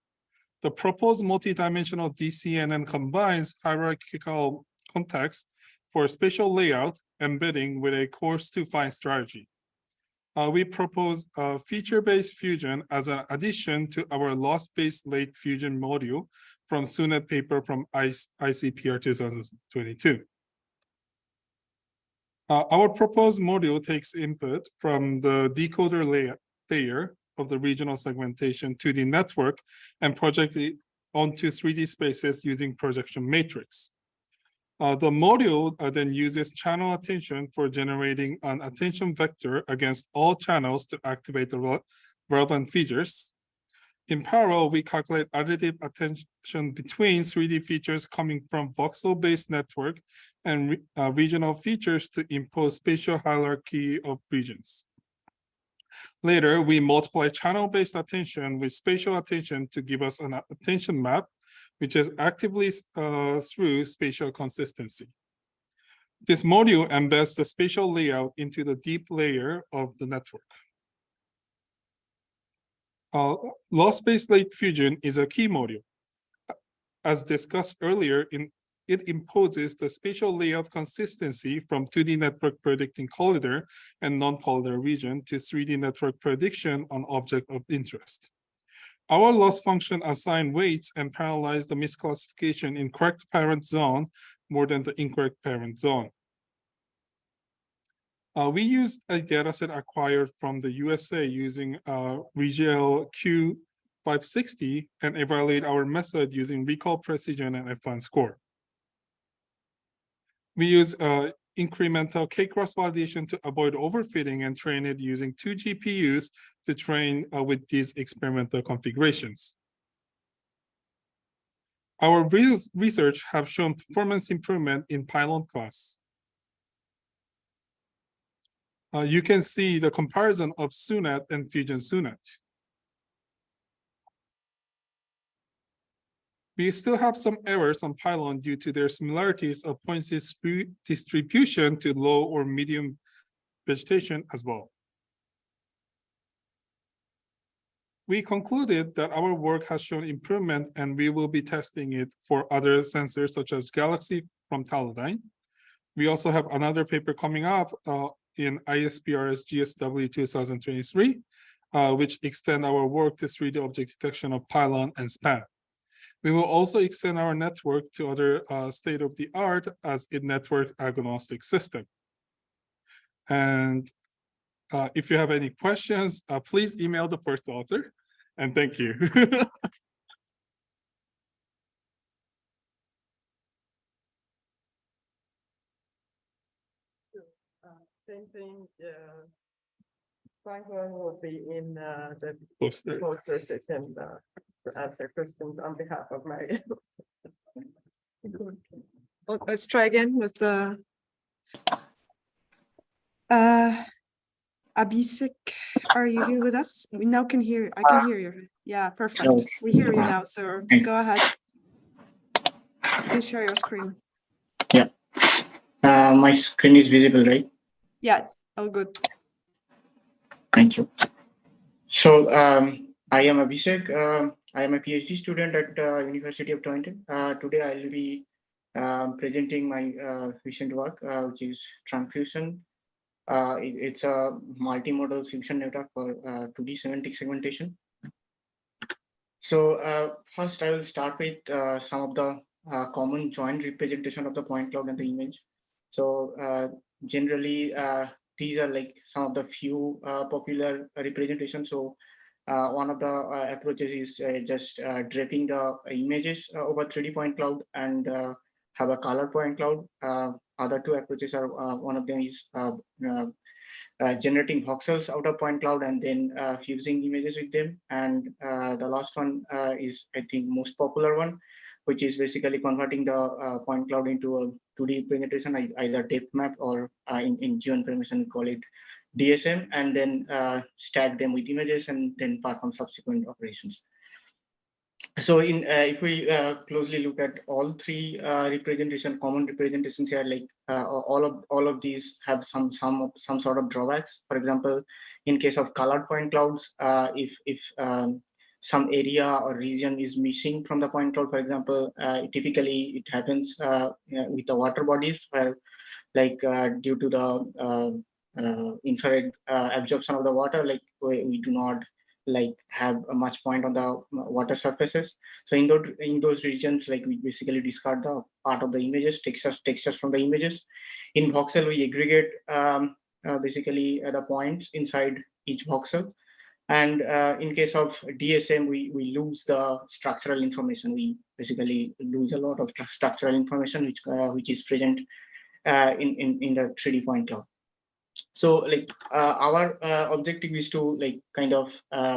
Speaker 14: The proposed multi-dimensional DCNN combines hierarchical context for spatial layout embedding with a coarse to fine strategy. We propose feature-based fusion as an addition to our loss-based late fusion module from SUNET paper from ICPR 2022. Our proposed module takes input from the decoder layer of the regional segmentation to the network and project it onto 3D spaces using projection matrix. The module then uses channel attention for generating an attention vector against all channels to activate the relevant features. In parallel, we calculate additive attention between 3D features coming from voxel-based network and regional features to impose spatial hierarchy of regions. Later, we multiply channel-based attention with spatial attention to give us an attention map, which is actively through spatial consistency. This module embeds the spatial layout into the deep layer of the network. Loss-based late fusion is a key module. As discussed earlier, it imposes the spatial layout consistency from 2D network predicting collider and non-collider region to 3D network prediction on object of interest. Our loss function assign weights and parallelize the misclassification in correct parent zone more than the incorrect parent zone. We used a dataset acquired from the USA using RegL Q560 and evaluate our method using recall precision and F1 score. We use incremental K-cross validation to avoid overfitting and train it using 2 GPUs to train with these experimental configurations. Our research have shown performance improvement in pylon class. You can see the comparison of SUNET and Fusion SUNET. We still have some errors on pylon due to their similarities of points distribution to low or medium vegetation as well. We concluded that our work has shown improvement and we will be testing it for other sensors such as Galaxy from Teledyne. We also have another paper coming up in ISPRS GSW 2023, which extend our work to 3D object detection of pylon and span. We will also extend our network to other state-of-the-art as a network agnostic system. And if you have any questions, please email the first author. And thank you.
Speaker 10: Same thing, Franklin will be in the
Speaker 14: Poster.
Speaker 10: poster session to answer questions on behalf of Mary.
Speaker 1: Well, let's try again with the Abhishek, are you here with us? We now can hear, I can hear you. Yeah, perfect. We hear you now, so go ahead. You can share your screen.
Speaker 15: Yeah. My screen is visible, right?
Speaker 1: Yeah, it's all good.
Speaker 15: Thank you. So I am Abhishek. I am a PhD student at University of Toronto. Today I will be presenting my recent work, which is transfusion. It's a multimodal fusion network for 2D semantic segmentation. So first I will start with some of the common joint representation of the point cloud and the image. So generally, these are like some of the few popular representations. So one of the approaches is just draping the images over 3D point cloud and have a color point cloud. Other two approaches are one of them is generating voxels out of point cloud and then fusing images with them. And the last one is, I think, most popular one, which is basically converting the point cloud into a 2D representation, either depth map or in geoinformation we call it DSM, and then stack them with images and then perform subsequent operations. So in if we closely look at all three common representations here, like all of these have some sort of drawbacks. For example, in case of colored point clouds, if some area or region is missing from the point cloud, for example, typically it happens with the water bodies where, like due to the infrared absorption of the water, like we do not like have a much point on the water surfaces. So in those regions, like we basically discard the part of the images, textures from the images. In voxel, we aggregate basically the points inside each voxel. And in case of DSM, we lose the structural information. We basically lose a lot of structural information which is present in the 3D point cloud. So like our objective is to like kind of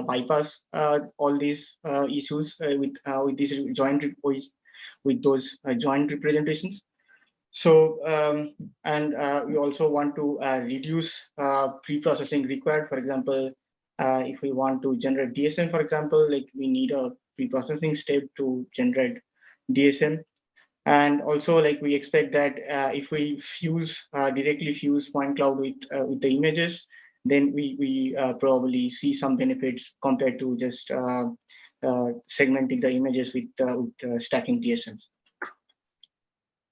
Speaker 15: bypass all these issues with these joint with those joint representations. So and we also want to reduce pre-processing required. For example, if we want to generate DSM, for example, like we need a pre-processing step to generate DSM. And also, like we expect that if we directly fuse point cloud with the images, then we probably see some benefits compared to just segmenting the images with stacking DSMs.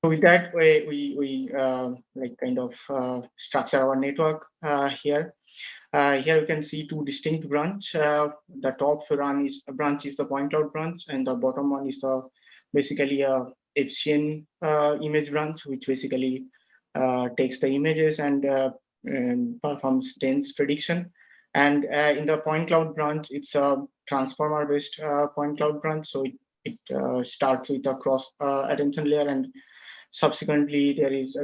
Speaker 15: So with that way, we like kind of structure our network here. Here you can see two distinct branch. The top branch is the point cloud branch, and the bottom one is the basically a Epsian image branch, which basically takes the images and performs dense prediction. And in the point cloud branch, it's a transformer-based point cloud branch. So it starts with a cross attention layer, and subsequently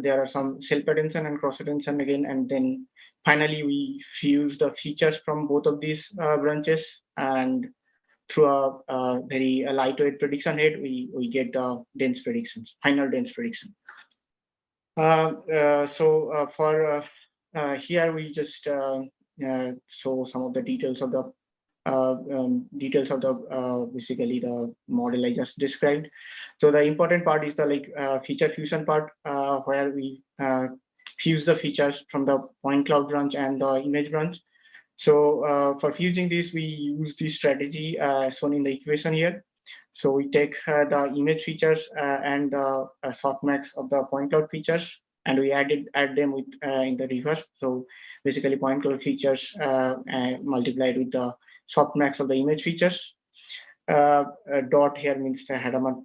Speaker 15: there are some self attention and cross attention again, and then finally we fuse the features from both of these branches, and through a very lightweight prediction head, we get the dense predictions, final dense prediction. So for here we just show some of the details of the basically the model I just described. So the important part is the like feature fusion part, where we fuse the features from the point cloud branch and the image branch. So for fusing this, we use this strategy shown in the equation here. So we take the image features and the softmax of the point cloud features, and we add them with in the reverse. So basically, point cloud features multiplied with the softmax of the image features. dot here means the Hadamard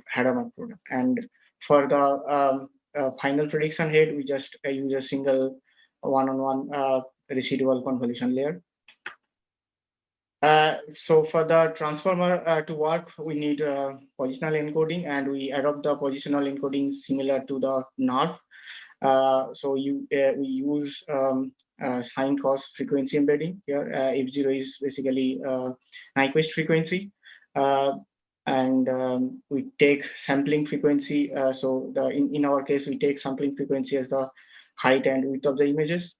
Speaker 15: product. And for the final prediction head, we just use a single one-on-one residual convolution layer. So for the transformer to work, we need positional encoding, and we adopt the positional encoding similar to the NARF. So we use sine cos frequency embedding here. F0 is basically Nyquist frequency. And we take sampling frequency. So in our case, we take sampling frequency as the height and width of the images.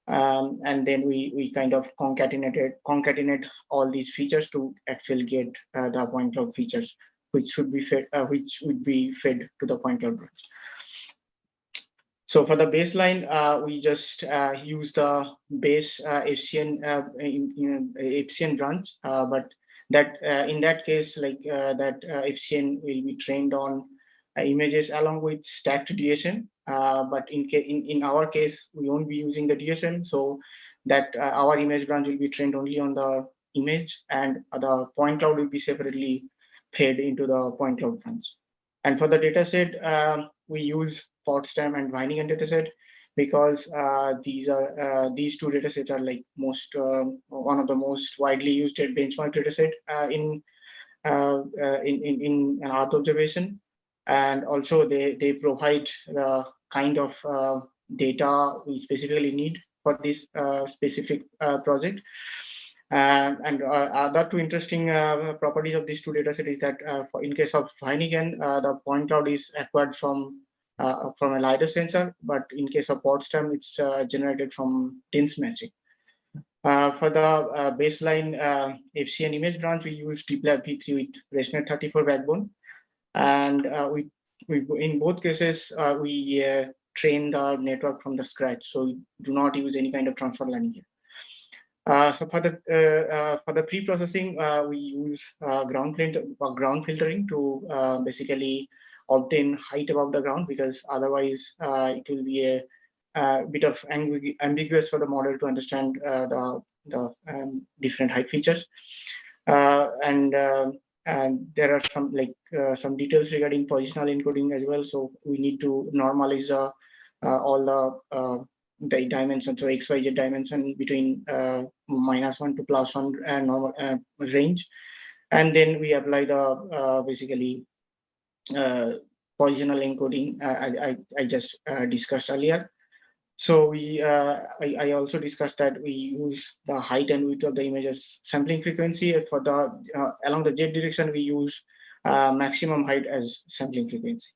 Speaker 15: And then we kind of concatenate all these features to actually get the point cloud features, which would be fed to the point cloud branch. So for the baseline, we just use the base FCN FCN branch, but that in that case, like that FCN will be trained on images along with stacked DSM. But in our case, we won't be using the DSM, so that our image branch will be trained only on the image, and the point cloud will be separately fed into the point cloud branch. And for the dataset, we use Potsdam and Viningen dataset because these two datasets are like one of the most widely used benchmark dataset in an Earth observation. And also they provide the kind of data we specifically need for this specific project. And other two interesting properties of these two datasets is that in case of Viningen, the point cloud is acquired from a LiDAR sensor, but in case of Potsdam, it's generated from dense matching. For the baseline FCN image branch, we use DeepLab V3 with ResNet 34 backbone. And we in both cases, we train the network from the scratch. So we do not use any kind of transfer learning here. So for the pre-processing, we use ground filtering to basically obtain height above the ground, because otherwise it will be a bit of ambiguous for the model to understand the different height features. And there are some details regarding positional encoding as well. So we need to normalize all the dimensions, so XYZ dimension between -1 to +1 normal range, and then we apply the basically positional encoding I just discussed earlier. So I also discussed that we use the height and width of the images sampling frequency. For the along the Z direction, we use maximum height as sampling frequency.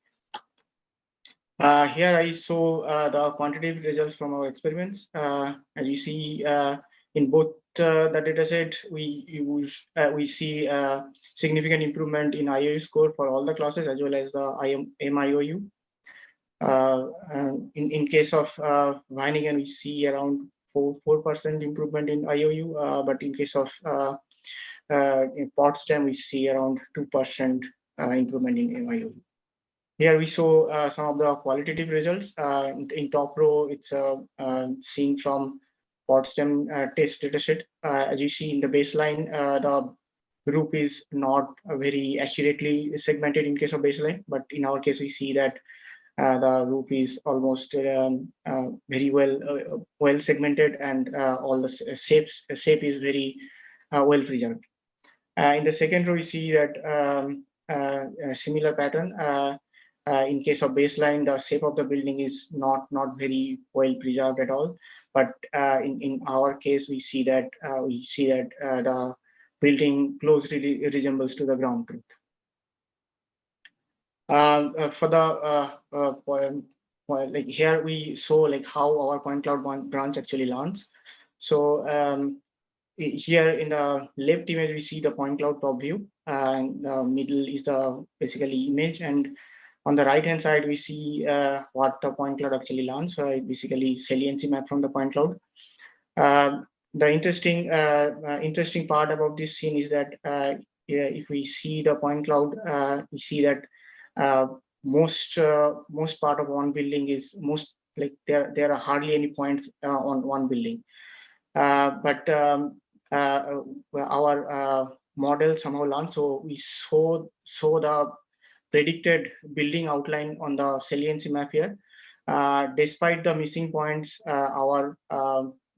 Speaker 15: Here I show the quantitative results from our experiments. As you see, in both the dataset, we see significant improvement in IOU score for all the classes as well as the MIOU. In case of Viningen, we see around 4% improvement in IOU, but in case of in Potsdam, we see around 2% improvement in MIOU. Here we show some of the qualitative results. In top row, it's seen from Potsdam test dataset. As you see in the baseline, the group is not very accurately segmented in case of baseline, but in our case, we see that the group is almost very well segmented, and all the shape is very well preserved. In the second row, we see that a similar pattern. In case of baseline, the shape of the building is not very well preserved at all. But in our case, we see that the building closely resembles to the ground truth. For the like here we show like how our point cloud branch actually lands. So here in the left image, we see the point cloud top view, and the middle is the basically image, and on the right hand side, we see what the point cloud actually lands. So basically saliency map from the point cloud. The interesting part about this scene is that if we see the point cloud, we see that most part of one building is there are hardly any points on one building. But our model somehow learned. So we saw the predicted building outline on the saliency map here. Despite the missing points, our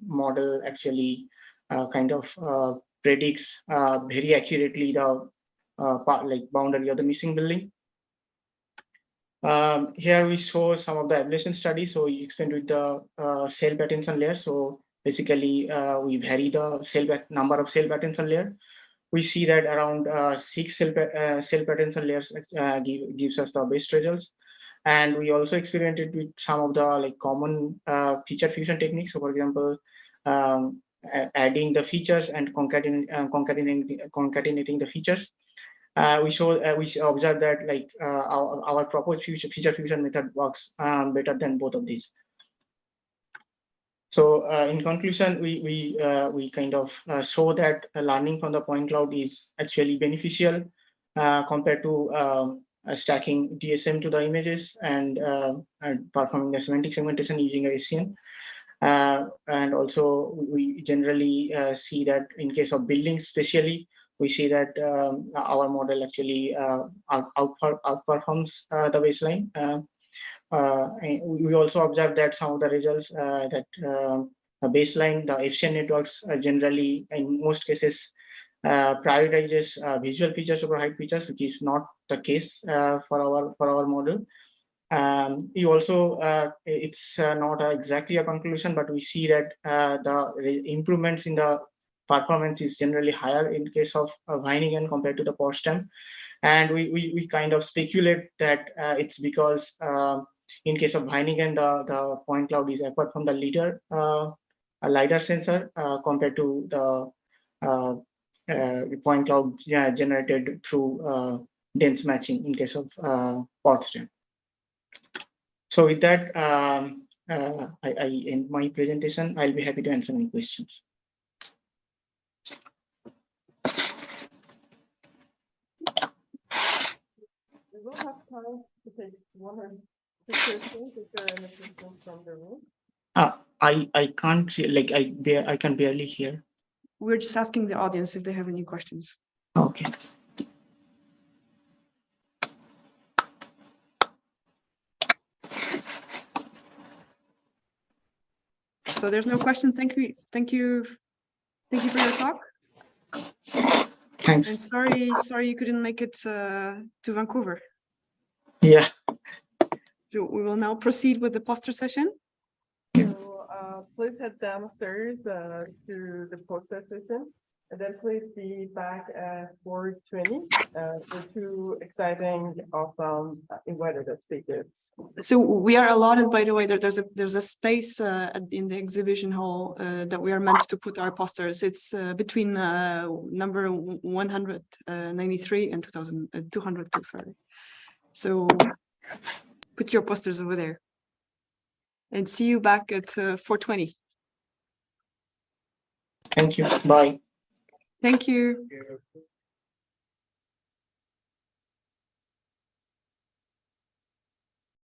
Speaker 15: model actually kind of predicts very accurately the boundary of the missing building. Here we show some of the ablation studies. So we expand with the cell potential layer. So basically, we vary the number of cell potential layer. We see that around 6 cell potential layers gives us the best results. And we also experimented with some of the common feature fusion techniques. So for example, adding the features and concatenating the features. We observed that our proposed feature fusion method works better than both of these. So in conclusion, we kind of show that learning from the point cloud is actually beneficial compared to stacking DSM to the images and performing the semantic segmentation using a FCN. And also we generally see that in case of buildings, especially, we see that our model actually outperforms the baseline. We also observe that some of the results that the baseline, the FCN networks generally, in most cases, prioritizes visual features over height features, which is not the case for our model. You also, it's not exactly a conclusion, but we see that the improvements in the performance is generally higher in case of Viningen compared to the Potsdam. And we kind of speculate that it's because in case of Viningen, the point cloud is apart from the LiDAR sensor compared to the point cloud generated through dense matching in case of Potsdam. So with that, I end my presentation. I'll be happy to answer any questions.
Speaker 10: We will have time to take one or two questions if there are any questions from the room.
Speaker 15: I can't I can barely hear.
Speaker 1: We're just asking the audience if they have any questions.
Speaker 15: Okay.
Speaker 1: So there's no question. Thank you for your talk.
Speaker 15: Thanks.
Speaker 1: And sorry you couldn't make it to Vancouver.
Speaker 15: Yeah.
Speaker 1: So we will now proceed with the poster session.
Speaker 10: So please head downstairs to the poster session, and then please be back at 4:20 for two exciting, awesome invited speakers.
Speaker 1: So we are allotted, by the way, there's a space in the exhibition hall that we are meant to put our posters. It's between number 193 and 202, sorry. So put your posters over there. And see you back at 4:20.
Speaker 15: Thank you. Bye.
Speaker 1: Thank you.